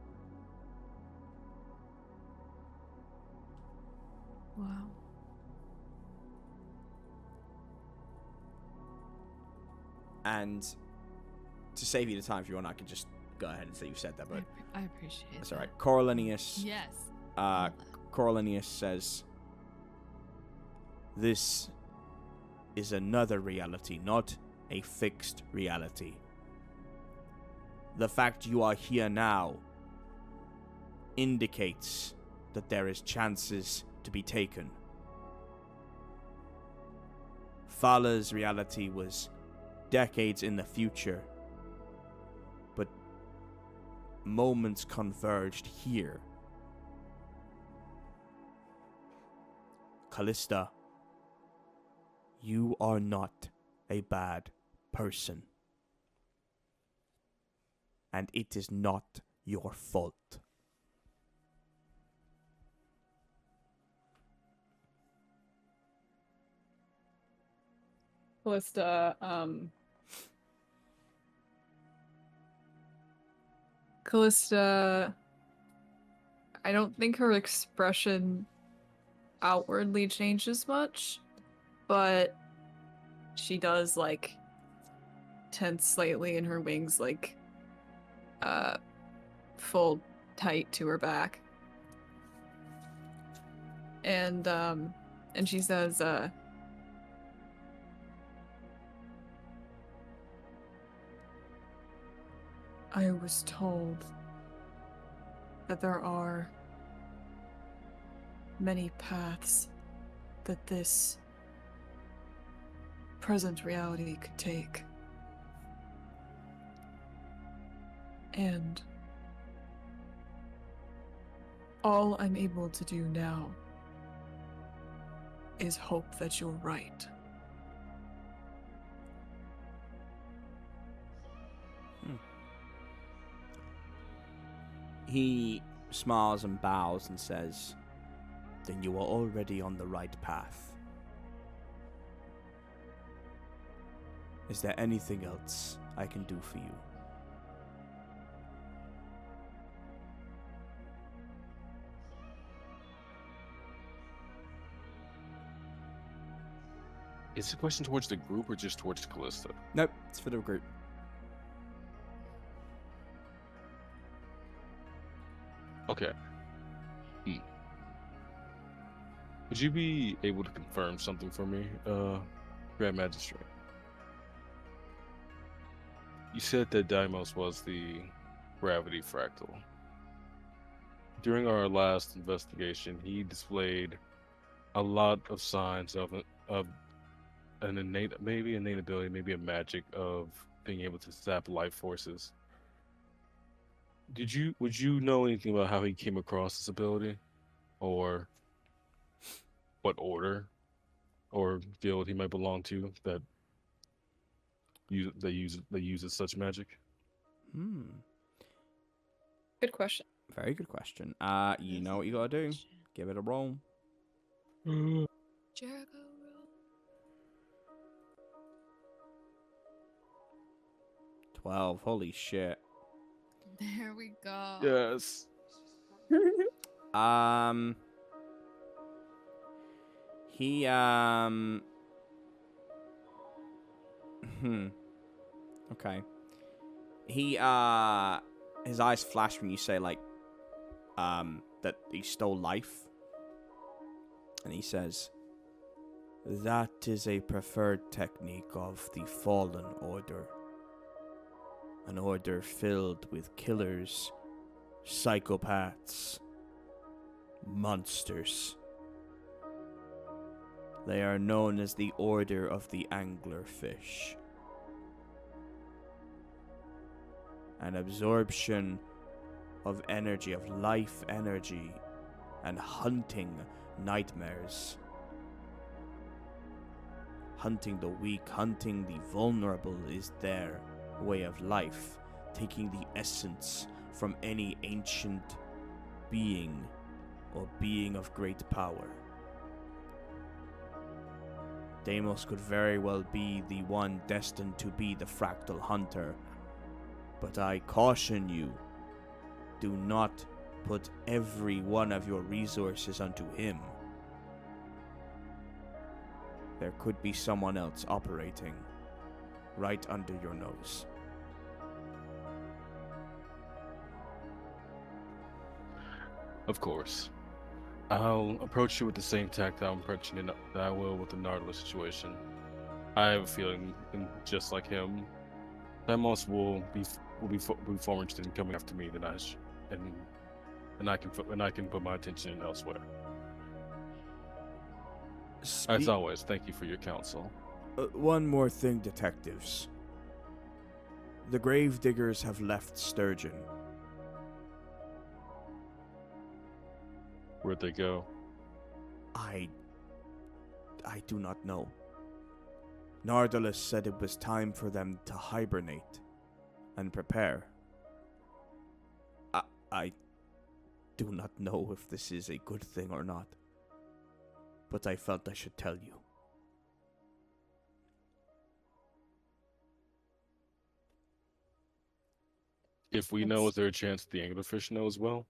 Wow. And to save you the time, if you want, I could just go ahead and say you said that, but I appreciate it. that's all right. Coriolanus, Yes. Coriolanus says, "This is another reality, not a fixed reality. The fact you are here now indicates that there is chances to be taken. Fala's reality was decades in the future, but moments converged here. Callista, you are not a bad person. And it is not your fault." Callista, Callista, I don't think her expression outwardly changes much, but she does, like, tense slightly and her wings, like, fold tight to her back. And she says, I was told that there are many paths that this present reality could take. And all I'm able to do now is hope that you're right. He smiles and bows and says, "Then you are already on the right path. Is there anything else I can do for you?" Is the question towards the group or just towards Callista? Nope, it's for the group. Okay. Would you be able to confirm something for me, Grand Magister? You said that Deimos was the gravity fractal. During our last investigation, he displayed a lot of signs of an innate ability, maybe a magic of being able to zap life forces. Would you know anything about how he came across this ability, or what order or guild he might belong to that uses such magic? Good question. Very good question. You know what you gotta do. Give it a roll. Jericho. 12. Holy shit. There we go. Yes. He Okay. He his eyes flash when you say, like, that he stole life. And he says, "That is a preferred technique of the Fallen Order. An order filled with killers, psychopaths, monsters. They are known as the Order of the Anglerfish. An absorption of energy, of life energy, and hunting nightmares. Hunting the weak, hunting the vulnerable is their way of life, taking the essence from any ancient being or being of great power. Deimos could very well be the one destined to be the Fractal Hunter, but I caution you, do not put every one of your resources onto him. There could be someone else operating right under your nose." Of course. I'll approach you with the same tact that I'm approaching it, that I will with the Nautilus situation. I have a feeling, just like him, that most will be far more interested in coming after me than I and I can put my attention elsewhere. As always, thank you for your counsel. One more thing, detectives. The gravediggers have left Sturgeon. Where'd they go? I do not know. Nautilus said it was time for them to hibernate and prepare. I do not know if this is a good thing or not, but I felt I should tell you. If we know, is there a chance the anglerfish know as well?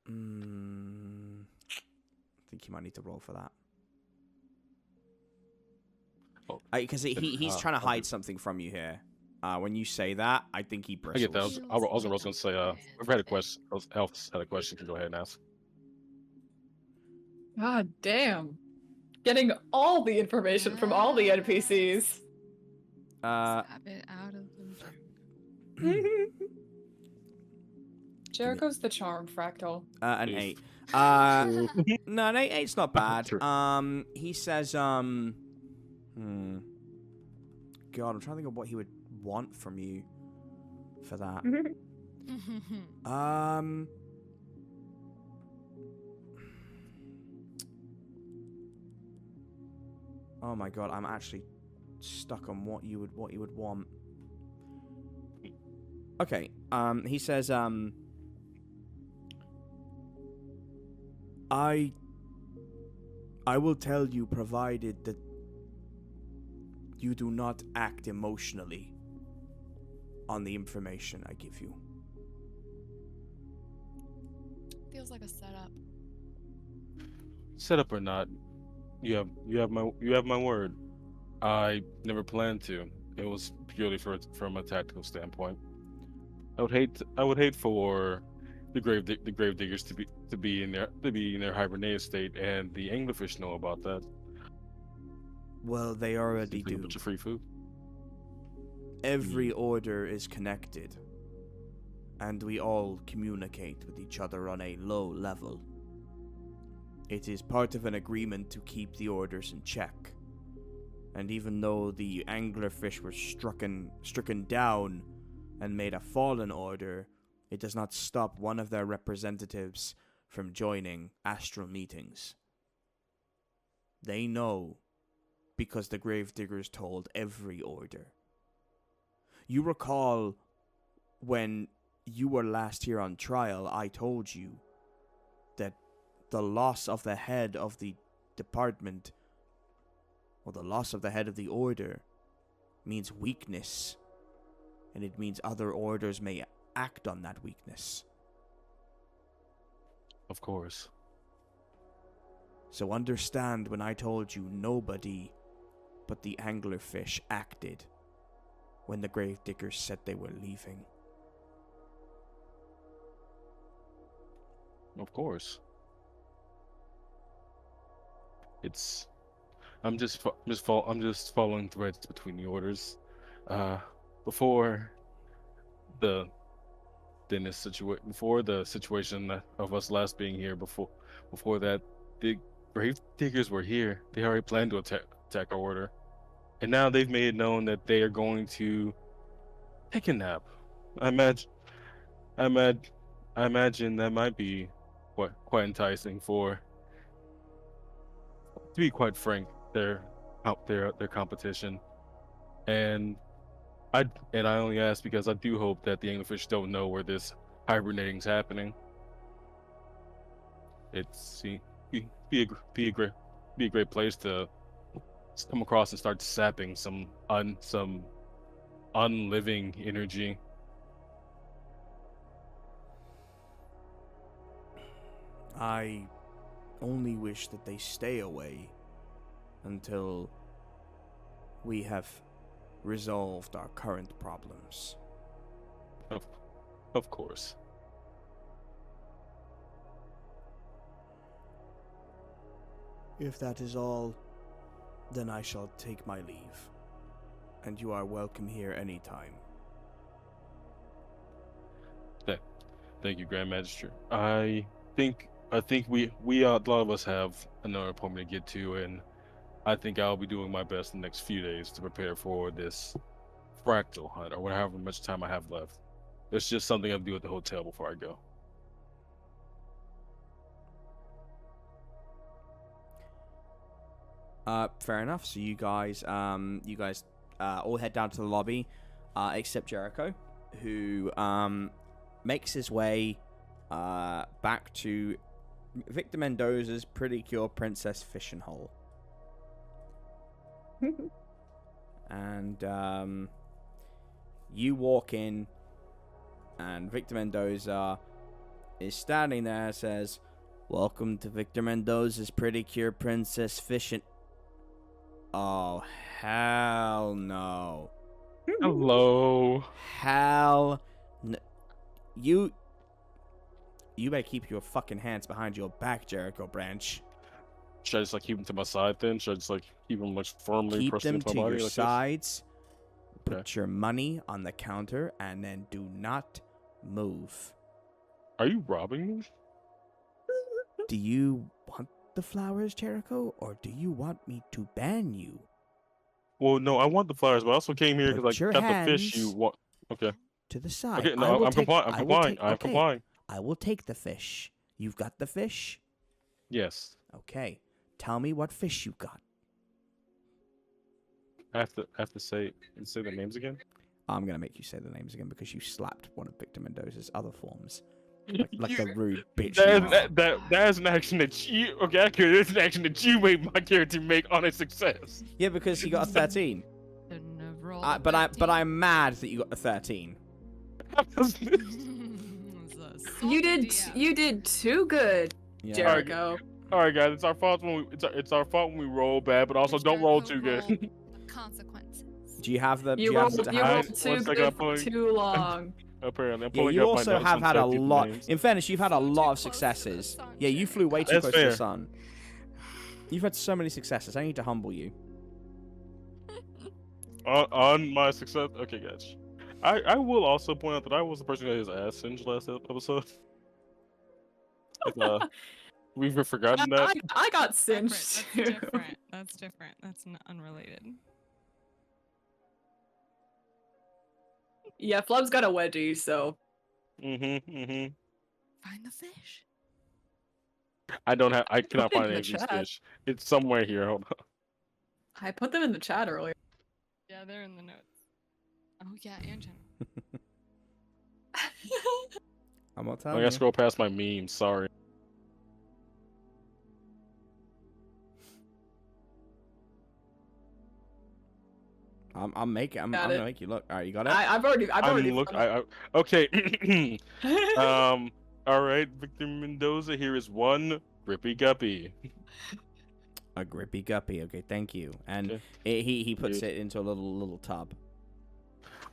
I think you might need to roll for that. Oh, Because he's trying to hide something from you here. When you say that, I think he I bristles. get that. I was going to say, I've had a question. Elf had a question. You can go ahead and ask. God damn. Getting all the information from all the NPCs. Stab it out of them. Jericho's the charm, Fractal. An 8. No, an 8's not bad. He says, God, I'm trying to think of what he would want from you for that. Oh my god, I'm actually stuck on what you would want. Okay, he says, I will tell you, provided that you do not act emotionally on the information I give you. Feels like a setup. Setup or not, you have my word. I never planned to. It was purely from a tactical standpoint. I would hate for the gravediggers to be in their hibernated state, and the anglerfish know about that. Well, they already Simply a do. bunch of free food. Every order is connected, and we all communicate with each other on a low level. It is part of an agreement to keep the orders in check. And even though the anglerfish were stricken down and made a fallen order, it does not stop one of their representatives from joining astral meetings. They know because the gravediggers told every order. You recall when you were last here on trial, I told you that the loss of the head of the department, or the loss of the head of the order, means weakness, and it means other orders may act on that weakness. Of course. So understand when I told you nobody but the anglerfish acted when the gravediggers said they were leaving. Of course. It's. I'm just following threads between the orders. Before the before the situation of us last being here, before that, the grave diggers were here. They already planned to attack our order, and now they've made it known that they are going to take a nap. I imagine. I imagine that might be quite enticing for. To be quite frank, their competition, and I only ask because I do hope that the anglerfish don't know where this hibernating's happening. It's be a great place to come across and start sapping some unliving energy. I only wish that they stay away until we have resolved our current problems. Of course. If that is all, then I shall take my leave, and you are welcome here anytime. Thank you, Grand Magister. I think we a lot of us have another appointment to get to, and I think I'll be doing my best the next few days to prepare for this Fractal Hunt, or however much time I have left. It's just something I have to do at the hotel before I go. Fair enough. So you guys all head down to the lobby, except Jericho, who makes his way back to Victor Mendoza's pretty cure princess fishing hole. And you walk in, and Victor Mendoza is standing there and says, "Welcome to Victor Mendoza's pretty cure princess fishing." Oh, hell no. Hello. Hell no. You better keep your fucking hands behind your back, Jericho Branch. Should I just keep them to my side then? Should I just keep them firmly Keep pressed them into to my body your like sides. Put Okay. your money on the counter and then do not move. Are you robbing me? Do you want the flowers, Jericho, or do you want me to ban you? Well, no, I want the flowers, but I also came here Put because your got the fish you hands want. Okay. To the side. Okay, no, I'm complying. I'm complying. I'm Okay, complying. I will take the fish. You've got the fish? Yes. Okay. Tell me what fish you got. I have to say the names again. I'm gonna make you say the names again because you slapped one of Victor Mendoza's other forms. Like the rude bitch. That is an action that you That's an action that you made my character make on a success. Yeah, because he got a 13. Shouldn't have rolled a But I'm mad that you got a 13. You did too good, Yeah. Jericho. All right, guys, it's our fault when we roll bad, but also don't roll too good. Consequences. Do you have the? You do you have rolled, the you hand? rolled too One second, good I'm for pulling- too long. Apparently, I'm Yeah, pulling you up my also notes have and had a checking the lot. names. In fairness, you've had a Flew lot too of close to the successes. sun, Yeah, you flew way too That's close to the fair. sun. You've had so many successes. I need to humble you. On my success. Okay, guys. I will also point out that I was the person who got his ass singed last episode. We've forgotten that. I got Separate. singed That's too. different. That's different. That's unrelated. Yeah, Flebs got a wedgie, so. Find the fish. I don't have. I cannot Put it find in any the of these chat. fish. It's somewhere here. Hold on. I put them in the chat earlier. Yeah, they're in the notes. Oh yeah, and Jen. I'm not I telling gotta you. scroll past my memes. Sorry. I'm Got gonna it. make you look. All right, you got it. I've already. Okay. All right, Victor Mendoza. Here is one grippy guppy. A grippy guppy. Okay, thank you. And Okay. he puts it into a little tub.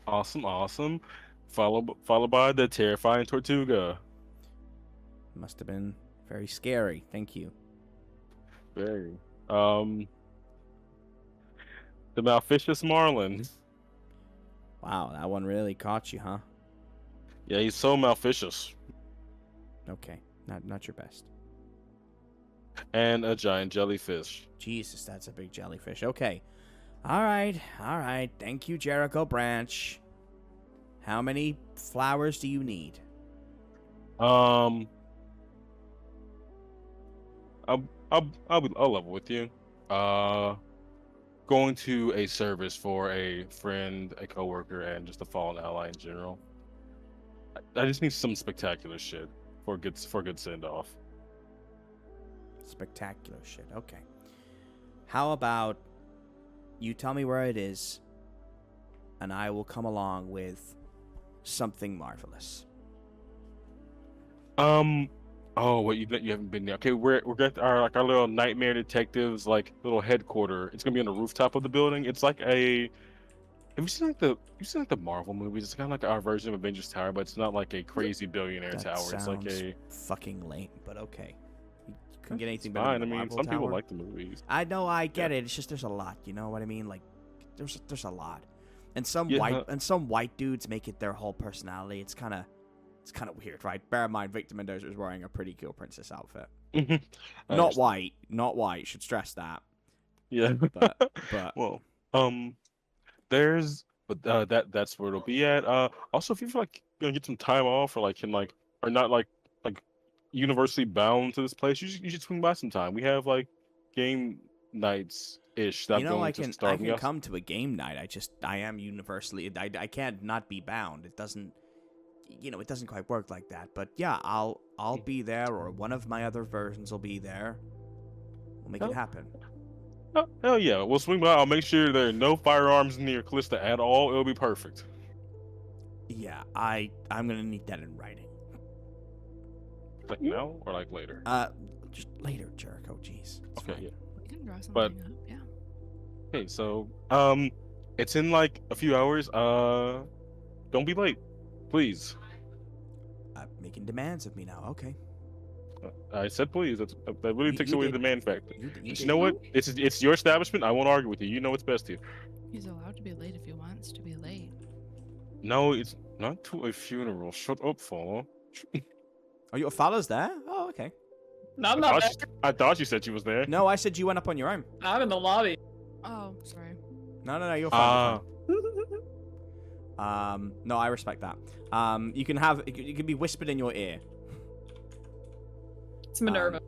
Awesome. Followed by the terrifying Tortuga. Must have been very scary. Thank you. Very. The Malficious Marlin. Wow, that one really caught you, huh? Yeah, he's so malficious. Okay, not your best. And a giant jellyfish. Jesus, that's a big jellyfish. Okay. All right. Thank you, Jericho Branch. How many flowers do you need? I'll level with you. Going to a service for a friend, a coworker, and just a fallen ally in general. I just need some spectacular shit for a good send off. Spectacular shit. Okay. How about you tell me where it is, and I will come along with something marvelous. Oh, what you haven't been there? Okay, we're got our little nightmare detectives little headquarter. It's gonna be on the rooftop of the building. It's like a. Have you seen the Marvel movies? It's kind of like our version of Avengers Tower, but it's not like a crazy billionaire That tower. It's like sounds a. fucking lame, but okay. You couldn't get anything It's better fine. than I the mean, Marvel some people Tower? like the movies. I know, I get it. It's just there's a lot. You know what I mean? Like, there's a lot, and some Yeah. white dudes make it their whole personality. It's kind of weird, right? Bear in mind, Victor Mendoza is wearing a pretty cool princess outfit. I Not understand. white. Should stress that. Yeah. But Well, that's where it'll be at. Also, if you feel like you're gonna get some time off, or or not like universally bound to this place, you should swing by sometime. We have game nights ish that you I'm know, going I to can start. come to a game night. I am universally. I can't not be bound. It doesn't. It doesn't quite work like that. But yeah, I'll be there, or one of my other versions will be there. We'll make it happen. Oh, hell yeah, we'll swing by. I'll make sure there are no firearms near Callista at all. It'll be perfect. Yeah, I'm gonna need that in writing. Like now or like later? Just later, Jericho. Jeez. It's Okay, fine. yeah. We can draw something But- up. Yeah. Okay, so it's in a few hours. Don't be late, please. Making demands of me now. Okay. I said please. That really You- takes you away did- the man factor. You You did. know what? It's your establishment. I won't argue with you. You know what's best here. He's allowed to be late if he wants to be late. No, it's not to a funeral. Shut up, Fala. Oh, your Fala's there? Oh, okay. No, I'm not there. I thought you said she was there. No, I said you went up on your own. I'm in the lobby. Oh, sorry. No, you're fine. Ah. No, I respect that. You can be whispered in your ear. It's Minerva.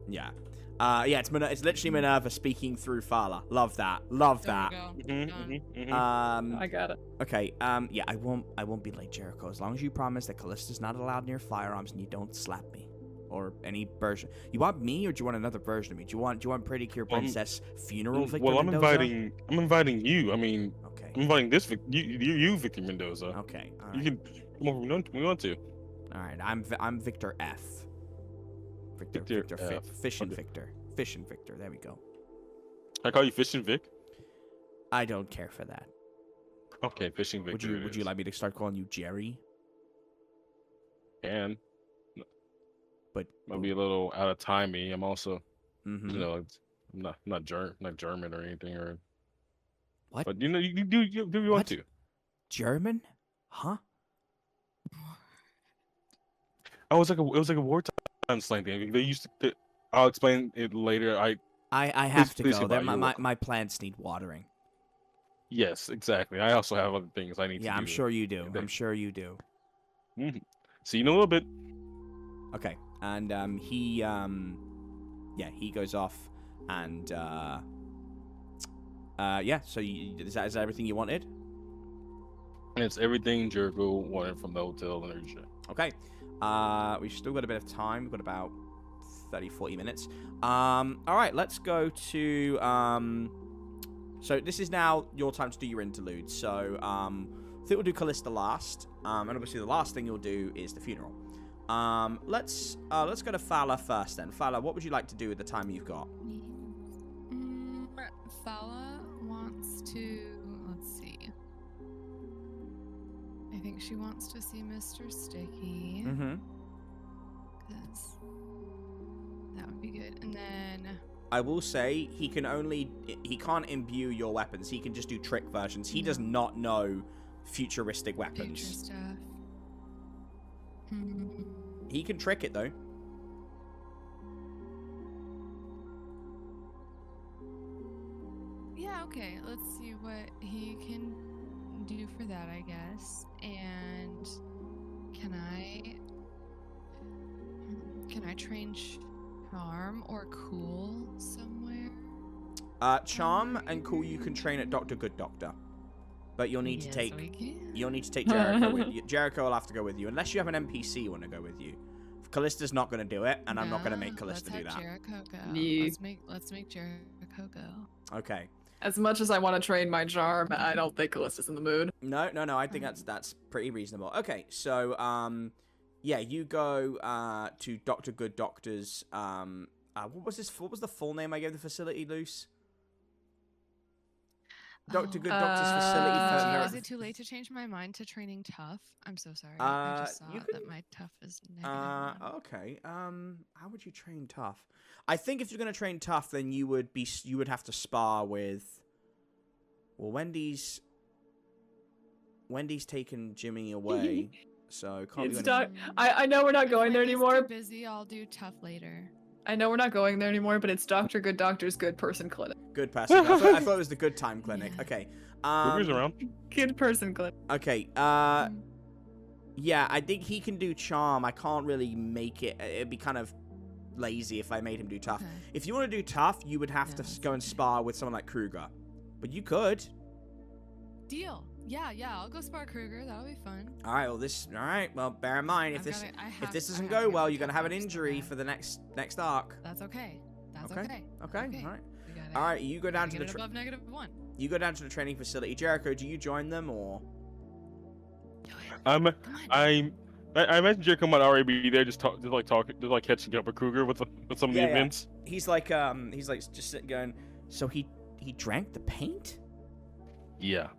Yeah. It's literally Minerva speaking through Fala. Love that. Love There that. we go. Done. I got it. Okay. Yeah, I won't be late, Jericho. As long as you promise that Callista's not allowed near firearms and you don't slap me. Or any version. You want me, or do you want another version of me? Do you want Pretty Cure Princess funeral Victor Well, Mendoza? I'm inviting you. I mean, Okay. I'm inviting you, Victor Mendoza. Okay. All You right. can come over when we want to. All right. I'm Victor F. Victor F. Fish and Okay. Victor. Fish and Victor. There we go. I call you Fishing Vic. I don't care for that. Okay, Fishing Victor. Would you like me to start calling you Jerry? And But might be a little out of timey. I'm also, mhm. I'm not German or anything or. What? But you do you want What? to? German? Huh? Oh, it was like a wartime slang thing. They used to. I'll explain it later. I have to please go. goodbye, There, you're welcome. my plants need watering. Yes, exactly. I also have other things I need to do. Yeah, I'm sure you do. Okay. I'm sure you do. See you in a little bit. Okay, and he goes off, and So is that everything you wanted? And it's everything Jericho wanted from the hotel and everything. Okay. We've still got a bit of time. We've got about 30-40 minutes. All right, let's go to so this is now your time to do your interlude. So I think we'll do Callista last. And obviously the last thing you'll do is the funeral. Let's go to Fala first then. Fala, what would you like to do with the time you've got? Fala wants to, let's see. I think she wants to see Mr. Sticky. Mm-hmm. That would be good. And then I will say he can't imbue your weapons. He can just do trick versions. He does not know futuristic picture weapons. stuff. He can trick it though. Yeah, okay. Let's see what he can do for that, I guess. And can I train charm or cool somewhere? Charm and cool you can train at Dr. Good Doctor. But you'll need to Yes, take we can. you'll need to take Jericho with you. Jericho will have to go with you unless you have an NPC you want to go with you. Callista's not going to do it, and I'm not going to make Callista do Let's that. have Jericho go. Yeah. Let's make Jericho go. Okay. As much as I want to train my charm, I don't think Callista's in the mood. No. I think that's pretty reasonable. Okay, so yeah, you go to Dr. Good Doctor's. What was the full name I gave the facility, Luce? Dr. Good Doctor's facility. Is it too late to change my mind to training tough? I'm so sorry. I just saw that my tough is negative. Okay. How would you train tough? I think if you're gonna train tough, then you would have to spar with. Well, Wendy's taken Jimmy away, so can't It's be gonna... I know we're not If going there Wendy's anymore. Too busy. I'll do tough later. I know we're not going there anymore, but it's Dr. Good Doctor's Good Person Clinic. Good person. I thought it was the Good Time Clinic. Yeah. Okay. Who's around? Good Person Clinic. Okay. Yeah, I think he can do charm. I can't really make it. It'd be kind of lazy if I made him do tough. Okay. If you want to do tough, you would have to go and spar with someone like Kruger. But you could. Deal. Yeah. I'll go spar Kruger. That'll be fun. All right. Well, bear in mind if this doesn't go well, you're gonna have an injury for the next arc. That's okay. That's Okay. okay. Okay. All right. We gotta- All right. You go down to gotta the get it above -1. you go down to the training facility. Jericho, do you join them or? Do it. I'm Come on. I imagine Jericho might already be there, just catching up with Kruger with some of the Yeah. events. He's like just sitting going. So he drank the paint? Yeah,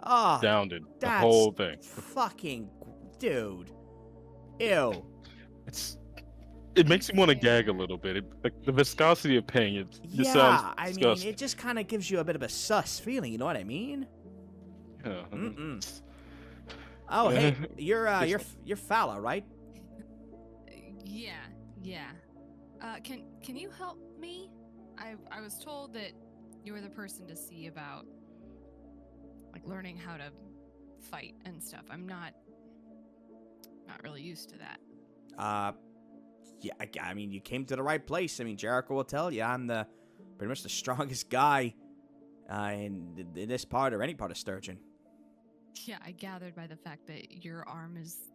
Ah, downed it, the that's whole thing. fucking dude. Ew. It makes me want to gag a little bit. Like the viscosity of pain. It just Yeah, sounds I mean, disgusting. it just kind of gives you a bit of a sus feeling. You know what I mean? Yeah. Mm-mm. Oh, hey, you're Fala, right? Yeah. Can you help me? I was told that you were the person to see about like learning how to fight and stuff. I'm not really used to that. Yeah, I mean, you came to the right place. I mean, Jericho will tell you I'm pretty much the strongest guy in this part or any part of Sturgeon. Yeah, I gathered by the fact that your arm is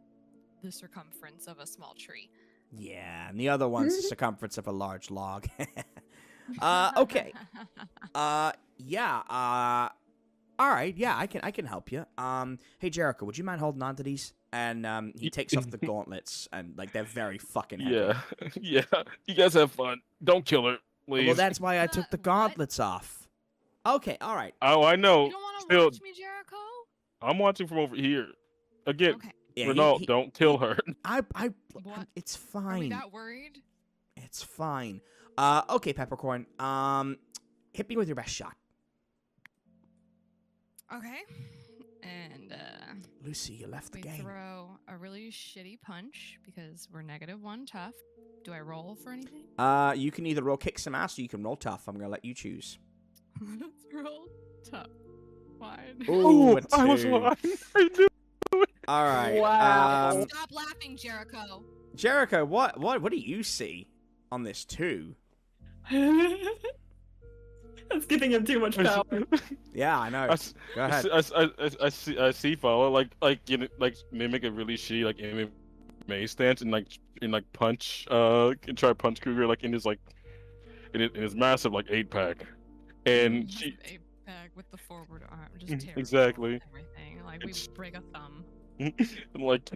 the circumference of a small tree. Yeah, and the other one's the circumference of a large log. Okay. Yeah. All right. Yeah, I can help you. Hey Jericho, would you mind holding on to these? And he takes off the gauntlets, and like they're very fucking heavy. Yeah. You guys have fun. Don't kill her, please. Well, that's why I took the What? gauntlets off. Okay. All right. Oh, I know. You don't want to Still, watch me, Jericho? I'm watching from over here. Again, Okay. Yeah, Renault, don't kill her. What? It's Are we fine. that worried? It's fine. Okay, Peppercorn. Hit me with your best shot. Okay. And Lucy, you left the we game. throw a really shitty punch because we're -1 tough. Do I roll for anything? You can either roll kick some ass or you can roll tough. I'm gonna let you choose. Let's roll tough. Fine. Ooh, a I was two. lying. I knew. All right. Wow. Stop laughing, Jericho. Jericho, what do you see on this 2? That's giving him too much power. Yeah, I know. Go ahead. I see Fala like mimic a really shitty like MMA stance and punch and try to punch Kruger like in his in his massive like 8-pack, and she A bag with the forward arm, just terrible. Exactly. Everything like we It's- break a thumb. and like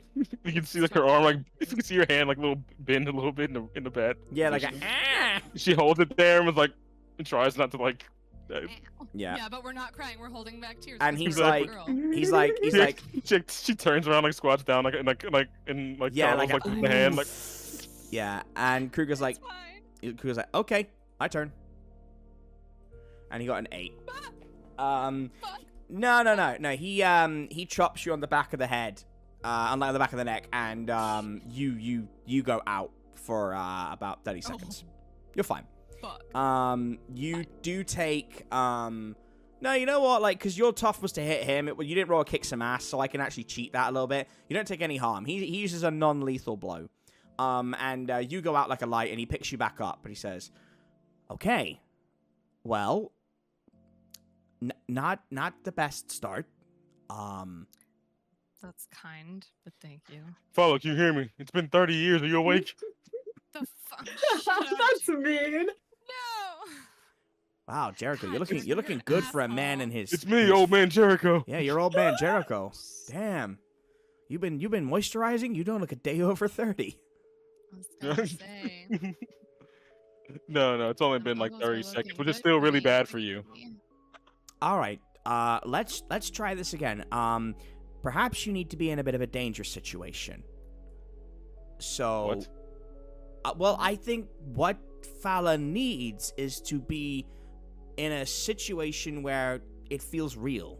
you can see like her arm like you can see her hand like little bend a little bit in the bat. Yeah, like She holds it there and was like and tries not to like. Yeah. Yeah, but we're not crying. We're holding back tears. And 'cause he's we're a like- girl. he's like she turns around like squats down like yeah, like like with the hand like Yeah, and Kruger's like, It's fine. okay, my turn. And he got an 8. No. He chops you on the back of the head, on the back of the neck, and you go out for about 30 seconds. You're fine. Fuck. You do take no, you know what? Like, because your tough was to hit him. You didn't roll a kick some ass, so I can actually cheat that a little bit. You don't take any harm. He uses a non-lethal blow. And you go out like a light, and he picks you back up. But he says, "Okay, well, not the best start. That's kind, but thank you. Fala, can you hear me? It's been 30 years. Are you awake? The fuck? Shut up. That's mean. No. Wow, Jericho, you're God, looking you're an good for a man in asshole. his. It's me, old man Jericho. Yeah, you're old man Jericho. Damn, you've been moisturizing. You don't look a day over 30. I was gonna say. No, it's only the been like bubbles are 30 looking seconds, which is good still for really me. bad for you. All right, let's try this again. Perhaps you need to be in a bit of a dangerous situation. So, What? well, I think what Fala needs is to be in a situation where it feels real.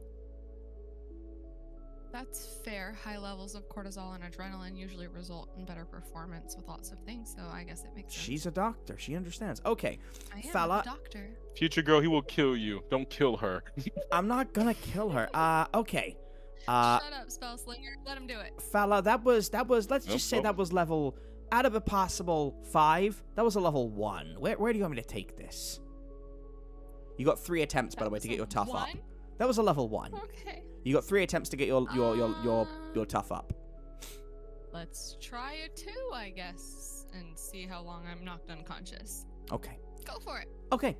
That's fair. High levels of cortisol and adrenaline usually result in better performance with lots of things, so I guess it makes sense. She's a doctor. She understands. Okay, I am Fala- a doctor. Future girl, he will kill you. Don't kill her. I'm not gonna kill her. Okay. Shut up, spell slinger. Let him do it. Fala, that was. Let's Nope, just say nope. that was level. Out of a possible 5, that was a level 1. Where do you want me to take this? You got 3 attempts, by the way, to get your tough up. That was a level 1. Okay. You got 3 attempts to get your tough up. Let's try a 2, I guess, and see how long I'm knocked unconscious. Okay. Go for it. Okay.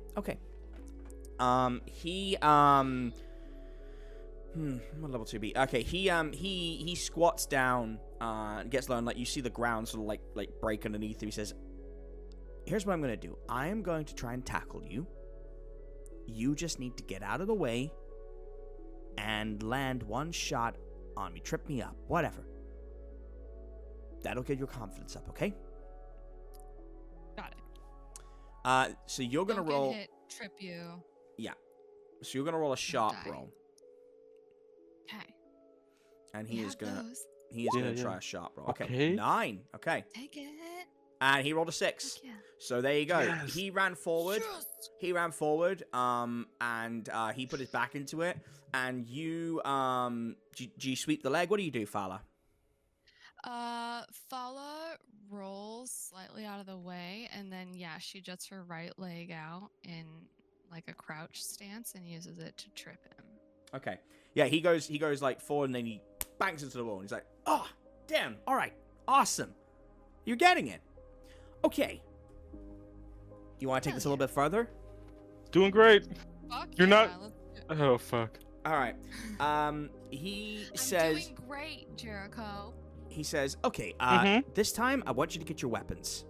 What level 2 be? Okay, he squats down, gets low, and like you see the ground sort of like break underneath him. He says, "Here's what I'm gonna do. I am going to try and tackle you. You just need to get out of the way and land one shot on me, trip me up, whatever. That'll get your confidence up, okay?" Got it. So you're gonna Don't roll. Get hit, trip you. Yeah. So you're gonna roll a sharp die. roll, Okay. and We he is have gonna. those. He is Yeah, going to yeah. try a sharp roll. Okay. Okay. 9. Okay. Take it. And he rolled a 6. Heck yeah. So there you go. Yes. He ran forward. Yes. He ran forward. And he put his back into it. And you do you sweep the leg? What do you do, Fala? Fala rolls slightly out of the way, and then she jets her right leg out in like a crouch stance and uses it to trip him. Okay. Yeah, he goes like forward, and then he bangs into the wall. And he's like, "Oh, damn! All right, awesome. You're getting it. Okay. You want to take this a little bit further? Doing great. Fuck You're yeah, not- let's do it. Oh, fuck. All right. He I'm says. doing great, Jericho. He says, "Okay. Mhm. This time I want you to get your weapons.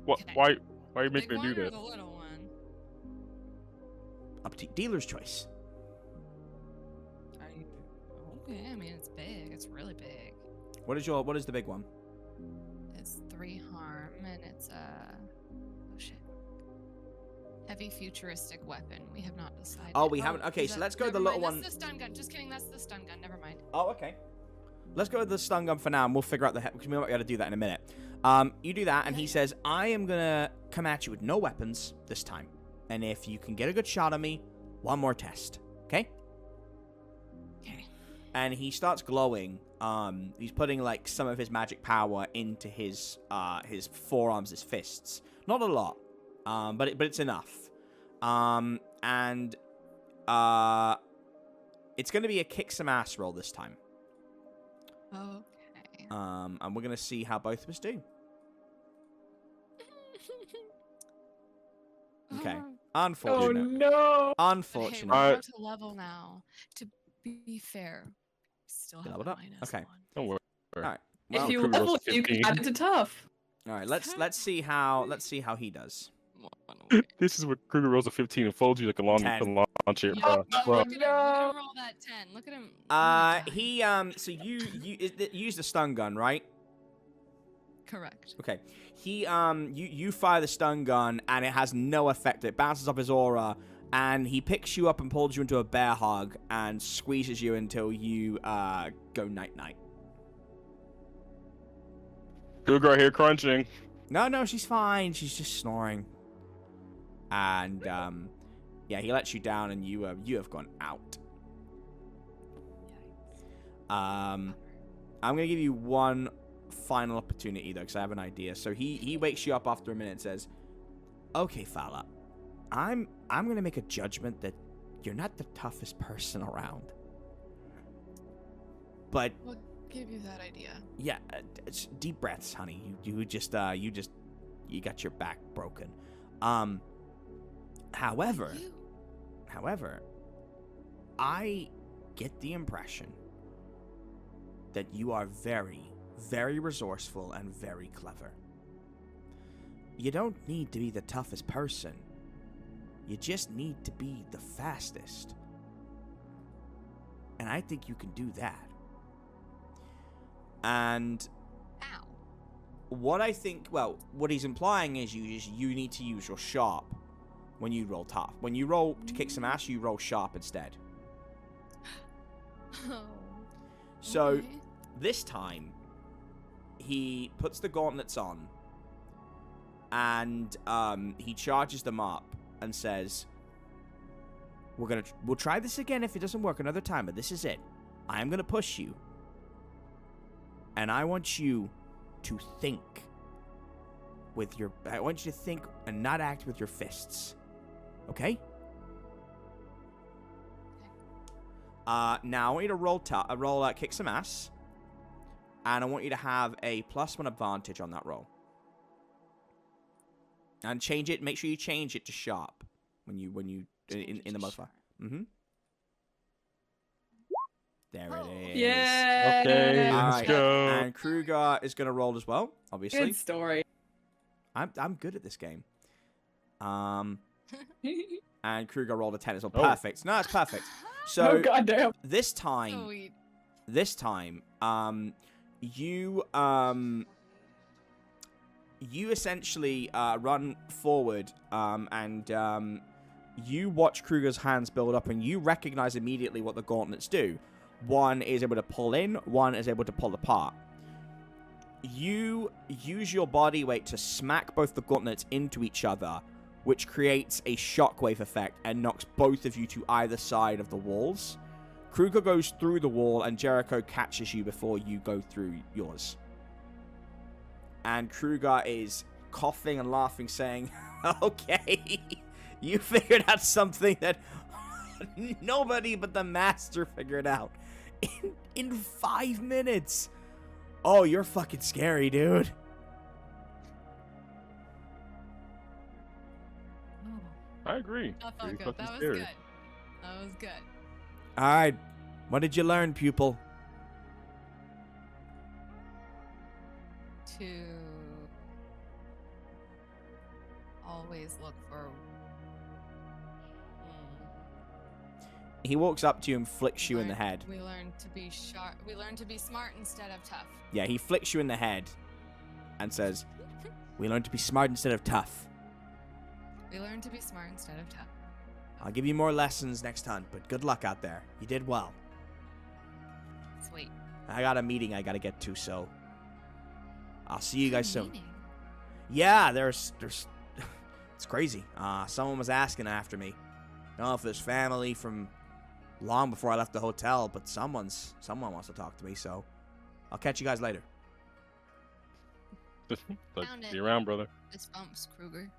What? Okay. Why are you Big making me do one or that? the little one? Up to dealer's choice." Are you... Okay, I mean it's big. It's really big. What is the big one? It's 3 harm, and it's oh shit. Heavy futuristic weapon. We have not decided. Oh, we haven't. Okay, is so that- let's go with the never little mind, one. That's the stun gun. Just kidding. That's the stun gun. Never mind. Oh, okay. Let's go with the stun gun for now, and we'll figure out because we might be able to do that in a minute. You do that, and he Okay. says, "I am gonna come at you with no weapons this time, and if you can get a good shot on me, one more test, okay?" Okay. And he starts glowing. He's putting like some of his magic power into his forearms, his fists. Not a lot, but it's enough. And it's gonna be a kick some ass roll this time. Okay. And we're gonna see how both of us do. Okay. Oh Unfortunate. no! Hey, Unfortunate. we're about to level now. To be fair, still have leveled a up? minus Okay. 1. Don't worry. Alright. If Well, you Kruger rolls level, you can 15. add it to tough. all right. Let's see how he does. This is what Kruger rolls a 15 and folds you like a lawn 10. chair. Yeah, Bro. look at him roll that 10. Look at him. Oh my God. He so you used the stun gun, right? Correct. Okay. He you fire the stun gun and it has no effect. It bounces off his aura and he picks you up and pulls you into a bear hug and squeezes you until you go night night. Cougar right here crunching. No, she's fine. She's just snoring. And yeah, he lets you down and you have gone out. I'm gonna give you one final opportunity though, because I have an idea. So he wakes you up after a minute and says, "Okay, Fala, I'm gonna make a judgment that you're not the toughest person around, but What gave you that idea? yeah, it's deep breaths, honey. You got your back broken. However, I get the impression that you are very, very resourceful and very clever. You don't need to be the toughest person. You just need to be the fastest. And I think you can do that. And Ow. what I think, well, what he's implying is you need to use your sharp when you roll tough. When you roll to kick some ass, you roll sharp instead. Oh. So Okay. this time, he puts the gauntlets on, and he charges them up and says, "We'll try this again if it doesn't work another time, but this is it. I am gonna push you, and I want you to think with your. I want you to think and not act with your fists. Okay? Now I want you to roll kick some ass, and I want you to have a +1 advantage on that roll. And change it. Make sure you change it to sharp when you in the modifier. Mm-hmm. There it is. Yeah. Okay, All let's right. go. And Kruger is gonna roll as well. Obviously, Good story. I'm good at this game. And Kruger rolled a 10 as well. Oh. Perfect. No, it's perfect. So Oh goddamn. this time. Sweet. This time, you essentially run forward, and you watch Kruger's hands build up, and you recognize immediately what the gauntlets do. One is able to pull in, one is able to pull apart. You use your body weight to smack both the gauntlets into each other, which creates a shockwave effect and knocks both of you to either side of the walls. Kruger goes through the wall, and Jericho catches you before you go through yours. And Kruger is coughing and laughing, saying, "Okay, you figured out something that nobody but the Master figured out in 5 minutes. Oh, you're fucking scary, dude." Oh, I agree. that Pretty felt good. fucking That was scary. good. That was good. All right, what did you learn, pupil? To always look for. He walks up to you and flicks you in the head. We learn to be sharp. We learn to be smart instead of tough. Yeah, he flicks you in the head and says, "We learn to be smart instead of tough. We learn to be smart instead of tough. I'll give you more lessons next time, but good luck out there. You did well. Sweet. I got a meeting I gotta get to, so I'll see you guys soon." Meaning. Yeah, there's it's crazy. Someone was asking after me. I don't know if there's family from long before I left the hotel, but someone wants to talk to me, so I'll catch you guys later. Found it. Be around, brother. Fist bumps, Kruger.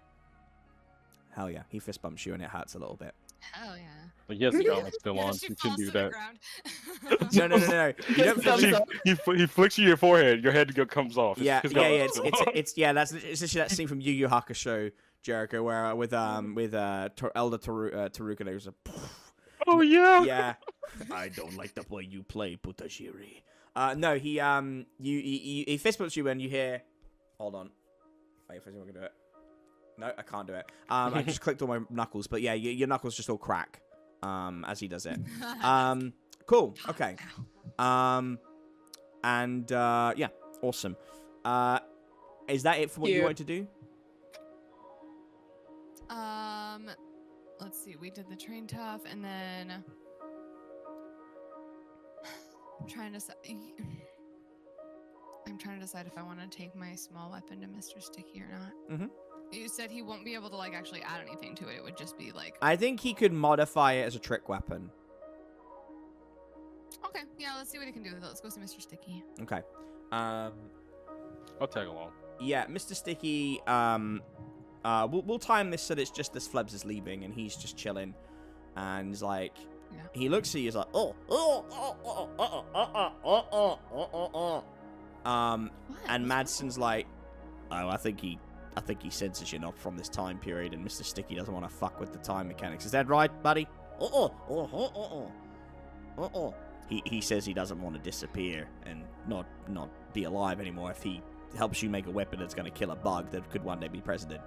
Hell yeah, he fist bumps you and it hurts a little bit. Hell yeah. But yes, Scarlet's still Yeah, on. she You can falls do to the that. ground. No. You don't Thumbs feel up. He flicks you in your forehead. Your head comes off. Yeah, His yeah. gauntlet's still on. It's actually that scene from Yu Yu Hakusho, Jericho, where with Elder Taruka, there's a. Oh yeah. Yeah. I don't like the way you play, Putajiri. No, he fist bumps you and you hear. Hold on. Wait, if I can do it. No, I can't do it. I just clicked all my knuckles, but yeah, your knuckles just all crack as he does it. Cool. Okay. And yeah, awesome. Is that it for what you Cute. want to do? Let's see. We did the train tough, and then I'm trying to decide if I want to take my small weapon to Mr. Sticky or not. Mhm. You said he won't be able to like actually add anything to it. It would just be like. I think he could modify it as a trick weapon. Okay, yeah. Let's see what he can do with it. Let's go see Mr. Sticky. Okay. I'll tag along. Yeah, Mr. Sticky. We'll time this so that it's just as Flebs is leaving and he's just chilling, and he's like, Yeah. he looks at you, he's like, and Madsen's like, oh, I think he senses you're not from this time period, and Mr. Sticky doesn't want to fuck with the time mechanics. Is that right, buddy? He says he doesn't want to disappear and not be alive anymore if he helps you make a weapon that's going to kill a bug that could one day be president.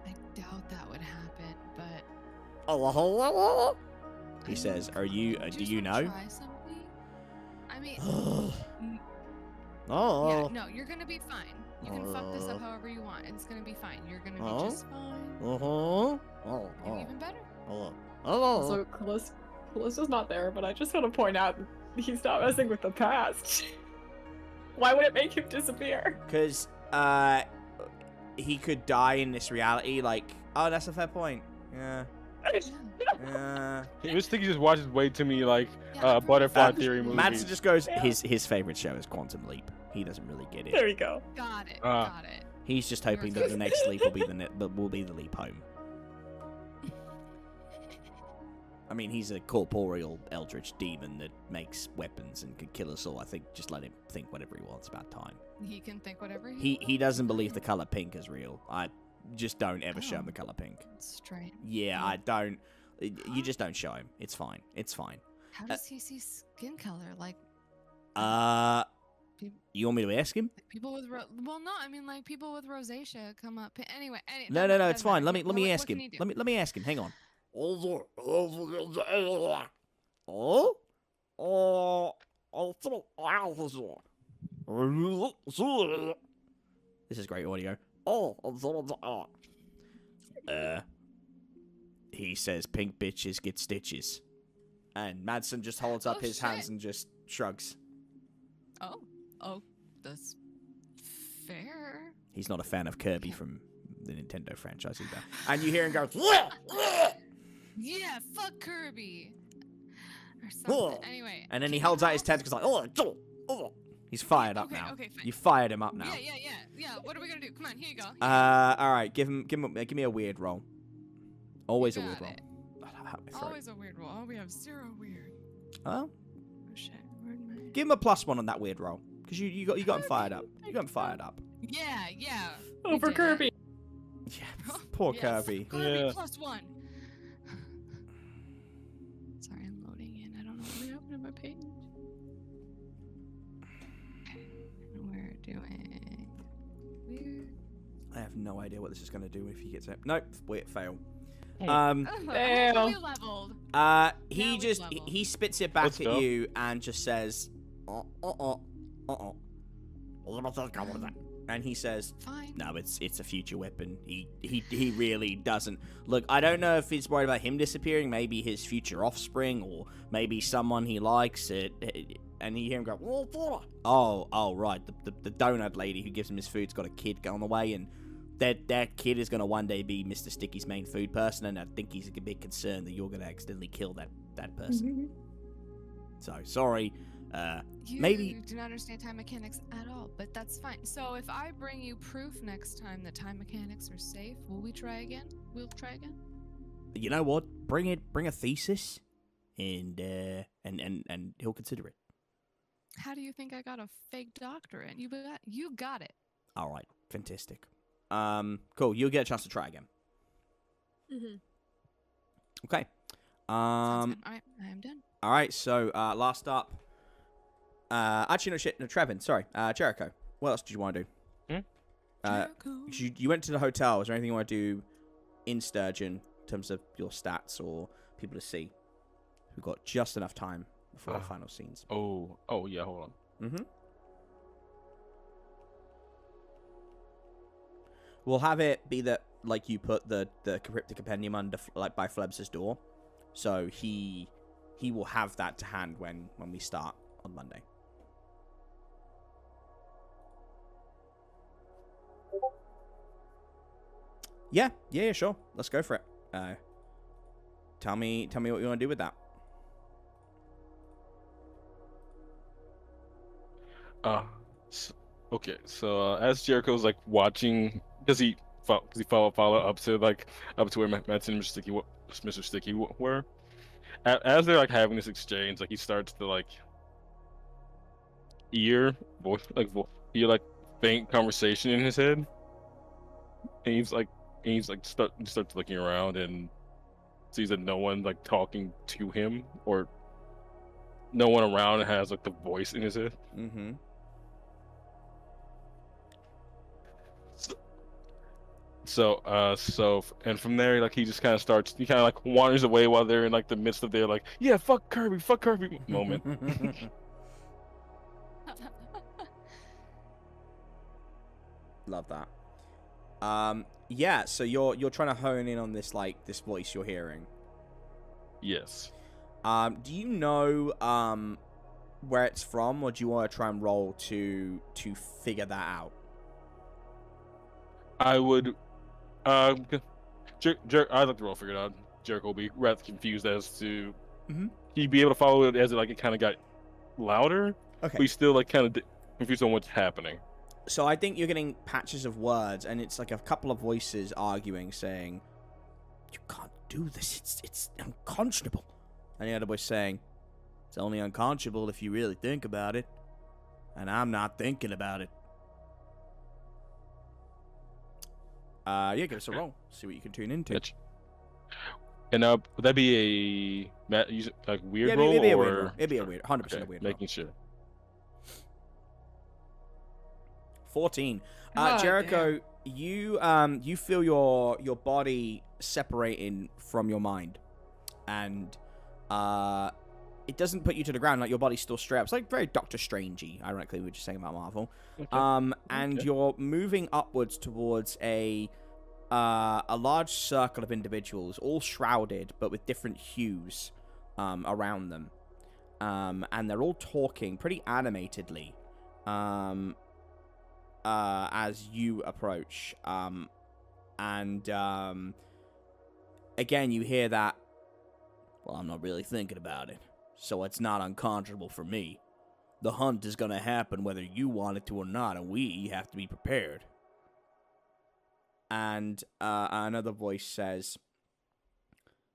I doubt that would happen, but. He says, "Are you? Just Do you wanna know?" Try something? I mean, Oh. yeah, no, you're gonna be fine. You can fuck this up however you want. It's gonna be fine. You're gonna be just fine. Maybe even better. So Callista's not there, but I just want to point out he's not messing with the past. Why would it make him disappear? Because he could die in this reality. Like, oh, that's a fair point. Yeah. Yeah. This thing just watches way too many like Yeah, butterfly Uh, theory movies. Madsen just goes. His favorite show is Quantum Leap. He doesn't really get it. There you go. Got it. Ah. Got it. He's just hoping that the next leap will be the leap home. I mean, he's a corporeal eldritch demon that makes weapons and could kill us all. I think just let him think whatever he wants about time. He can think whatever He doesn't believe the color pink is real. I just don't ever show him the Oh. color pink. Straight. Yeah, I don't. You just don't show him. It's fine. It's fine. How does he see skin color? Like You want me to ask him? people with well, no, I mean like people with rosacea come up. Anyway, No, it's fine. Let me ask him. Let me ask him. Hang on. This is great audio. He says pink bitches get stitches. And Madsen just holds up Oh, his shit. hands and just shrugs. Oh, that's fair. He's not a fan of Kirby from the Nintendo franchise either. And you hear him go, Yeah, fuck Kirby. Or something. Anyway. and then he can holds you out his help? tentacles like, he's fired up Okay, now. okay, fine. You fired him up now. Yeah. What are we gonna do? Come on, here you go. All right, give me a weird roll. Always a You weird got roll. it. Help me through. Always a weird roll. Oh, we have 0 weird. Oh, Oh shit. Where'd my... give him a +1 on that weird roll, because you got him fired up. You got him fired up. Yeah. we Over did it. Kirby. Yeah, poor Yeah, Kirby. fuck Kirby Yeah. +1. Sorry, I'm loading in. I don't know what happened to my page. Okay, and we're doing weird. I have no idea what this is going to do if he gets it. Nope, wait, fail. Damn. We leveled. He Now just it's level. he spits it back Let's at go. you and just says, and he says, Fine. no, it's a future weapon. He really doesn't. Look, I don't know if he's worried about him disappearing, maybe his future offspring, or maybe someone he likes. And you hear him go, oh, right, the donut lady who gives him his food's got a kid on the way, and that kid is going to one day be Mr. Sticky's main food person, and I think he's a bit concerned that you're going to accidentally kill that person. So, sorry. You Maybe- do not understand time mechanics at all, but that's fine. So if I bring you proof next time that time mechanics are safe, will we try again? We'll try again? You know what? Bring a thesis, and he'll consider it. How do you think I got a fake doctorate? You got it. All right, fantastic. Cool. You'll get a chance to try again. Mm-hmm. Okay. Sounds good. All right, I am done. All right. So last up. Actually, no shit. No, Trevin. Sorry. Jericho. What else did you want to do? Jericho. You went to the hotel. Is there anything you want to do in Sturgeon in terms of your stats or people to see? We've got just enough time before the final scenes. Oh yeah, hold on. Mm-hmm. We'll have it be that, like, you put the cryptic compendium under, like, by Flebs' door. So he will have that to hand when we start on Monday. Yeah, sure. Let's go for it. Tell me what you want to do with that. Okay. So as Jericho's like watching, because he followed Fala up to where Matt and Mr. Sticky were. As they're like having this exchange, like he starts to like hear faint conversation in his head, and he's starts looking around and sees that no one like talking to him, or no one around has like the voice in his head. Mm-hmm. So and from there, like he just kind of like wanders away while they're in like the midst of their like, yeah, fuck Kirby moment. Love that. Yeah, so you're trying to hone in on this voice you're hearing. Yes. Do you know where it's from, or do you want to try and roll to figure that out? I would. I'd like to roll figure it out. Jericho will be rather confused as to he'd be able to follow it as it kind of got louder. Okay. But he's still like kind of confused on what's happening. So I think you're getting patches of words, and it's like a couple of voices arguing, saying, "You can't do this. It's unconscionable." And the other voice saying, "It's only unconscionable if you really think about it, and I'm not thinking about it." Yeah, give us a roll. See what you can tune into. And would that be a weird roll? It'd be a weird roll. It'd be a weird, 100% a weird roll. Making sure. 14. Oh, Jericho, you feel your body separating from your mind, and it doesn't put you to the ground. Like, your body's still straight up. It's like very Doctor Strangey, ironically, we were just saying about Marvel. Okay. And you're moving upwards towards a large circle of individuals, all shrouded but with different hues around them, and they're all talking pretty animatedly as you approach. Again, you hear that, "Well, I'm not really thinking about it, so it's not unconscionable for me. The hunt is going to happen whether you want it to or not, and we have to be prepared." And another voice says,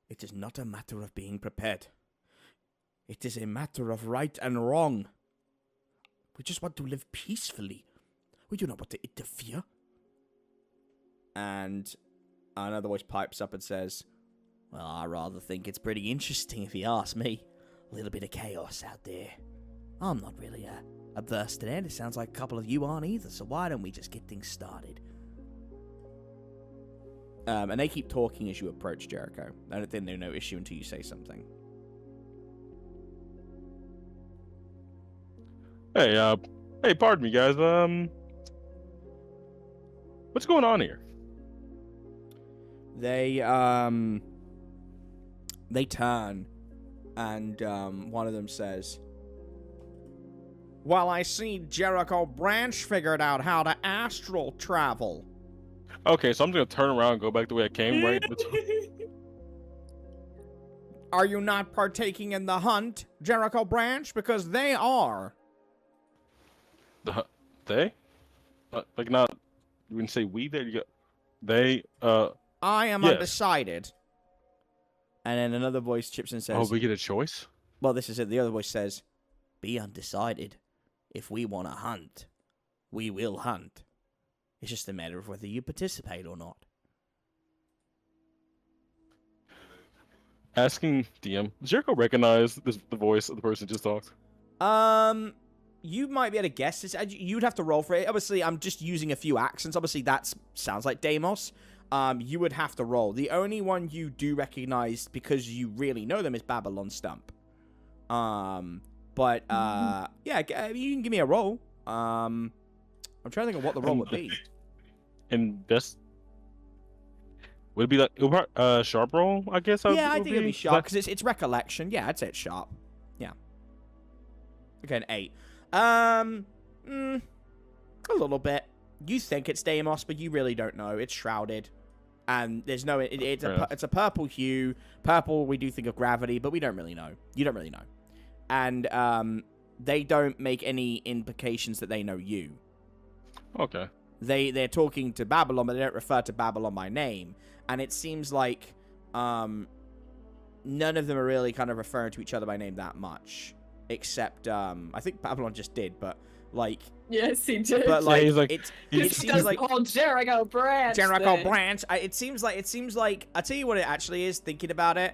"It is not a matter of being prepared. It is a matter of right and wrong. We just want to live peacefully. We do not want to interfere." And another voice pipes up and says, "Well, I rather think it's pretty interesting if you ask me. A little bit of chaos out there. I'm not really averse to that. It sounds like a couple of you aren't either, so why don't we just get things started?" And they keep talking as you approach, Jericho. I don't think there's no issue until you say something. Hey, pardon me, guys. What's going on here? They turn, and one of them says, "Well, I see Jericho Branch figured out how to astral travel." Okay, so I'm gonna turn around and go back the way I came, right? Are you not partaking in the hunt, Jericho Branch? Because they are. They? Like not, you wouldn't say we there? You got, they, I am yes. undecided. And then another voice chips in and says, "Oh, we get a choice?" Well, this is it. The other voice says, "Be undecided. If we want to hunt, we will hunt. It's just a matter of whether you participate or not." Asking DM, does Jericho recognize the voice of the person just talked? You might be able to guess this. You'd have to roll for it. Obviously, I'm just using a few accents. Obviously, that sounds like Deimos. You would have to roll. The only one you do recognize, because you really know them, is Babylon Stump. But yeah, you can give me a roll. I'm trying to think of what the roll would be. And best would it be like sharp roll? I guess. Yeah, I think it'd be sharp because it's recollection. Yeah, I'd say it's sharp. Yeah. Okay, an 8. A little bit. You think it's Deimos, but you really don't know. It's shrouded, and there's no. It's a purple hue. Purple, we do think of gravity, but we don't really know. You don't really know, and they don't make any implications that they know you. Okay. They're talking to Babylon, but they don't refer to Babylon by name, and it seems like none of them are really kind of referring to each other by name that much, except I think Babylon just did, but like. Yes, he did. But like, he's like it seems like whole Jericho branch. Jericho thing. branch. It seems like. I tell you what it actually is. Thinking about it,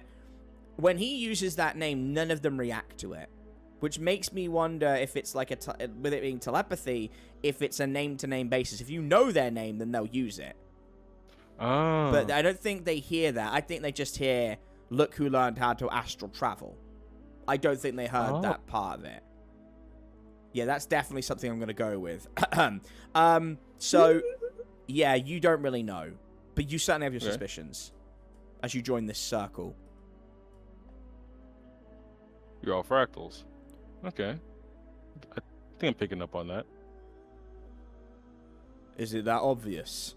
when he uses that name, none of them react to it, which makes me wonder if it's like with it being telepathy, if it's a name-to-name basis. If you know their name, then they'll use it. Oh. But I don't think they hear that. I think they just hear, "Look who learned how to astral travel." I don't think they heard that part of it. Yeah, that's definitely something I'm going to go with. So, yeah, you don't really know. But you certainly have your suspicions as you join this circle. You're all fractals. Okay. I think I'm picking up on that. Is it that obvious?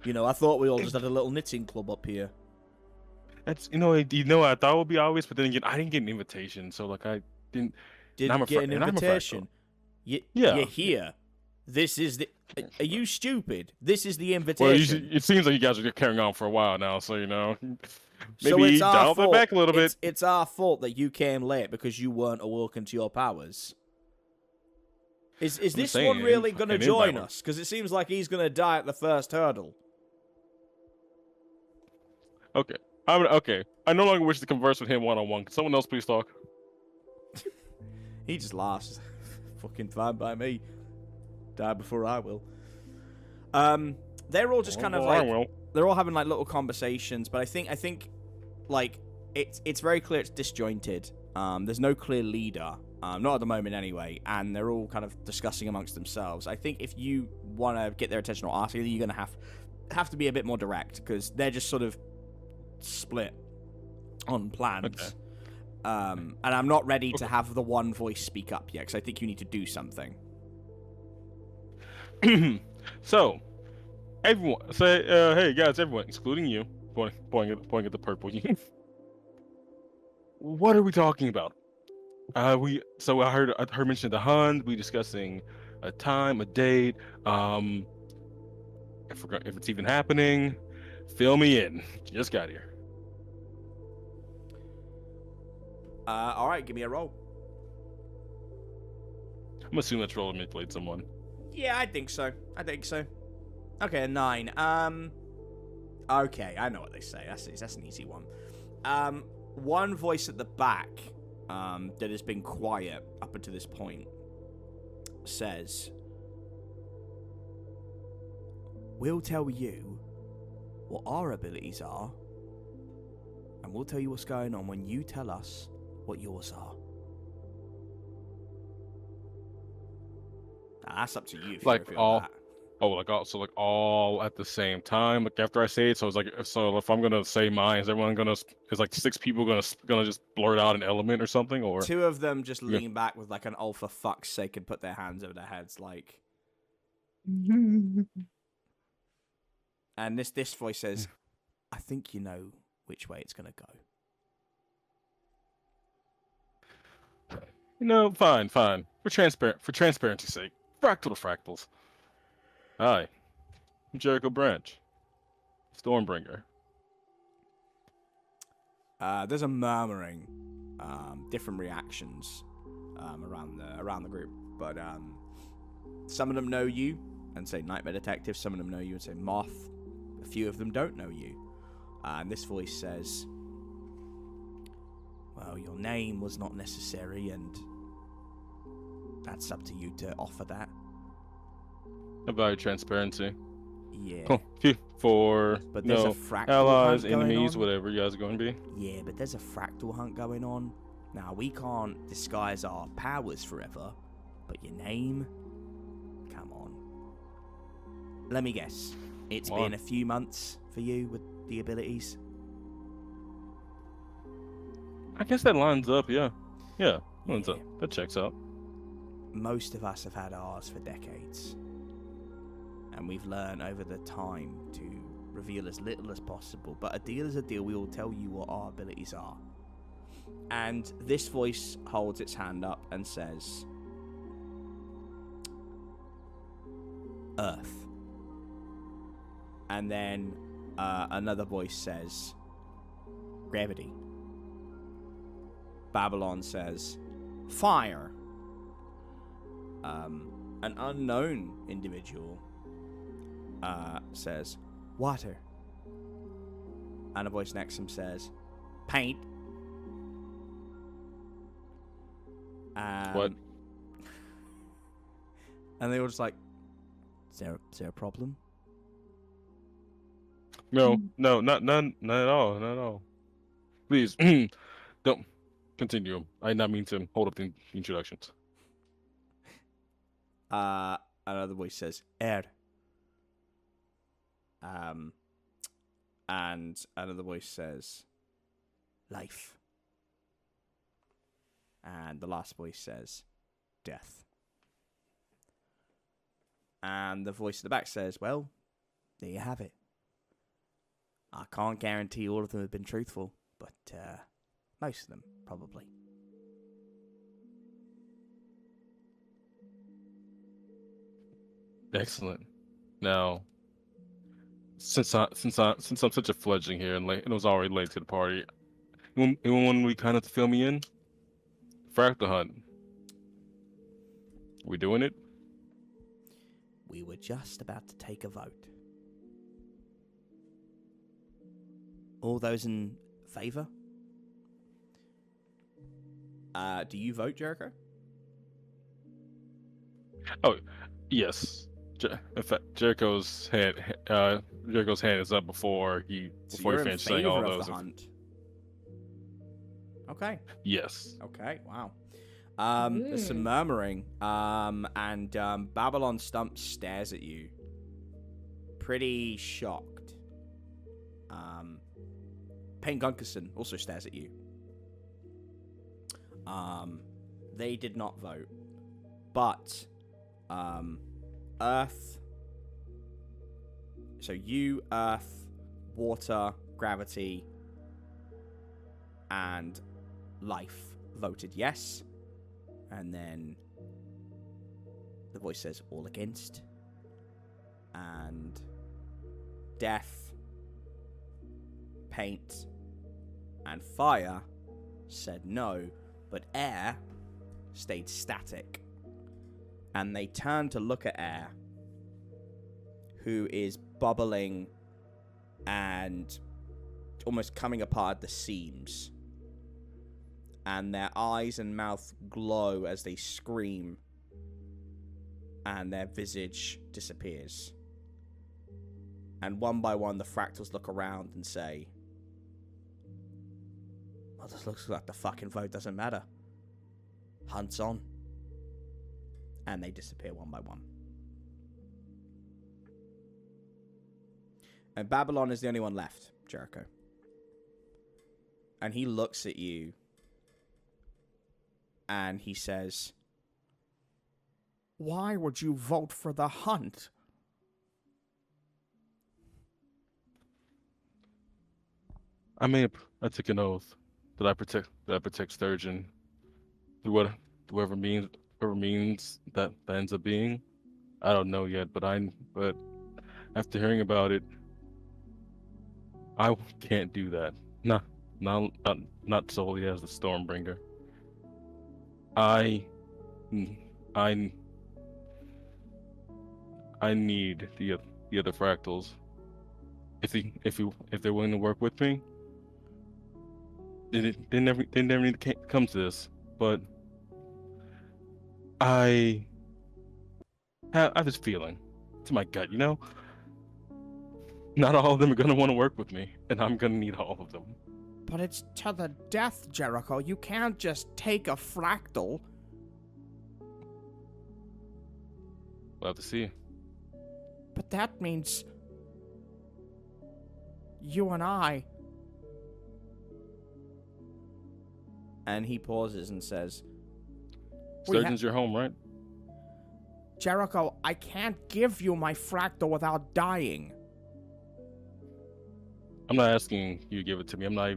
You know, I thought we all just had a little knitting club up here. That's, I thought it would be obvious, but then again, I didn't get an invitation, so like I didn't. Didn't get an invitation. Yeah. You're here. This is the. Are you stupid? This is the invitation. Well, it seems like you guys are carrying on for a while now, so maybe so it's our dial fault. it back a little bit. It's our fault that you came late because you weren't awoken to your powers. Is this one really going to join us? Because it seems like he's going to die at the first hurdle. Okay. Okay. I no longer wish to converse with him one-on-one. Can someone else please talk? He just laughs. Fucking fine by me. Die before I will. They're all just kind of like they're all having like little conversations, but I think like it's very clear it's disjointed. There's no clear leader, not at the moment anyway, and they're all kind of discussing amongst themselves. I think if you want to get their attention or ask anything, you're gonna have to be a bit more direct because they're just sort of split on plans. Okay. And I'm not ready to have the one voice speak up yet, because I think you need to do something. So, everyone, say, hey guys, everyone, excluding you, pointing at the purple. What are we talking about? I heard mention of the hunt. We discussing a time, a date. If it's even happening, fill me in. Just got here. All right, give me a roll. I'm assuming that's roll to manipulate someone. Yeah, I think so. Okay, a 9. Okay, I know what they say. That's an easy one. One voice at the back, that has been quiet up until this point, says, "We'll tell you what our abilities are, and we'll tell you what's going on when you tell us what yours are." Now, that's up to you. If Like you all, that. all at the same time. Like after I say it, so it's like, so if I'm gonna say mine, is like 6 people gonna just blurt out an element or something, or 2 of them just lean back with like an "oh for fuck's sake" and put their hands over their heads, like. And this voice says, "I think you know which way it's gonna go." Fine. For transparency's sake, fractal to fractals. Hi, I'm Jericho Branch, Stormbringer. There's a murmuring, different reactions around the group, but some of them know you and say Nightmare Detective. Some of them know you and say Moth. A few of them don't know you. And this voice says, "Well, your name was not necessary, and that's up to you to offer that." About transparency. Yeah. Cool. For But there's a fractal allies, hunt going enemies, on. whatever you guys are going to be. Yeah, but there's a fractal hunt going on, Now, we can't disguise our powers forever, but your name? Come on. Let me guess. It's been a few months for you with the abilities? I guess that lines up, yeah. Yeah, lines up. That checks out. Most of us have had ours for decades. And we've learned over the time to reveal as little as possible. But a deal is a deal. We will tell you what our abilities are. And this voice holds its hand up and says, Earth. And then another voice says, Gravity. Babylon says, Fire. An unknown individual says, Water. And a voice next to him says, Paint. What? And they were just like, is there a problem? No, not at all, not at all. Please, don't continue. I did not mean to hold up the introductions. Another voice says, Air. And another voice says, Life. And the last voice says, Death. And the voice at the back says, well, there you have it. I can't guarantee all of them have been truthful, but most of them, probably. Excellent. Now, since I'm such a fledgling here and late, and it was already late to the party, anyone we kind of fill me in? Fractal Hunt. We doing it? We were just about to take a vote. All those in favor? Do you vote, Jericho? Oh, yes. In fact, Jericho's hand is up before he finished saying all those. The hunt. Okay. Yes. Okay. Wow. There's some murmuring. And Babylon Stump stares at you, pretty shocked. Payne Gunkerson also stares at you. They did not vote, but Earth. So you, Earth, Water, Gravity, and Life voted yes. And then the voice says all against. And Death, Paint, and Fire said no, but Air stayed static. And they turned to look at Air, who is bubbling and almost coming apart at the seams. And their eyes and mouth glow as they scream, and their visage disappears. And one by one, the fractals look around and say, well, this looks like the fucking vote doesn't matter. Hunt's on. And they disappear one by one. And Babylon is the only one left, Jericho. And he looks at you and he says, why would you vote for the Hunt? I took an oath that I protect Sturgeon through whoever means that ends up being. I don't know yet, but after hearing about it, I can't do that. Not solely as the Stormbringer. I need the other fractals. If they're willing to work with me, they never need to come to this. But I have this feeling, to my gut, not all of them are gonna want to work with me, and I'm gonna need all of them. But it's to the death, Jericho. You can't just take a fractal. We'll have to see. But that means you and I. And he pauses and says, Sturgeon's your home, right? Jericho, I can't give you my fractal without dying. I'm not asking you to give it to me. I'm not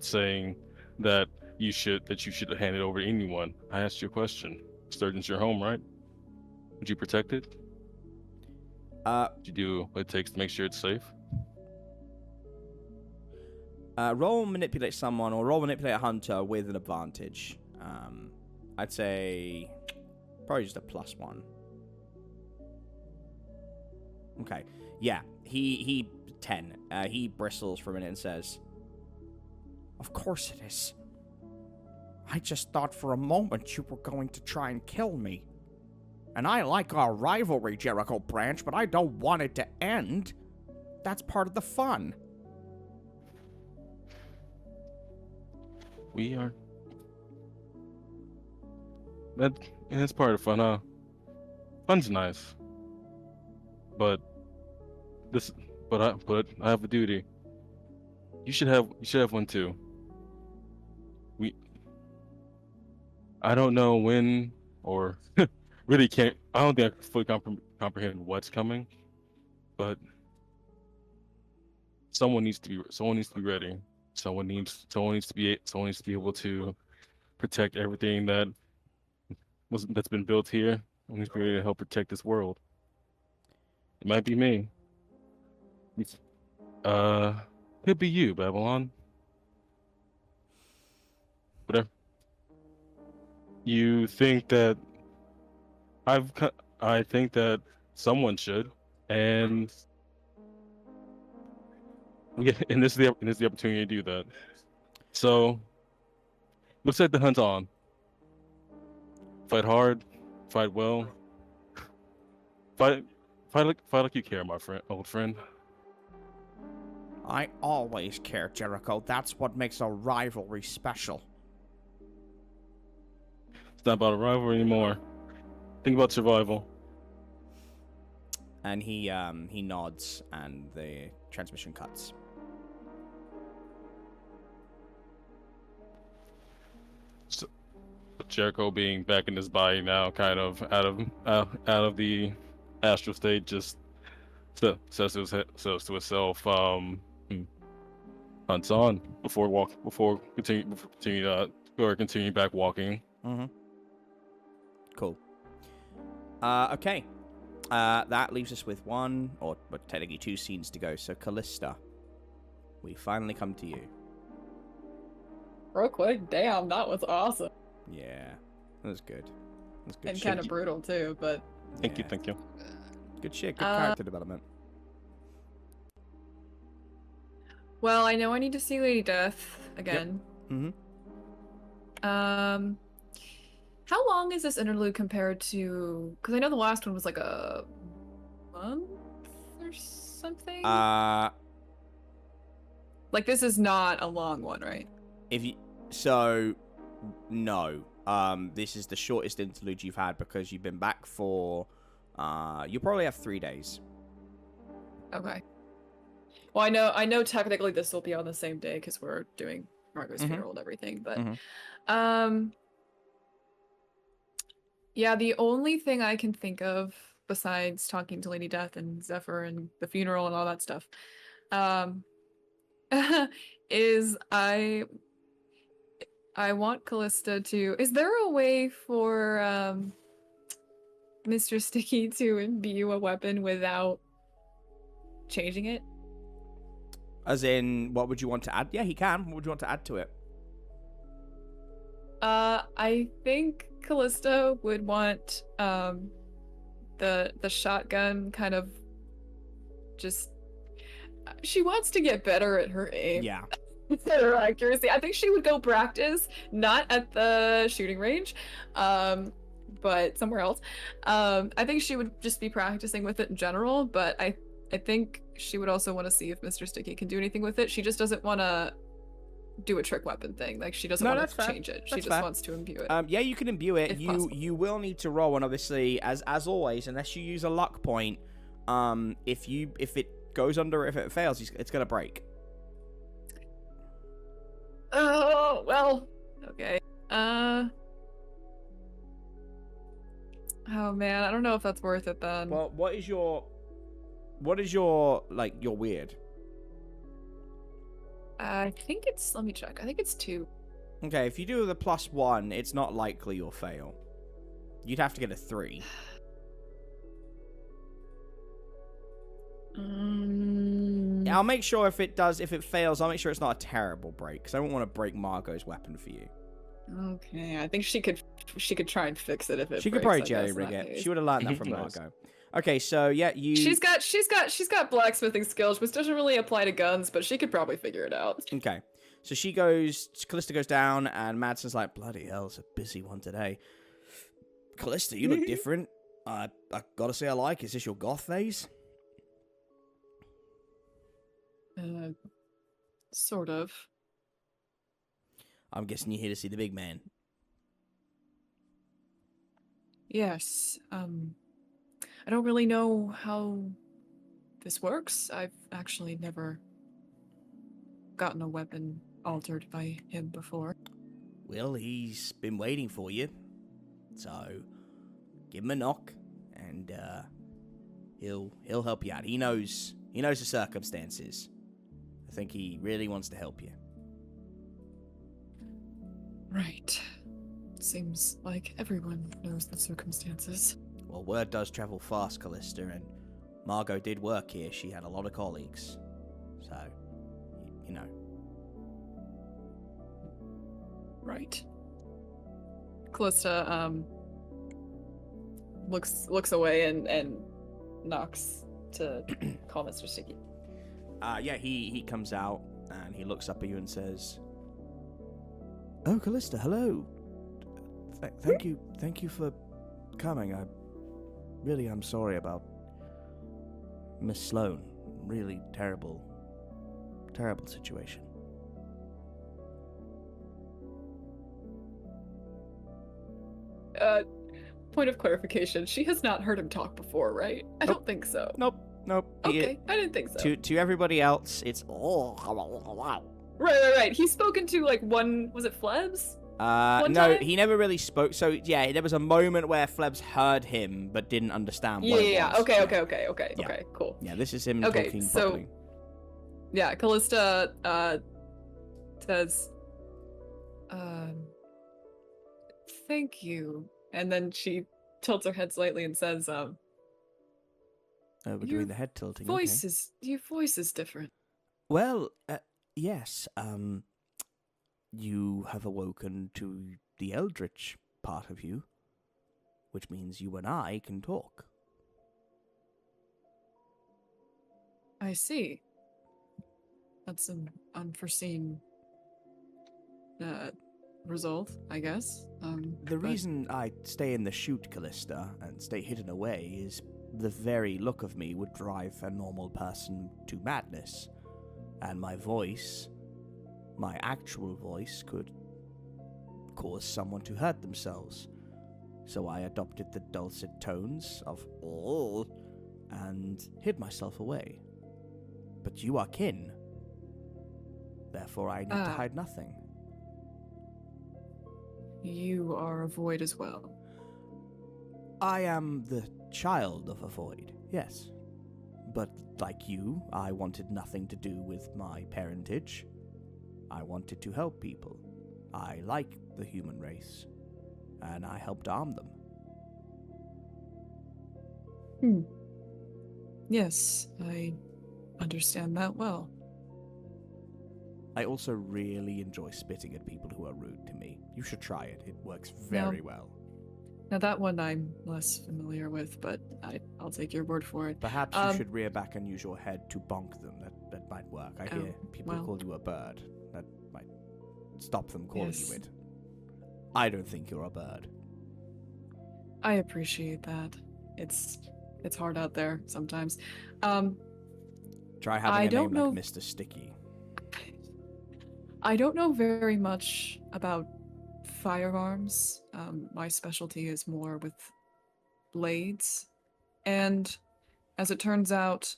saying that you should hand it over to anyone. I asked you a question. Sturgeon's your home, right? Would you protect it? Would you do what it takes to make sure it's safe? Roll manipulate someone or roll manipulate a hunter with an advantage. I'd say probably just a +1. Okay. Yeah. He 10. He bristles for a minute and says, "Of course it is. I just thought for a moment you were going to try and kill me. And I like our rivalry, Jericho Branch, but I don't want it to end. That's part of the fun." We are. That's part of fun, huh? Fun's nice, but I have a duty. You should have one too. I don't know when or really can't. I don't think I can fully comprehend what's coming, but someone needs to be ready. Someone needs to be able to protect everything that's been built here. Someone needs to be able to help protect this world. It might be me. Could be you, Babylon. Whatever. You think that I think that someone should, and yeah, and this is the opportunity to do that. So, let's set the hunt on. Fight hard, fight well, fight like you care, my old friend. I always care, Jericho. That's what makes a rivalry special. It's not about a rivalry anymore. Think about survival. And he nods, and the transmission cuts. So, Jericho being back in his body now, kind of out of the astral state, just says to itself, hunts on before continue back walking. Mm-hmm. Cool. Okay. That leaves us with one, or technically 2 scenes to go. So, Callista, we finally come to you. Real quick, damn, that was awesome. Yeah, that was good. That was good And shit. kind of brutal too, but Thank you. Good shit. Good character development. well, I know I need to see Lady Death again. Mm-hmm. How long is this interlude compared to? Because I know the last one was like a month or something. Uh, Like this is not a long one, right? No. This is the shortest interlude you've had because you've been back for. You probably have 3 days. Okay. Well, I know technically this will be on the same day because we're doing Margo's funeral and everything, but yeah, the only thing I can think of besides talking to Lady Death and Zephyr and the funeral and all that stuff, is I want Callista to. Is there a way for Mr. Sticky to imbue a weapon without changing it? As in, what would you want to add? Yeah, he can. What would you want to add to it? I think Callista would want the shotgun kind of just. She wants to get better at her aim. Yeah. At her accuracy. I think she would go practice, not at the shooting range, but somewhere else. I think she would just be practicing with it in general, but I think she would also want to see if Mr. Sticky can do anything with it. She just doesn't want to do a trick weapon thing. Like, she doesn't want to change it. She just wants to imbue it. Yeah, you can imbue it. You will need to roll, and obviously, as always, unless you use a luck point, if it goes under, if it fails, it's gonna break. Oh well. Okay. Oh man, I don't know if that's worth it then. Well, what is your like your weird? I think it's. Let me check. I think it's 2. Okay, if you do the +1, it's not likely you'll fail. You'd have to get a 3. I'll make sure if it fails, I'll make sure it's not a terrible break, because I don't want to break Margo's weapon for you. Okay, I think she could try and fix it if it. She could probably jerry rig it. She would have learned that from Nice. Margo. Okay, so yeah, you. She's got blacksmithing skills, which doesn't really apply to guns, but she could probably figure it out. Okay, so Callista goes down, and Madsen's like, bloody hell, it's a busy one today. Callista, you look different. I gotta say I like. Is this your goth phase? Sort of. I'm guessing you're here to see the big man. Yes. I don't really know how this works. I've actually never gotten a weapon altered by him before. Well, he's been waiting for you. So, give him a knock, and he'll help you out. He knows the circumstances. I think he really wants to help you. Right. Seems like everyone knows the circumstances. Well, word does travel fast, Callista, and Margo did work here. She had a lot of colleagues. So, you know. Right. Callista looks away and knocks to call Mr. Sticky. Yeah, he comes out and he looks up at you and says, "Oh, Callista, hello. Thank you for coming. I'm sorry about Miss Sloane. Really terrible situation." Point of clarification, she has not heard him talk before, right? I don't think so. Nope. Okay, I didn't think so. To everybody else, it's Right. He's spoken to like one, was it Flebs? no, time? he never really spoke. So yeah, there was a moment where Flebs heard him but didn't understand what it was. Okay, Yeah. okay, cool. Yeah, this is him Okay, talking so- properly. Yeah, Callista says, thank you. And then she tilts her head slightly and says, Oh, we're your doing the head tilting. your Okay. voice is different. Well, yes. You have awoken to the eldritch part of you, which means you and I can talk. I see. That's an unforeseen result, I guess. The reason I stay in the chute, Callista, and stay hidden away is the very look of me would drive a normal person to madness. And my voice, my actual voice, could cause someone to hurt themselves. So I adopted the dulcet tones of all and hid myself away. But you are kin. Therefore I need to hide nothing. You are a void as well. I am the child of a void, yes. But like you, I wanted nothing to do with my parentage. I wanted to help people. I like the human race, and I helped arm them. Yes, I understand that well. I also really enjoy spitting at people who are rude to me. You should try it. It works very well. Now that one I'm less familiar with, but I'll take your word for it. Perhaps you should rear back and use your head to bonk them. That might work. I hear people call you a bird. That might stop them calling you it. I don't think you're a bird. I appreciate that. It's hard out there sometimes. Try having I a don't name know. like Mr. Sticky. I don't know very much about firearms. My specialty is more with blades. And as it turns out,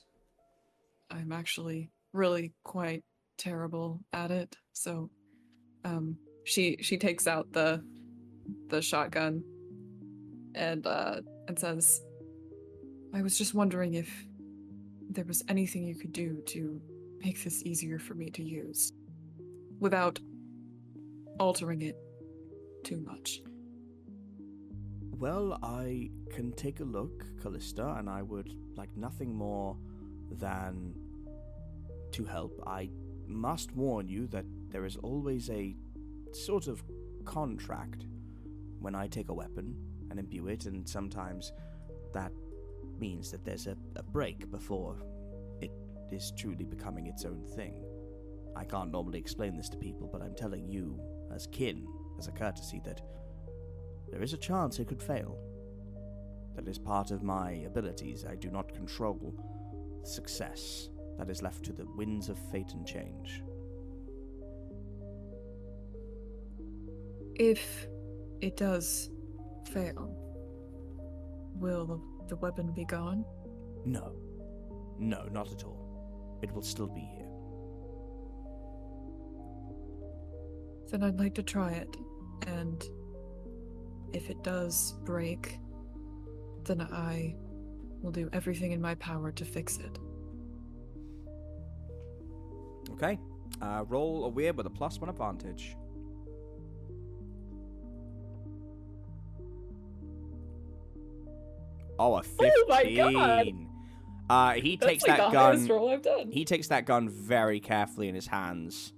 I'm actually really quite terrible at it. So she takes out the shotgun and says, I was just wondering if there was anything you could do to make this easier for me to use without altering it too much. Well, I can take a look, Callista, and I would like nothing more than to help. I must warn you that there is always a sort of contract when I take a weapon and imbue it, and sometimes that means that there's a break before it is truly becoming its own thing. I can't normally explain this to people, but I'm telling you, as kin, as a courtesy, that there is a chance it could fail. That is part of my abilities. I do not control success. That is left to the winds of fate and change. If it does fail, will the weapon be gone? No. No, not at all. It will still be here. Then I'd like to try it, and if it does break, then I will do everything in my power to fix it. Okay. Roll a weird with a +1 advantage. Oh, a 15. Oh my god! He That's takes like that the gun. highest roll I've done. He takes that gun very carefully in his hands,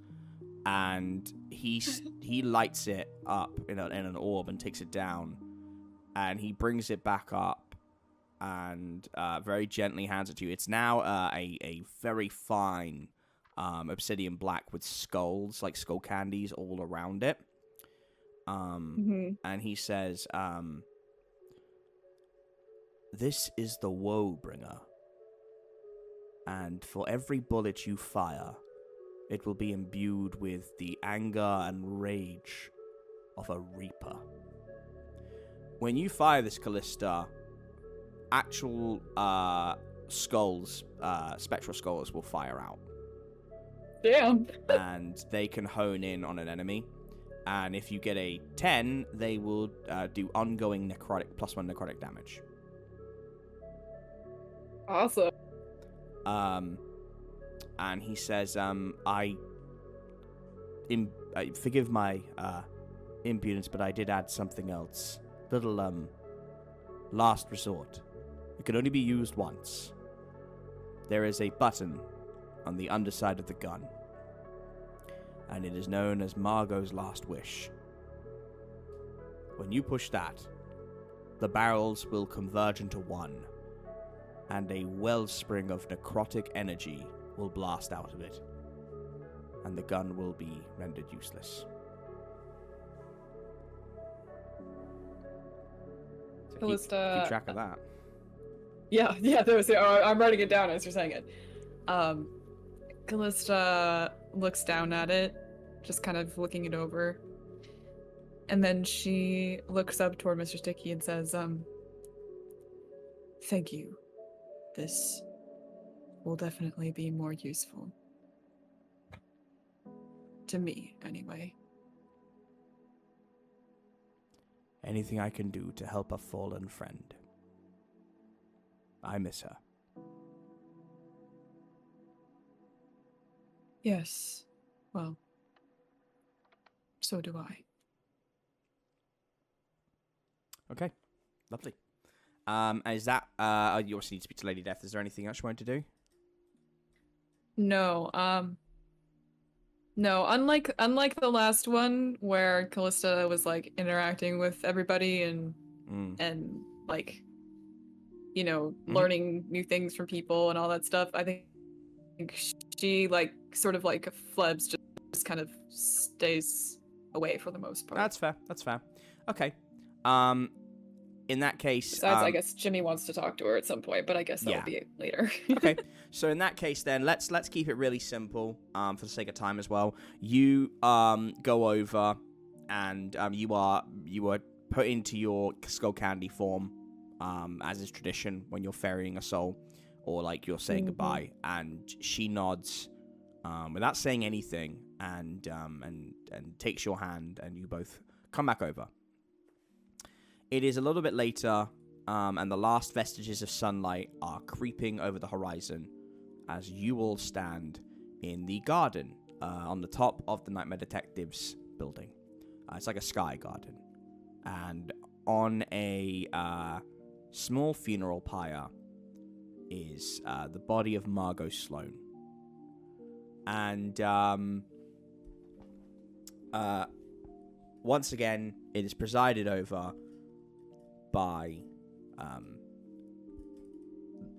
and he lights it up in an orb and takes it down, and he brings it back up, and very gently hands it to you. It's now a very fine obsidian black with skulls, like skull candies, all around it. And he says, "This is the woe bringer. And for every bullet you fire, it will be imbued with the anger and rage of a reaper. When you fire this, Callista, actual skulls, spectral skulls will fire out. Damn. And they can hone in on an enemy. And if you get a 10, they will do ongoing necrotic, +1 necrotic damage. Awesome. And he says, forgive my impudence, but I did add something else. Little, last resort. It can only be used once. There is a button on the underside of the gun, and it is known as Margo's last wish. When you push that, the barrels will converge into one, and a wellspring of necrotic energy will blast out of it, and the gun will be rendered useless. So Callista, keep track of that. Yeah, I'm writing it down as you're saying it. Callista looks down at it, just kind of looking it over. And then she looks up toward Mr. Sticky and says, thank you. This will definitely be more useful. To me, anyway. Anything I can do to help a fallen friend. I miss her. Yes. Well, so do I. Okay, lovely. Is that, you obviously need to speak to Lady Death. Is there anything else you wanted to do? No, no, unlike the last one where Callista was like interacting with everybody and like, you know, learning new things from people and all that stuff, I think she like sort of like Flebs just kind of stays away for the most part. That's fair. Okay. in that case, Besides, I guess Jimmy wants to talk to her at some point, but I guess that'll be later. Okay, so in that case, then let's keep it really simple, for the sake of time as well. You go over, and you are put into your skull candy form, as is tradition when you're ferrying a soul, or like you're saying goodbye. And she nods, without saying anything, and takes your hand, and you both come back over. It is a little bit later, and the last vestiges of sunlight are creeping over the horizon as you all stand in the garden on the top of the Nightmare Detectives building. It's like a sky garden. And on a small funeral pyre is the body of Margo Sloan. And once again, it is presided over by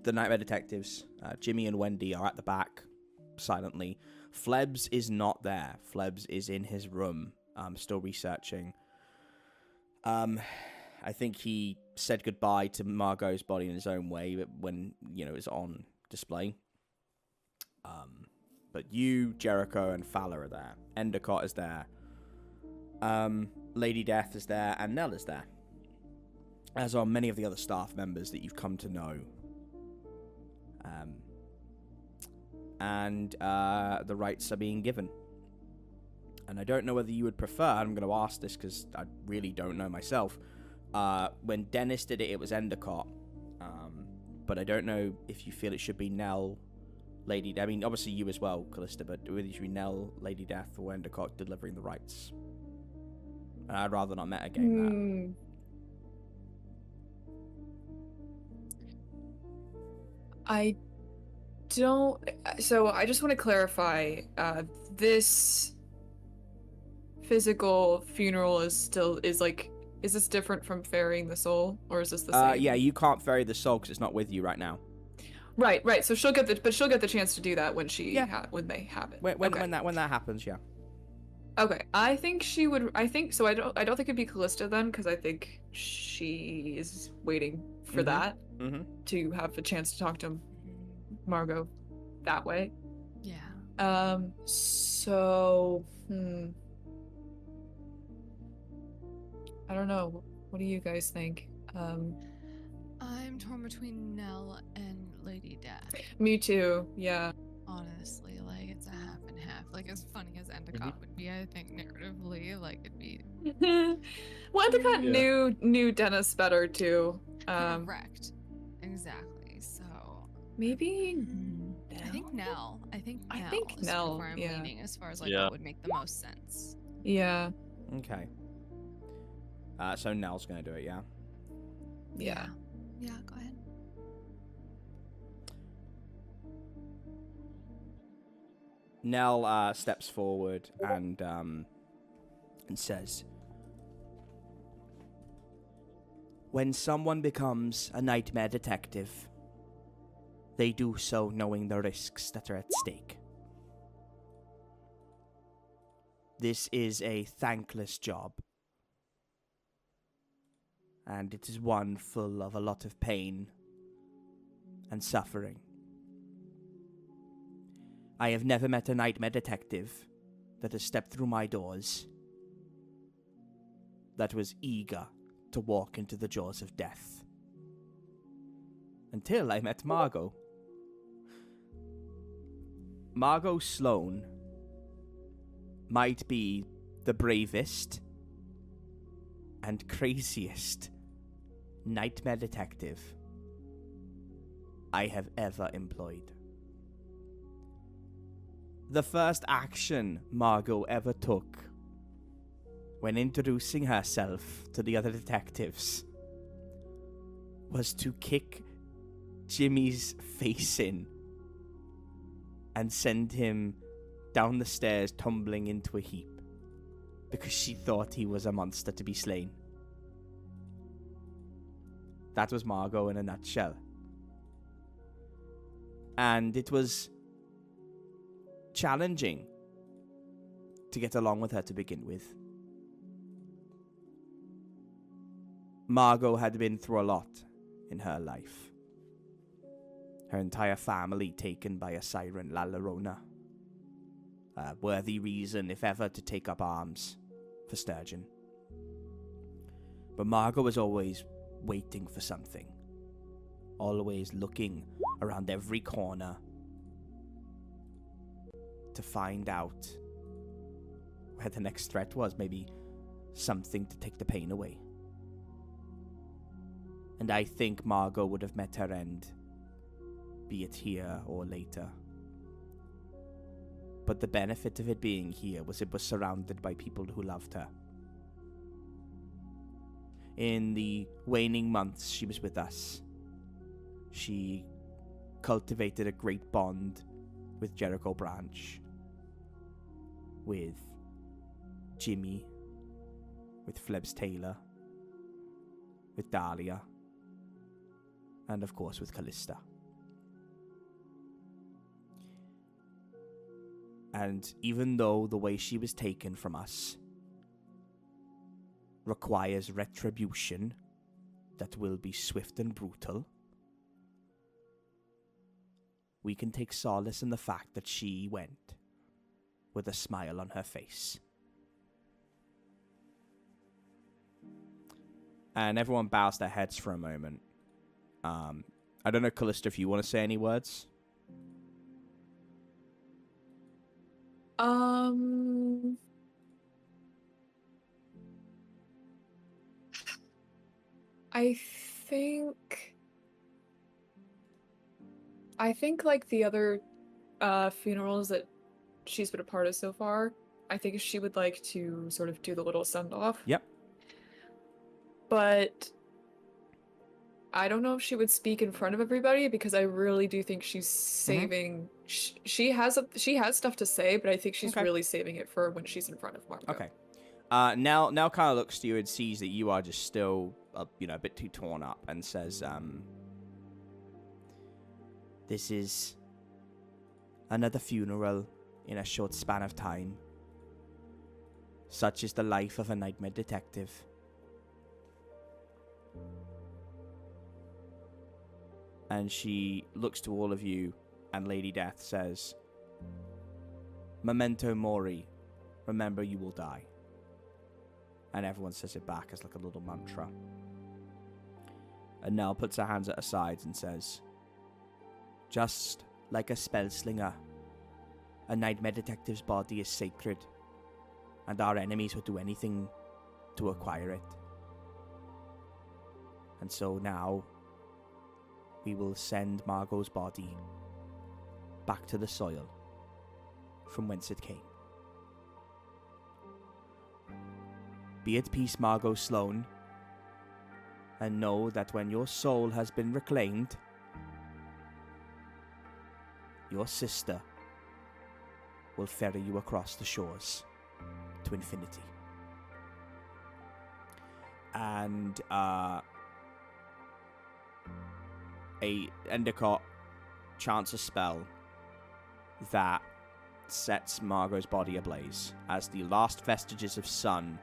the Nightmare Detectives. Jimmy and Wendy are at the back, silently. Flebs is not there. Flebs is in his room, still researching. I think he said goodbye to Margot's body in his own way, but when, it's on display. But you, Jericho, and Fala are there. Endicott is there. Lady Death is there, and Nell is there. As are many of the other staff members that you've come to know. And the rights are being given. And I don't know whether you would prefer, I'm going to ask this because I really don't know myself. When Dennis did it, it was Endicott. But I don't know if you feel it should be Nell, Lady Death. I mean, obviously you as well, Callista, but whether it should be Nell, Lady Death, or Endicott delivering the rights. And I'd rather not metagame that. So I just want to clarify, this physical funeral is this different from ferrying the soul, or is this the same? Yeah, you can't ferry the soul because it's not with you right now. Right. So she'll get the chance to do that when when they have it. When that happens, yeah. Okay, I think she would. I think so. I don't think it'd be Callista then, because I think she is waiting for that to have a chance to talk to Margo that way. Yeah. So, I don't know. What do you guys think? I'm torn between Nell and Lady Death. Me too. Yeah. Honestly, like it's a half and half. Like as funny as Endicott would be, I think narratively, like it'd be. Well, Endicott knew Dennis better too. Correct. Exactly. So maybe. I think Nell. I think Nell. Is where I'm leaning as far as like what would make the most sense. Yeah. Okay. So Nell's gonna do it, yeah. Yeah. Yeah. Go ahead. Nell steps forward and says, "When someone becomes a nightmare detective, they do so knowing the risks that are at stake. This is a thankless job, and it is one full of a lot of pain and suffering. I have never met a nightmare detective that has stepped through my doors that was eager to walk into the jaws of death. Until I met Margo. Margo Sloan might be the bravest and craziest nightmare detective I have ever employed. The first action Margo ever took when introducing herself to the other detectives was to kick Jimmy's face in and send him down the stairs tumbling into a heap because she thought he was a monster to be slain. That was Margo in a nutshell. And it was challenging to get along with her to begin with. Margo had been through a lot in her life. Her entire family taken by a siren, La Llorona. A worthy reason, if ever, to take up arms for Sturgeon. But Margo was always waiting for something. Always looking around every corner to find out where the next threat was. Maybe something to take the pain away. And I think Margo would have met her end, be it here or later. But the benefit of it being here was it was surrounded by people who loved her. In the waning months she was with us, she cultivated a great bond with Jericho Branch, with Jimmy, with Flebs Taylor, with Dahlia, and of course with Callista. And even though the way she was taken from us requires retribution that will be swift and brutal, we can take solace in the fact that she went with a smile on her face. And everyone bows their heads for a moment. I don't know, Callista, if you want to say any words. I think like the other funerals that she's been a part of so far, I think she would like to sort of do the little send-off. Yep. But I don't know if she would speak in front of everybody, because I really do think she's saving. She has stuff to say, but I think she's really saving it for when she's in front of Margo. Okay. Now kind of looks to you and sees that you are just still, a bit too torn up, and says, "This is another funeral in a short span of time. Such is the life of a nightmare detective. And she looks to all of you, and Lady Death says, "Memento mori, remember you will die." And everyone says it back as like a little mantra. And Nell puts her hands at her sides and says, "Just like a spell slinger, a nightmare detective's body is sacred, and our enemies would do anything to acquire it. And so now, we will send Margo's body back to the soil from whence it came. Be at peace, Margo Sloane, and know that when your soul has been reclaimed, your sister will ferry you across the shores to infinity." And Endicott chants a spell that sets Margo's body ablaze as the last vestiges of sunlight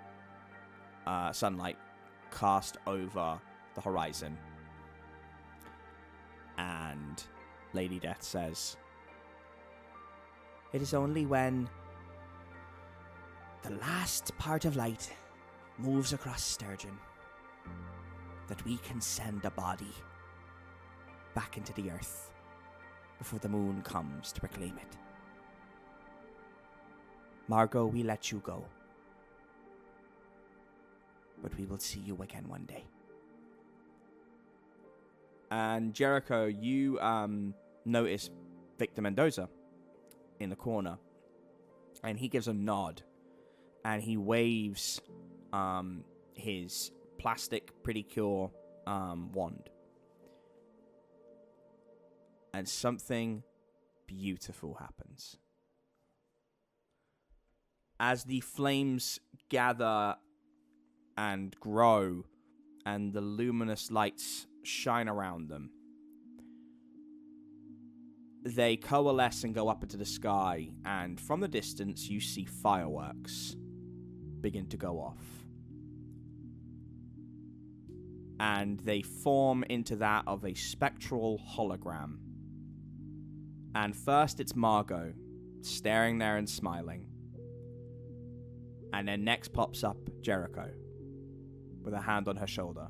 cast over the horizon. And Lady Death says, "It is only when the last part of light moves across Sturgeon that we can send a body back into the earth before the moon comes to reclaim it. Margo, we let you go, but we will see you again one day." And Jericho, you notice Victor Mendoza in the corner, and he gives a nod, and he waves his plastic Pretty Cure wand. And something beautiful happens. As the flames gather and grow, and the luminous lights shine around them, they coalesce and go up into the sky, and from the distance you see fireworks begin to go off. and they form into that of a spectral hologram. And first it's Margo, staring there and smiling. And then next pops up Jericho, with a hand on her shoulder.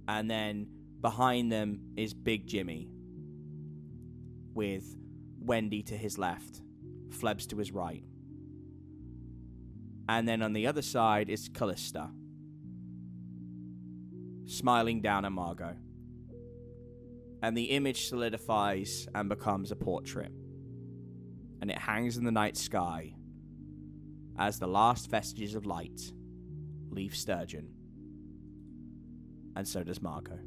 And then behind them is Big Jimmy, with Wendy to his left, Flebs to his right. And then on the other side is Callista, smiling down at Margo. And the image solidifies and becomes a portrait. And it hangs in the night sky as the last vestiges of light leave Sturgeon. And so does Margo.